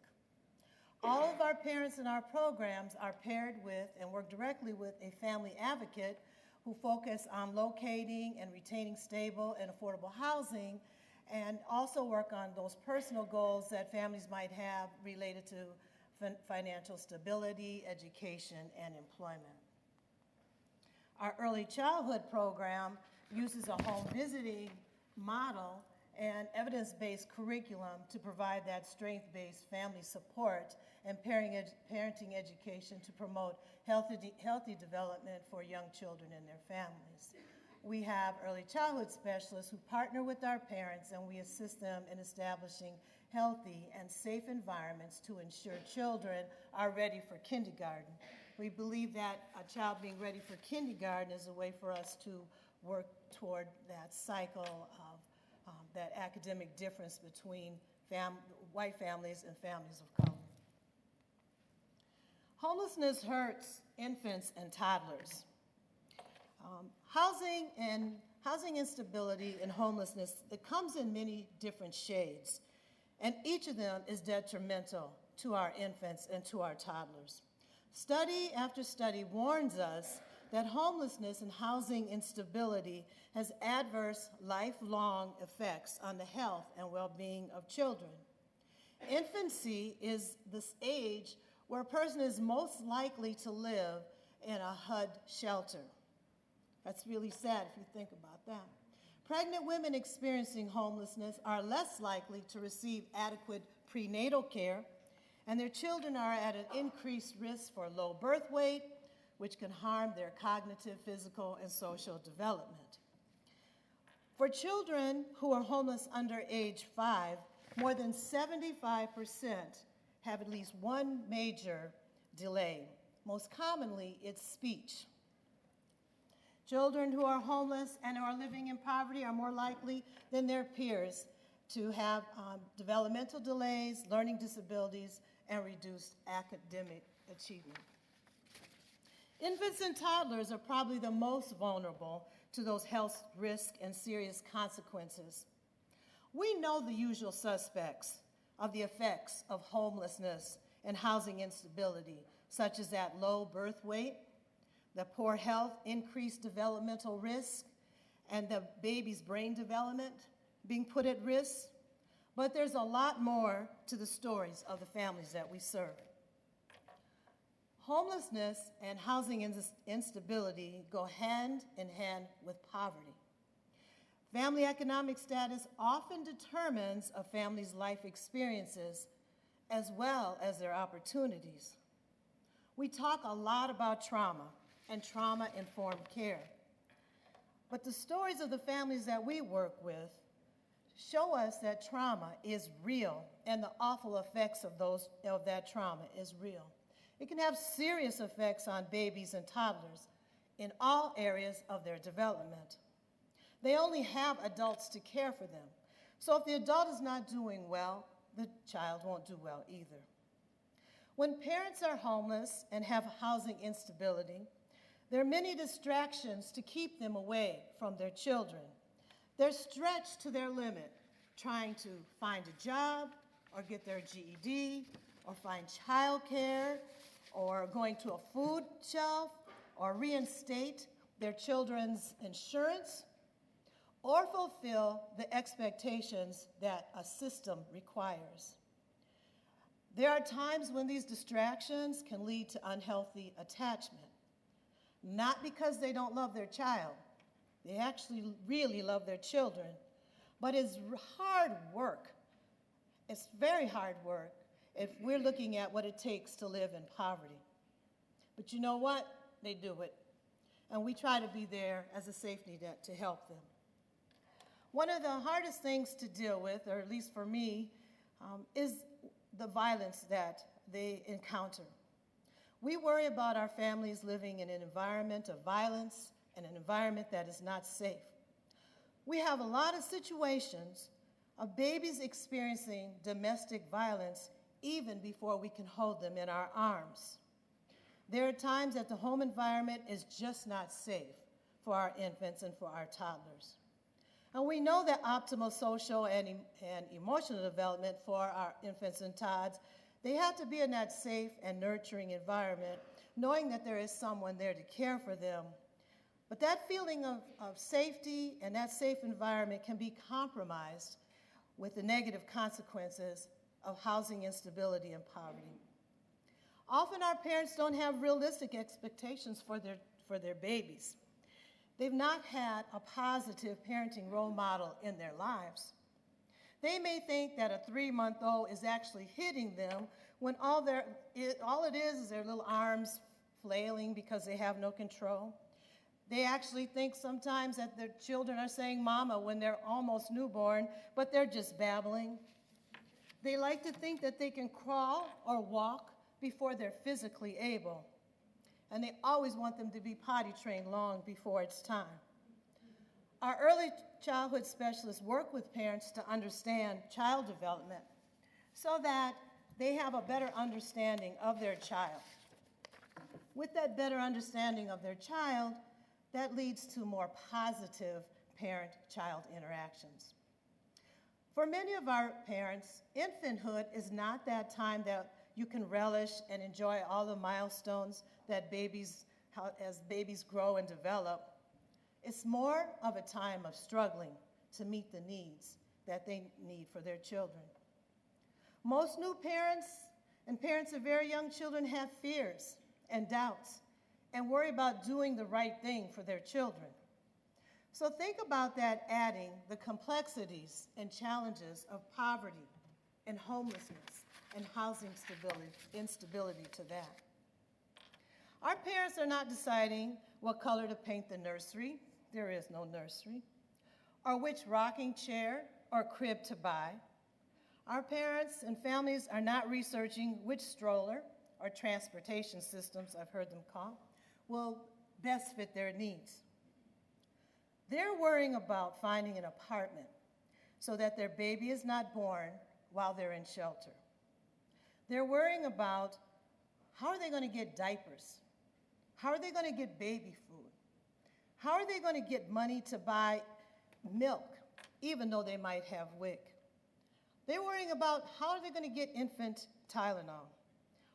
All of our parents in our programs are paired with and work directly with a family advocate who focus on locating and retaining stable and affordable housing, and also work on those personal goals that families might have related to financial stability, education, and employment. Our early childhood program uses a home visiting model and evidence-based curriculum to provide that strength-based family support and parenting education to promote healthy development for young children and their families. We have early childhood specialists who partner with our parents, and we assist them in establishing healthy and safe environments to ensure children are ready for kindergarten. We believe that a child being ready for kindergarten is a way for us to work toward that cycle of that academic difference between white families and families of color. Homelessness hurts infants and toddlers. Housing instability and homelessness, it comes in many different shades, and each of them is detrimental to our infants and to our toddlers. Study after study warns us that homelessness and housing instability has adverse lifelong effects on the health and well-being of children. Infancy is this age where a person is most likely to live in a HUD shelter. That's really sad if you think about that. Pregnant women experiencing homelessness are less likely to receive adequate prenatal care, and their children are at an increased risk for low birth weight, which can harm their cognitive, physical, and social development. For children who are homeless under age 5, more than 75% have at least one major delay. Most commonly, it's speech. Children who are homeless and are living in poverty are more likely than their peers to have developmental delays, learning disabilities, and reduced academic achievement. Infants and toddlers are probably the most vulnerable to those health risks and serious consequences. We know the usual suspects of the effects of homelessness and housing instability, such as that low birth weight, the poor health, increased developmental risk, and the baby's brain development being put at risk. But there's a lot more to the stories of the families that we serve. Homelessness and housing instability go hand in hand with poverty. Family economic status often determines a family's life experiences as well as their opportunities. We talk a lot about trauma and trauma-informed care, but the stories of the families that we work with show us that trauma is real and the awful effects of that trauma is real. It can have serious effects on babies and toddlers in all areas of their development. They only have adults to care for them. So if the adult is not doing well, the child won't do well either. When parents are homeless and have housing instability, there are many distractions to keep them away from their children. They're stretched to their limit, trying to find a job or get their GED or find childcare or going to a food shelf or reinstate their children's insurance or fulfill the expectations that a system requires. There are times when these distractions can lead to unhealthy attachment, not because they don't love their child. They actually really love their children, but it's hard work. It's very hard work if we're looking at what it takes to live in poverty. But you know what? They do it. And we try to be there as a safety net to help them. One of the hardest things to deal with, or at least for me, is the violence that they encounter. We worry about our families living in an environment of violence and an environment that is not safe. We have a lot of situations of babies experiencing domestic violence even before we can hold them in our arms. There are times that the home environment is just not safe for our infants and for our toddlers. And we know that optimal social and emotional development for our infants and tots, they have to be in that safe and nurturing environment, knowing that there is someone there to care for them. But that feeling of safety and that safe environment can be compromised with the negative consequences of housing instability and poverty. Often our parents don't have realistic expectations for their babies. They've not had a positive parenting role model in their lives. They may think that a 3-month-old is actually hitting them when all it is their little arms flailing because they have no control. They actually think sometimes that their children are saying mama when they're almost newborn, but they're just babbling. They like to think that they can crawl or walk before they're physically able. And they always want them to be potty trained long before it's time. Our early childhood specialists work with parents to understand child development so that they have a better understanding of their child. With that better understanding of their child, that leads to more positive parent-child interactions. For many of our parents, infanthood is not that time that you can relish and enjoy all the milestones that babies as babies grow and develop, it's more of a time of struggling to meet the needs that they need for their children. Most new parents and parents of very young children have fears and doubts and worry about doing the right thing for their children. So think about that, adding the complexities and challenges of poverty and homelessness and housing instability to that. Our parents are not deciding what color to paint the nursery, there is no nursery, or which rocking chair or crib to buy. Our parents and families are not researching which stroller or transportation systems, I've heard them call, will best fit their needs. They're worrying about finding an apartment so that their baby is not born while they're in shelter. They're worrying about how are they going to get diapers? How are they going to get baby food? How are they going to get money to buy milk, even though they might have WIC? They're worrying about how are they going to get infant Tylenol,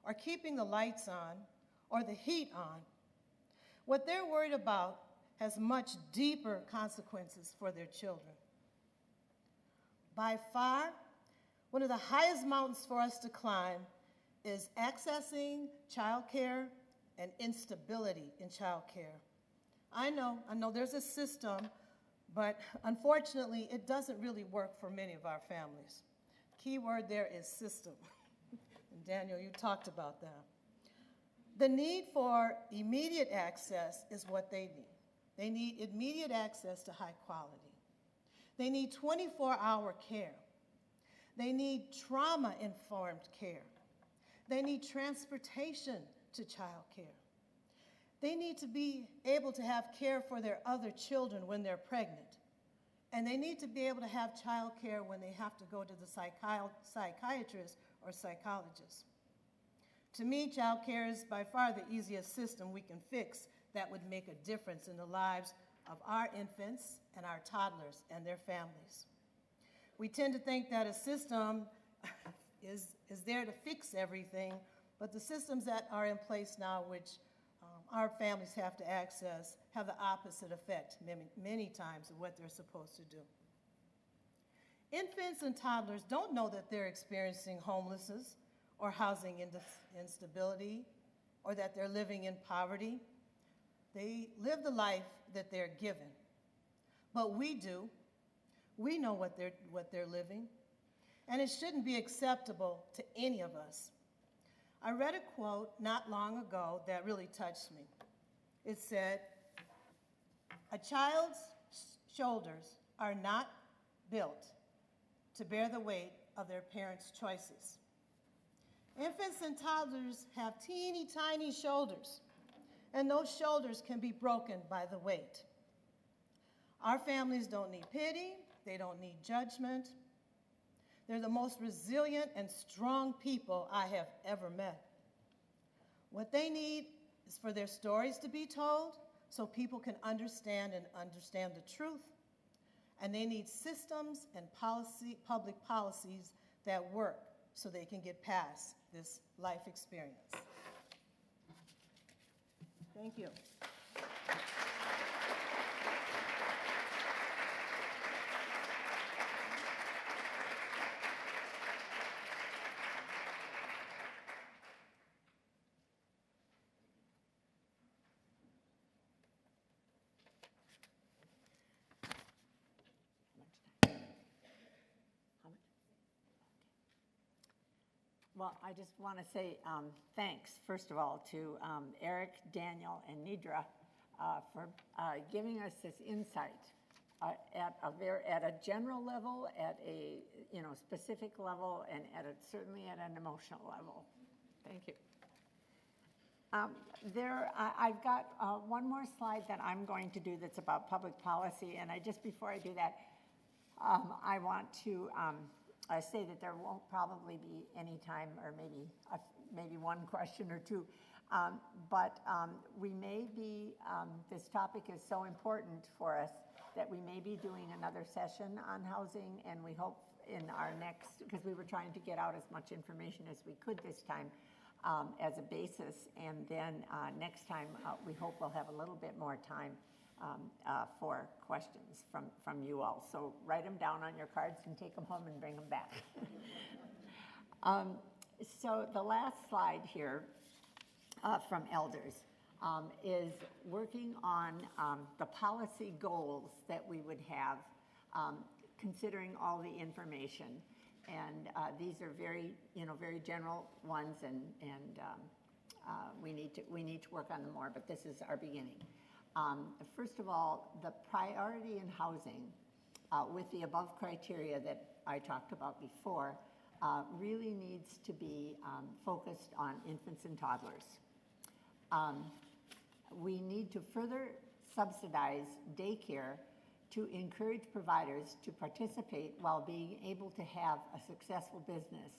or keeping the lights on, or the heat on. What they're worried about has much deeper consequences for their children. By far, one of the highest mountains for us to climb is accessing childcare and instability in childcare. I know there's a system, but unfortunately, it doesn't really work for many of our families. Key word there is system. And Daniel, you talked about that. The need for immediate access is what they need. They need immediate access to high quality. They need 24-hour care. They need trauma-informed care. They need transportation to child care. They need to be able to have care for their other children when they're pregnant. And they need to be able to have child care when they have to go to the psychiatrist or psychologist. To me, child care is by far the easiest system we can fix that would make a difference in the lives of our infants and our toddlers and their families. We tend to think that a system is there to fix everything, but the systems that are in place now, which our families have to access, have the opposite effect many times of what they're supposed to do. Infants and toddlers don't know that they're experiencing homelessness or housing instability or that they're living in poverty. They live the life that they're given. But we do. We know what they're living, and it shouldn't be acceptable to any of us. I read a quote not long ago that really touched me. It said, "A child's shoulders are not built to bear the weight of their parents' choices." Infants and toddlers have teeny tiny shoulders, and those shoulders can be broken by the weight. Our families don't need pity, they don't need judgment. They're the most resilient and strong people I have ever met. What they need is for their stories to be told so people can understand the truth. And they need systems and public policies that work so they can get past this life experience. Thank you. Well, I just want to say thanks, first of all, to Eric, Daniel, and Nidra for giving us this insight at a general level, at a specific level, and certainly at an emotional level. Thank you. I've got one more slide that I'm going to do that's about public policy, and before I do that, I want to say that there won't probably be any time, or maybe one question or two, but we may be, this topic is so important for us that we may be doing another session on housing, and we hope in our next, because we were trying to get out as much information as we could this time, as a basis. And then next time, we hope we'll have a little bit more time for questions from you all. So write them down on your cards and take them home and bring them back. So the last slide here from elders is working on the policy goals that we would have, considering all the information. And these are very, very general ones, and we need to work on them more. But this is our beginning. First of all, the priority in housing, with the above criteria that I talked about before, really needs to be focused on infants and toddlers. We need to further subsidize daycare to encourage providers to participate while being able to have a successful business.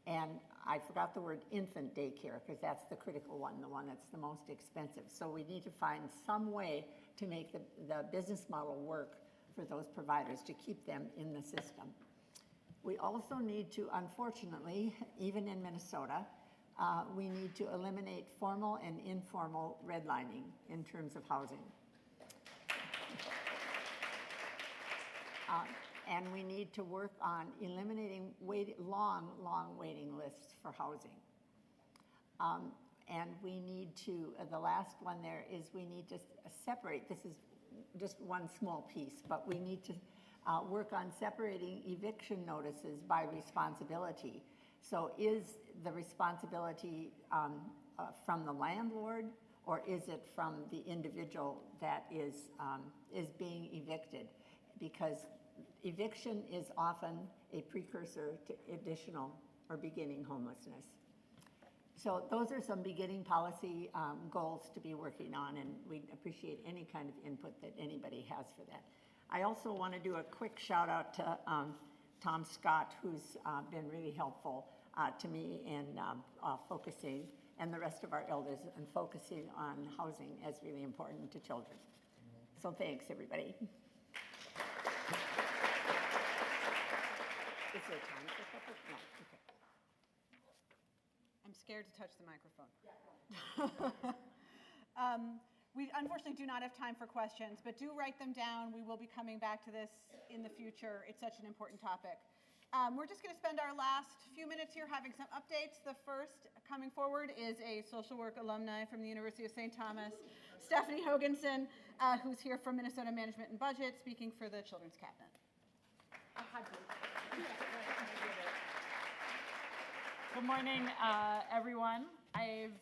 And I forgot the word infant daycare, because that's the critical one, the one that's the most expensive. So we need to find some way to make the business model work for those providers to keep them in the system. We also need to, unfortunately, even in Minnesota, we need to eliminate formal and informal redlining in terms of housing. And we need to work on eliminating long waiting lists for housing. And we need to, the last one there is we need to separate, this is just one small piece, but we need to work on separating eviction notices by responsibility. So is the responsibility from the landlord, or is it from the individual that is being evicted? Because eviction is often a precursor to additional or beginning homelessness. So those are some beginning policy goals to be working on, and we'd appreciate any kind of input that anybody has for that. I also want to do a quick shout out to Tom Scott, who's been really helpful to me in focusing, and the rest of our elders, and focusing on housing as really important to children. So thanks, everybody. Is there time for a couple? No, okay. I'm scared to touch the microphone. We unfortunately do not have time for questions, but do write them down. We will be coming back to this in the future. It's such an important topic. We're just going to spend our last few minutes here having some updates. The first coming forward is a social work alumni from the University of St. Thomas, Stephanie Hoganson, who's here from Minnesota Management and Budget, speaking for the Children's Cabinet. Good morning, everyone. I've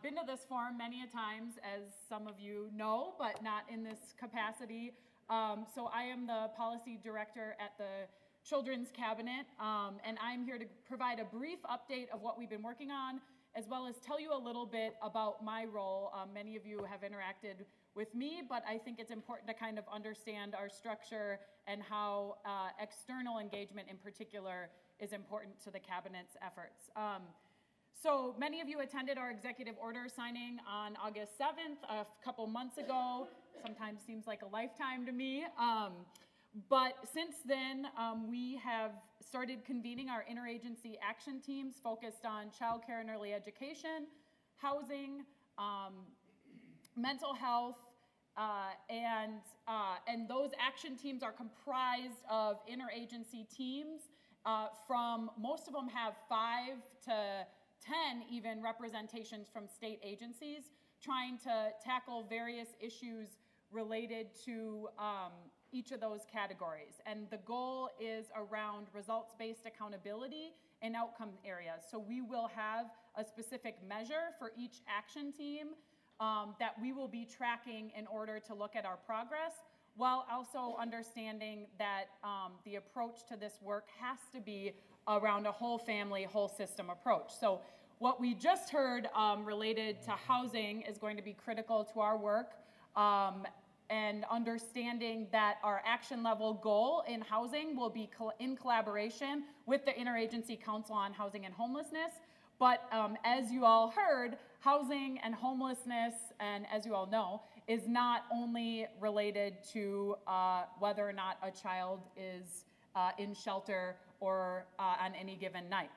been to this forum many a times, as some of you know, but not in this capacity. So I am the policy director at the Children's Cabinet, and I'm here to provide a brief update of what we've been working on, as well as tell you a little bit about my role. Many of you have interacted with me, but I think it's important to kind of understand our structure and how external engagement in particular is important to the Cabinet's efforts. So many of you attended our executive order signing on August 7th, a couple months ago. Sometimes seems like a lifetime to me. But since then, we have started convening our interagency action teams focused on childcare and early education, housing, mental health, and those action teams are comprised of interagency teams from, most of them have 5 to 10 even representations from state agencies trying to tackle various issues related to each of those categories. And the goal is around results-based accountability in outcome areas. So we will have a specific measure for each action team that we will be tracking in order to look at our progress, while also understanding that the approach to this work has to be around a whole family, whole system approach. So what we just heard related to housing is going to be critical to our work, and understanding that our action level goal in housing will be in collaboration with the Interagency Council on Housing and Homelessness. But as you all heard, housing and homelessness, and as you all know, is not only related to whether or not a child is in shelter or on any given night.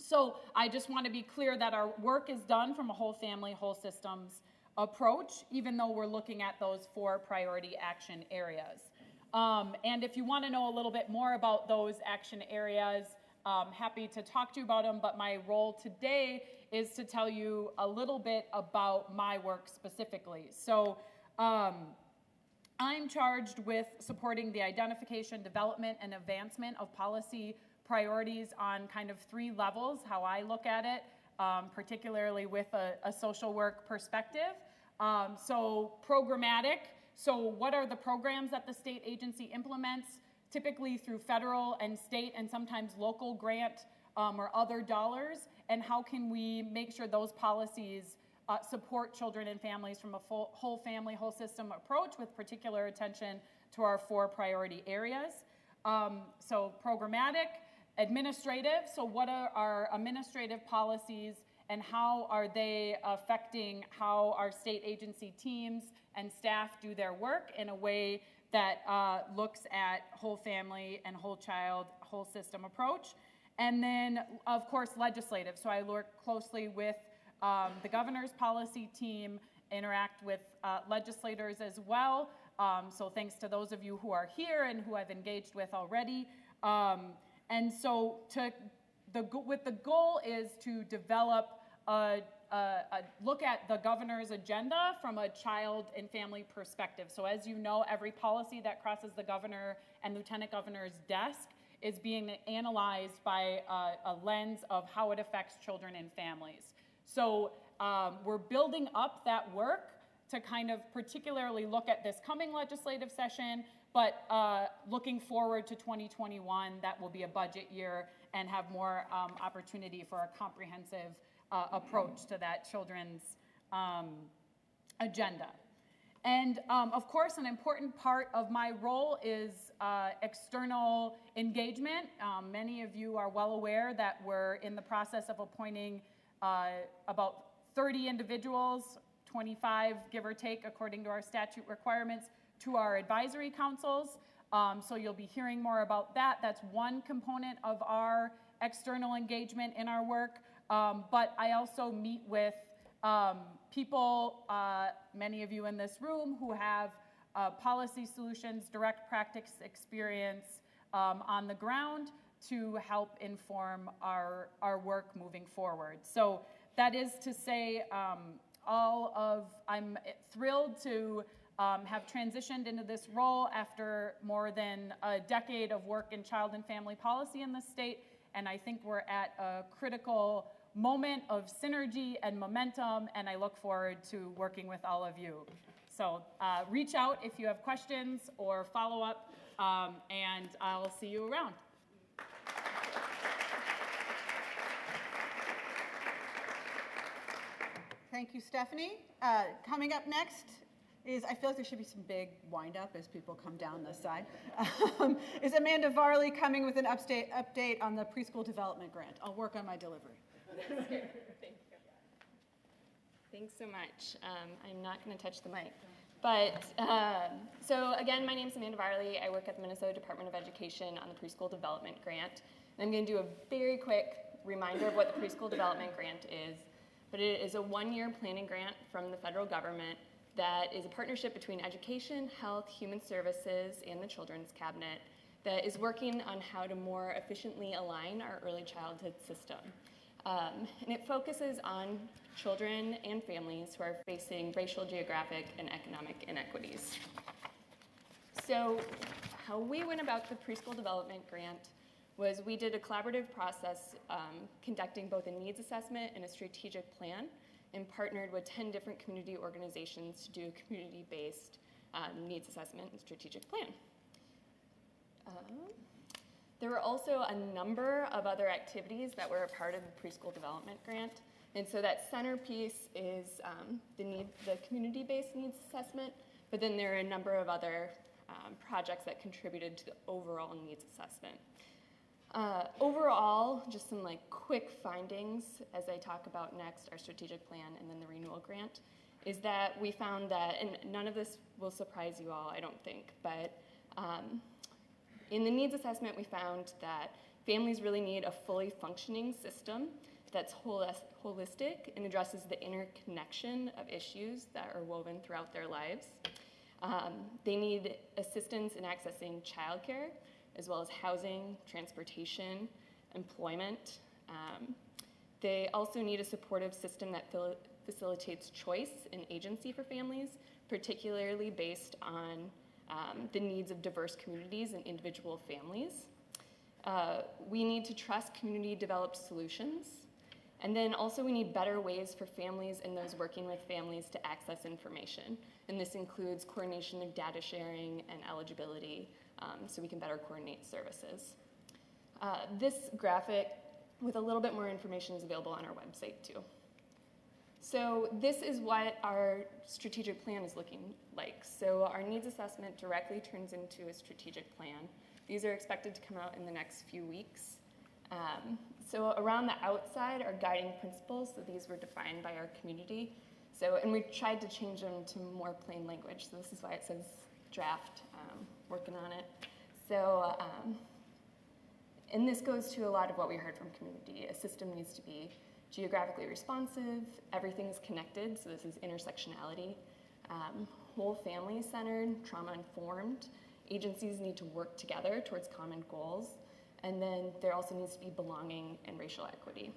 So I just want to be clear that our work is done from a whole family, whole systems approach, even though we're looking at those 4 priority action areas. And if you want to know a little bit more about those action areas, happy to talk to you about them, but my role today is to tell you a little bit about my work specifically. So I'm charged with supporting the identification, development, and advancement of policy priorities on kind of 3 levels, how I look at it, particularly with a social work perspective. So programmatic, so what are the programs that the state agency implements, typically through federal and state and sometimes local grant or other dollars, and how can we make sure those policies support children and families from a whole family, whole system approach with particular attention to our 4 priority areas. So programmatic, administrative, so what are our administrative policies and how are they affecting how our state agency teams and staff do their work in a way that looks at whole family and whole child, whole system approach. And then, of course, legislative. So I work closely with the governor's policy team, interact with legislators as well. So thanks to those of you who are here and who I've engaged with already. And so with the goal is to develop look at the governor's agenda from a child and family perspective. So as you know, every policy that crosses the governor and lieutenant governor's desk is being analyzed by a lens of how it affects children and families. So we're building up that work to kind of particularly look at this coming legislative session, but looking forward to 2021, that will be a budget year and have more opportunity for a comprehensive approach to that children's agenda. And of course, an important part of my role is external engagement. Many of you are well aware that we're in the process of appointing about 30 individuals, 25 give or take according to our statute requirements, to our advisory councils. So you'll be hearing more about that. That's one component of our external engagement in our work. But I also meet with people, many of you in this room, who have policy solutions, direct practice experience on the ground to help inform our work moving forward. So that is to say, I'm thrilled to have transitioned into this role after more than a decade of work in child and family policy in the state, and I think we're at a critical moment of synergy and momentum, and I look forward to working with all of you. So reach out if you have questions or follow up, and I'll see you around. Thank you, Stephanie. Coming up next is, I feel like there should be some big wind up as people come down this side, is Amanda Varley coming with an update on the preschool development grant. I'll work on my delivery. Thank you. Thanks so much. I'm not going to touch the mic. But, so again, my name is Amanda Varley. I work at the Minnesota Department of Education on the Preschool Development Grant. And I'm going to do a very quick reminder of what the Preschool Development Grant is. But it is a one-year planning grant from the federal government that is a partnership between education, health, human services, and the Children's Cabinet that is working on how to more efficiently align our early childhood system. And it focuses on children and families who are facing racial, geographic, and economic inequities. So how we went about the Preschool Development Grant was we did a collaborative process conducting both a needs assessment and a strategic plan, and partnered with 10 different community organizations to do a community-based needs assessment and strategic plan. There were also a number of other activities that were a part of the Preschool Development Grant. And so that centerpiece is the community-based needs assessment, but then there are a number of other projects that contributed to the overall needs assessment. Overall, just some quick findings as I talk about next, our strategic plan and then the renewal grant, is that we found that, and none of this will surprise you all, I don't think, but in the needs assessment we found that Families really need a fully functioning system that's holistic and addresses the interconnection of issues that are woven throughout their lives. They need assistance in accessing childcare, as well as housing, transportation, employment. They also need a supportive system that facilitates choice and agency for families, particularly based on the needs of diverse communities and individual families. We need to trust community-developed solutions. And then also we need better ways for families and those working with families to access information. And this includes coordination of data sharing and eligibility so we can better coordinate services. This graphic with a little bit more information is available on our website too. So this is what our strategic plan is looking like. So our needs assessment directly turns into a strategic plan. These are expected to come out in the next few weeks. So around the outside are guiding principles, so these were defined by our community. So, and we tried to change them to more plain language, so this is why it says draft, working on it. So, and this goes to a lot of what we heard from community. A system needs to be geographically responsive, everything is connected, so this is intersectionality, whole family centered, trauma informed. Agencies need to work together towards common goals. And then there also needs to be belonging and racial equity.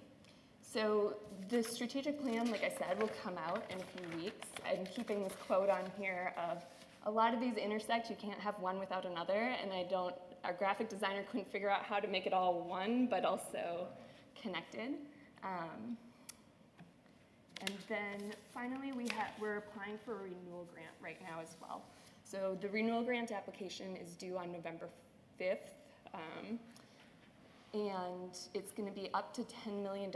So the strategic plan, like I said, will come out in a few weeks. I'm keeping this quote on here of, a lot of these intersect, you can't have one without another, and our graphic designer couldn't figure out how to make it all one, but also connected. And then finally, we're applying for a renewal grant right now as well. So the renewal grant application is due on November 5th. And it's going to be up to $10 million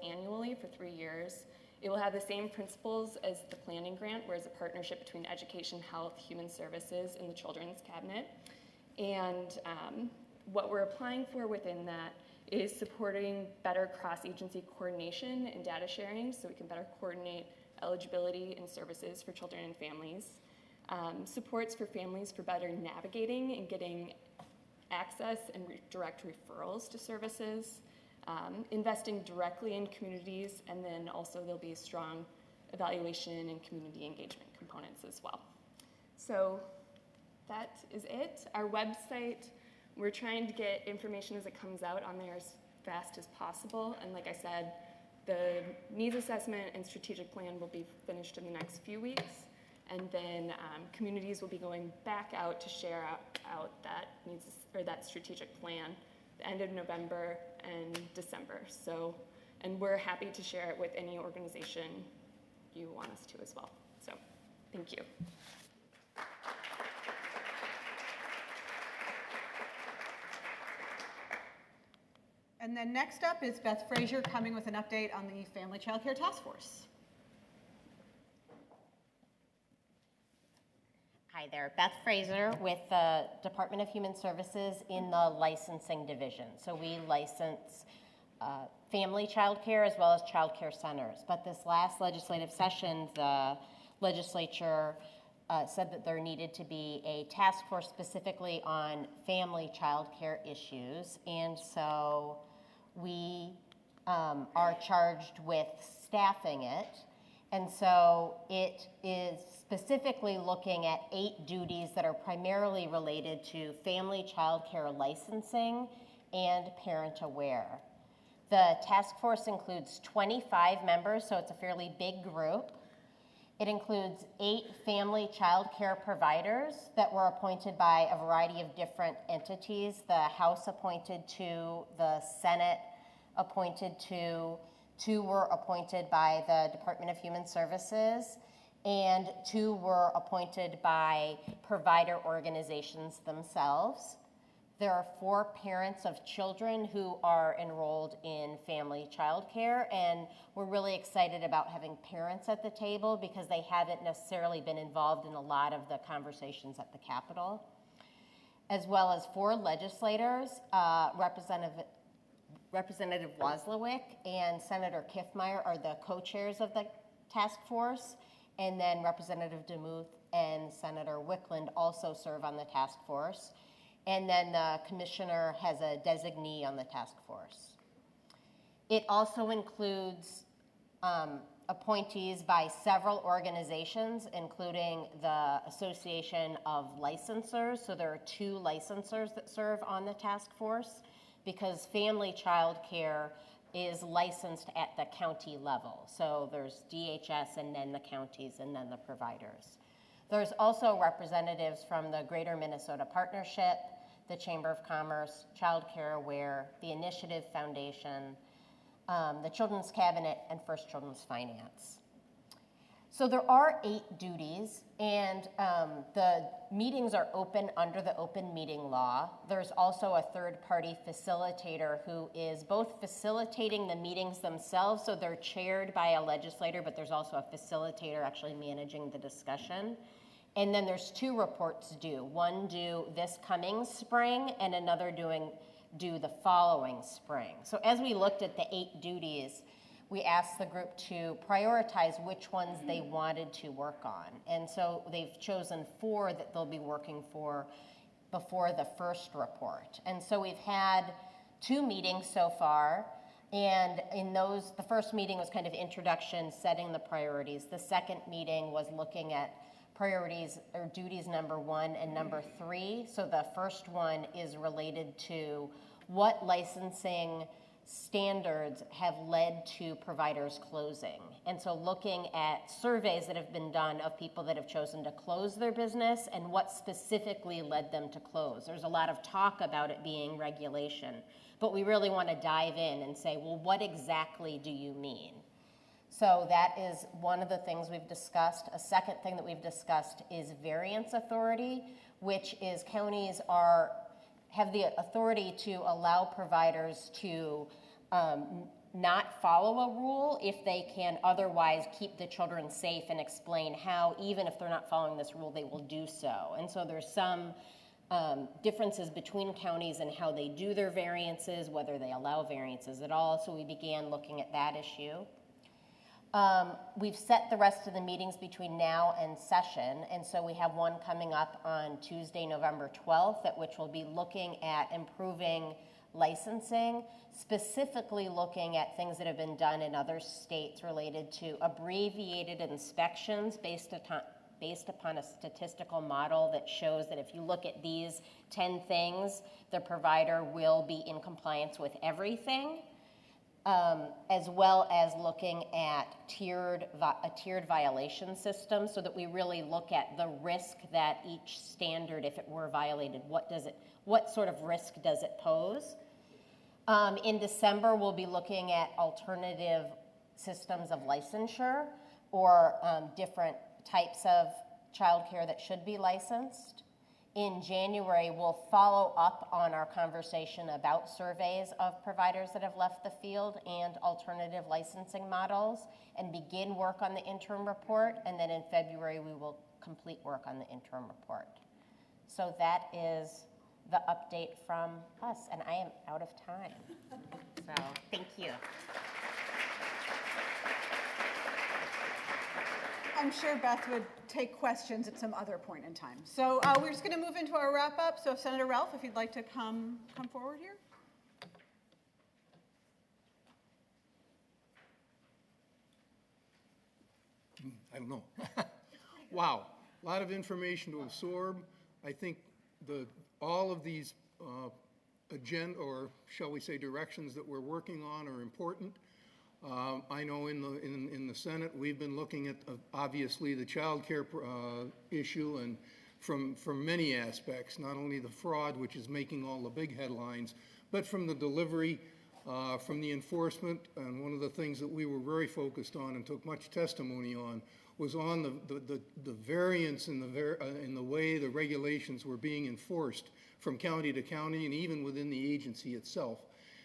annually for 3 years. It will have the same principles as the planning grant, where it's a partnership between education, health, human services, and the children's cabinet. And what we're applying for within that is supporting better cross-agency coordination and data sharing so we can better coordinate eligibility and services for children and families. Supports for families for better navigating and getting access and direct referrals to services, investing directly in communities, and then also there'll be a strong evaluation and community engagement components as well. So that is it. Our website, we're trying to get information as it comes out on there as fast as possible, and like I said, the needs assessment and strategic plan will be finished in the next few weeks. And then communities will be going back out to share out that strategic plan the end of November and December. So, and we're happy to share it with any organization you want us to as well. So, thank you. And then next up is Beth Frazier coming with an update on the Family Child Care Task Force. Hi there, Beth Fraser with the Department of Human Services in the licensing division. So we license family child care as well as child care centers. But this last legislative session, the legislature said that there needed to be a task force specifically on family child care issues. And so we are charged with staffing it. And so it is specifically looking at 8 duties that are primarily related to family child care licensing and parent aware. The task force includes 25 members, so it's a fairly big group. It includes 8 family child care providers that were appointed by a variety of different entities. The House appointed 2, the Senate appointed 2, 2 were appointed by the Department of Human Services, and 2 were appointed by provider organizations themselves. There are 4 parents of children who are enrolled in family child care, and we're really excited about having parents at the table because they haven't necessarily been involved in a lot of the conversations at the Capitol. As well as 4 legislators, Representative Wozlowick and Senator Kiffmeyer are the co-chairs of the task force, and then Representative DeMuth and Senator Wickland also serve on the task force. and then the commissioner has a designee on the task force. It also includes appointees by several organizations, including the Association of Licensors. So there are 2 licensors that serve on the task force because family child care is licensed at the county level. So there's DHS and then the counties and then the providers. There's also representatives from the Greater Minnesota Partnership, the Chamber of Commerce, Child Care Aware, the Initiative Foundation, the Children's Cabinet, and First Children's Finance. So there are 8 duties, and the meetings are open under the open meeting law. There's also a third-party facilitator who is both facilitating the meetings themselves, so they're chaired by a legislator, but there's also a facilitator actually managing the discussion. And then there's 2 reports due, one due this coming spring and another due the following spring. So as we looked at the 8 duties, we asked the group to prioritize which ones they wanted to work on. And so they've chosen 4 that they'll be working for before the first report. And so we've had 2 meetings so far, and in those, the first meeting was kind of introduction, setting the priorities. The second meeting was looking at priorities or duties number 1 and number 3. So the first one is related to what licensing standards have led to providers closing. And so looking at surveys that have been done of people that have chosen to close their business and what specifically led them to close. There's a lot of talk about it being regulation, but we really want to dive in and say, well, what exactly do you mean? So that is one of the things we've discussed. A second thing that we've discussed is variance authority, which is counties have the authority to allow providers to not follow a rule if they can otherwise keep the children safe and explain how, even if they're not following this rule, they will do so. And so there's some differences between counties and how they do their variances, whether they allow variances at all. So we began looking at that issue. We've set the rest of the meetings between now and session, and so we have one coming up on Tuesday, November 12th, at which we'll be looking at improving licensing, specifically looking at things that have been done in other states related to abbreviated inspections based upon a statistical model that shows that if you look at these 10 things, the provider will be in compliance with everything. As well as looking at a tiered violation system so that we really look at the risk that each standard, if it were violated, what sort of risk does it pose? In December, we'll be looking at alternative systems of licensure or different types of childcare that should be licensed. In January, we'll follow up on our conversation about surveys of providers that have left the field and alternative licensing models and begin work on the interim report. And then in February, we will complete work on the interim report. So that is the update from us. And I am out of time. So thank you. I'm sure Beth would take questions at some other point in time. So we're just going to move into our wrap up. So Senator Ralph, if you'd like to come forward here. I don't know. Wow, a lot of information to absorb. I think all of these agenda, or shall we say directions that we're working on are important. I know in the Senate we've been looking at obviously the child care issue, and from many aspects, not only the fraud, which is making all the big headlines, but from the delivery, from the enforcement. And one of the things that we were very focused on and took much testimony on was on the variance in the way the regulations were being enforced from county to county and even within the agency itself.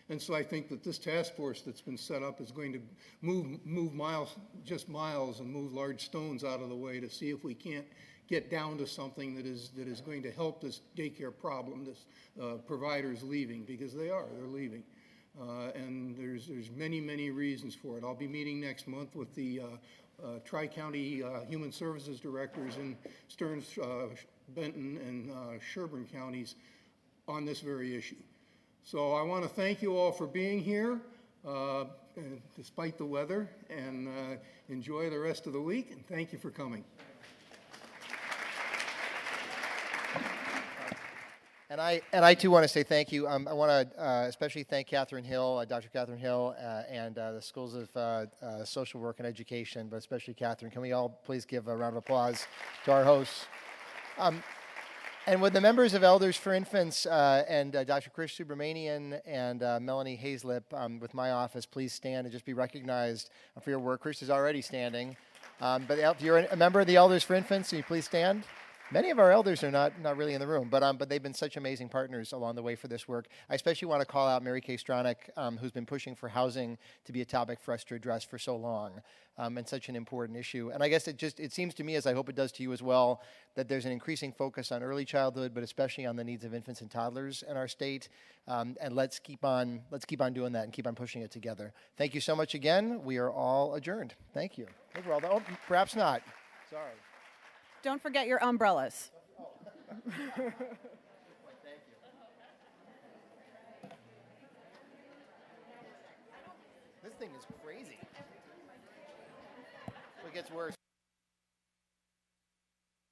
And so I think that this task force that's been set up is going to move miles and move large stones out of the way to see if we can't get down to something that is going to help this daycare problem, this providers leaving, because they're leaving. And there's many reasons for it. I'll be meeting next month with the Tri-County Human Services Directors in Stearns, Benton, and Sherburne counties on this very issue. So I want to thank you all for being here, despite the weather, and enjoy the rest of the week, and thank you for coming. And I too want to say thank you. I want to especially thank Catherine Hill, Dr. Catherine Hill, and the Schools of Social Work and Education, but especially Catherine. Can we all please give a round of applause to our hosts? And would the members of Elders for Infants and Dr. Chris Subramanian and Melanie Hazlip with my office please stand and just be recognized for your work. Chris is already standing. But if you're a member of the Elders for Infants, can you please stand? Many of our elders are not really in the room, but they've been such amazing partners along the way for this work. I especially want to call out Mary Kay Stronach, who's been pushing for housing to be a topic for us to address for so long, and such an important issue. And I guess it seems to me, as I hope it does to you as well, that there's an increasing focus on early childhood, but especially on the needs of infants and toddlers in our state. And let's keep on doing that and keep on pushing it together. Thank you so much again. We are all adjourned. Thank you. I think we're all done. Oh, perhaps not. Sorry. Don't forget your umbrellas. This thing is crazy. It gets worse.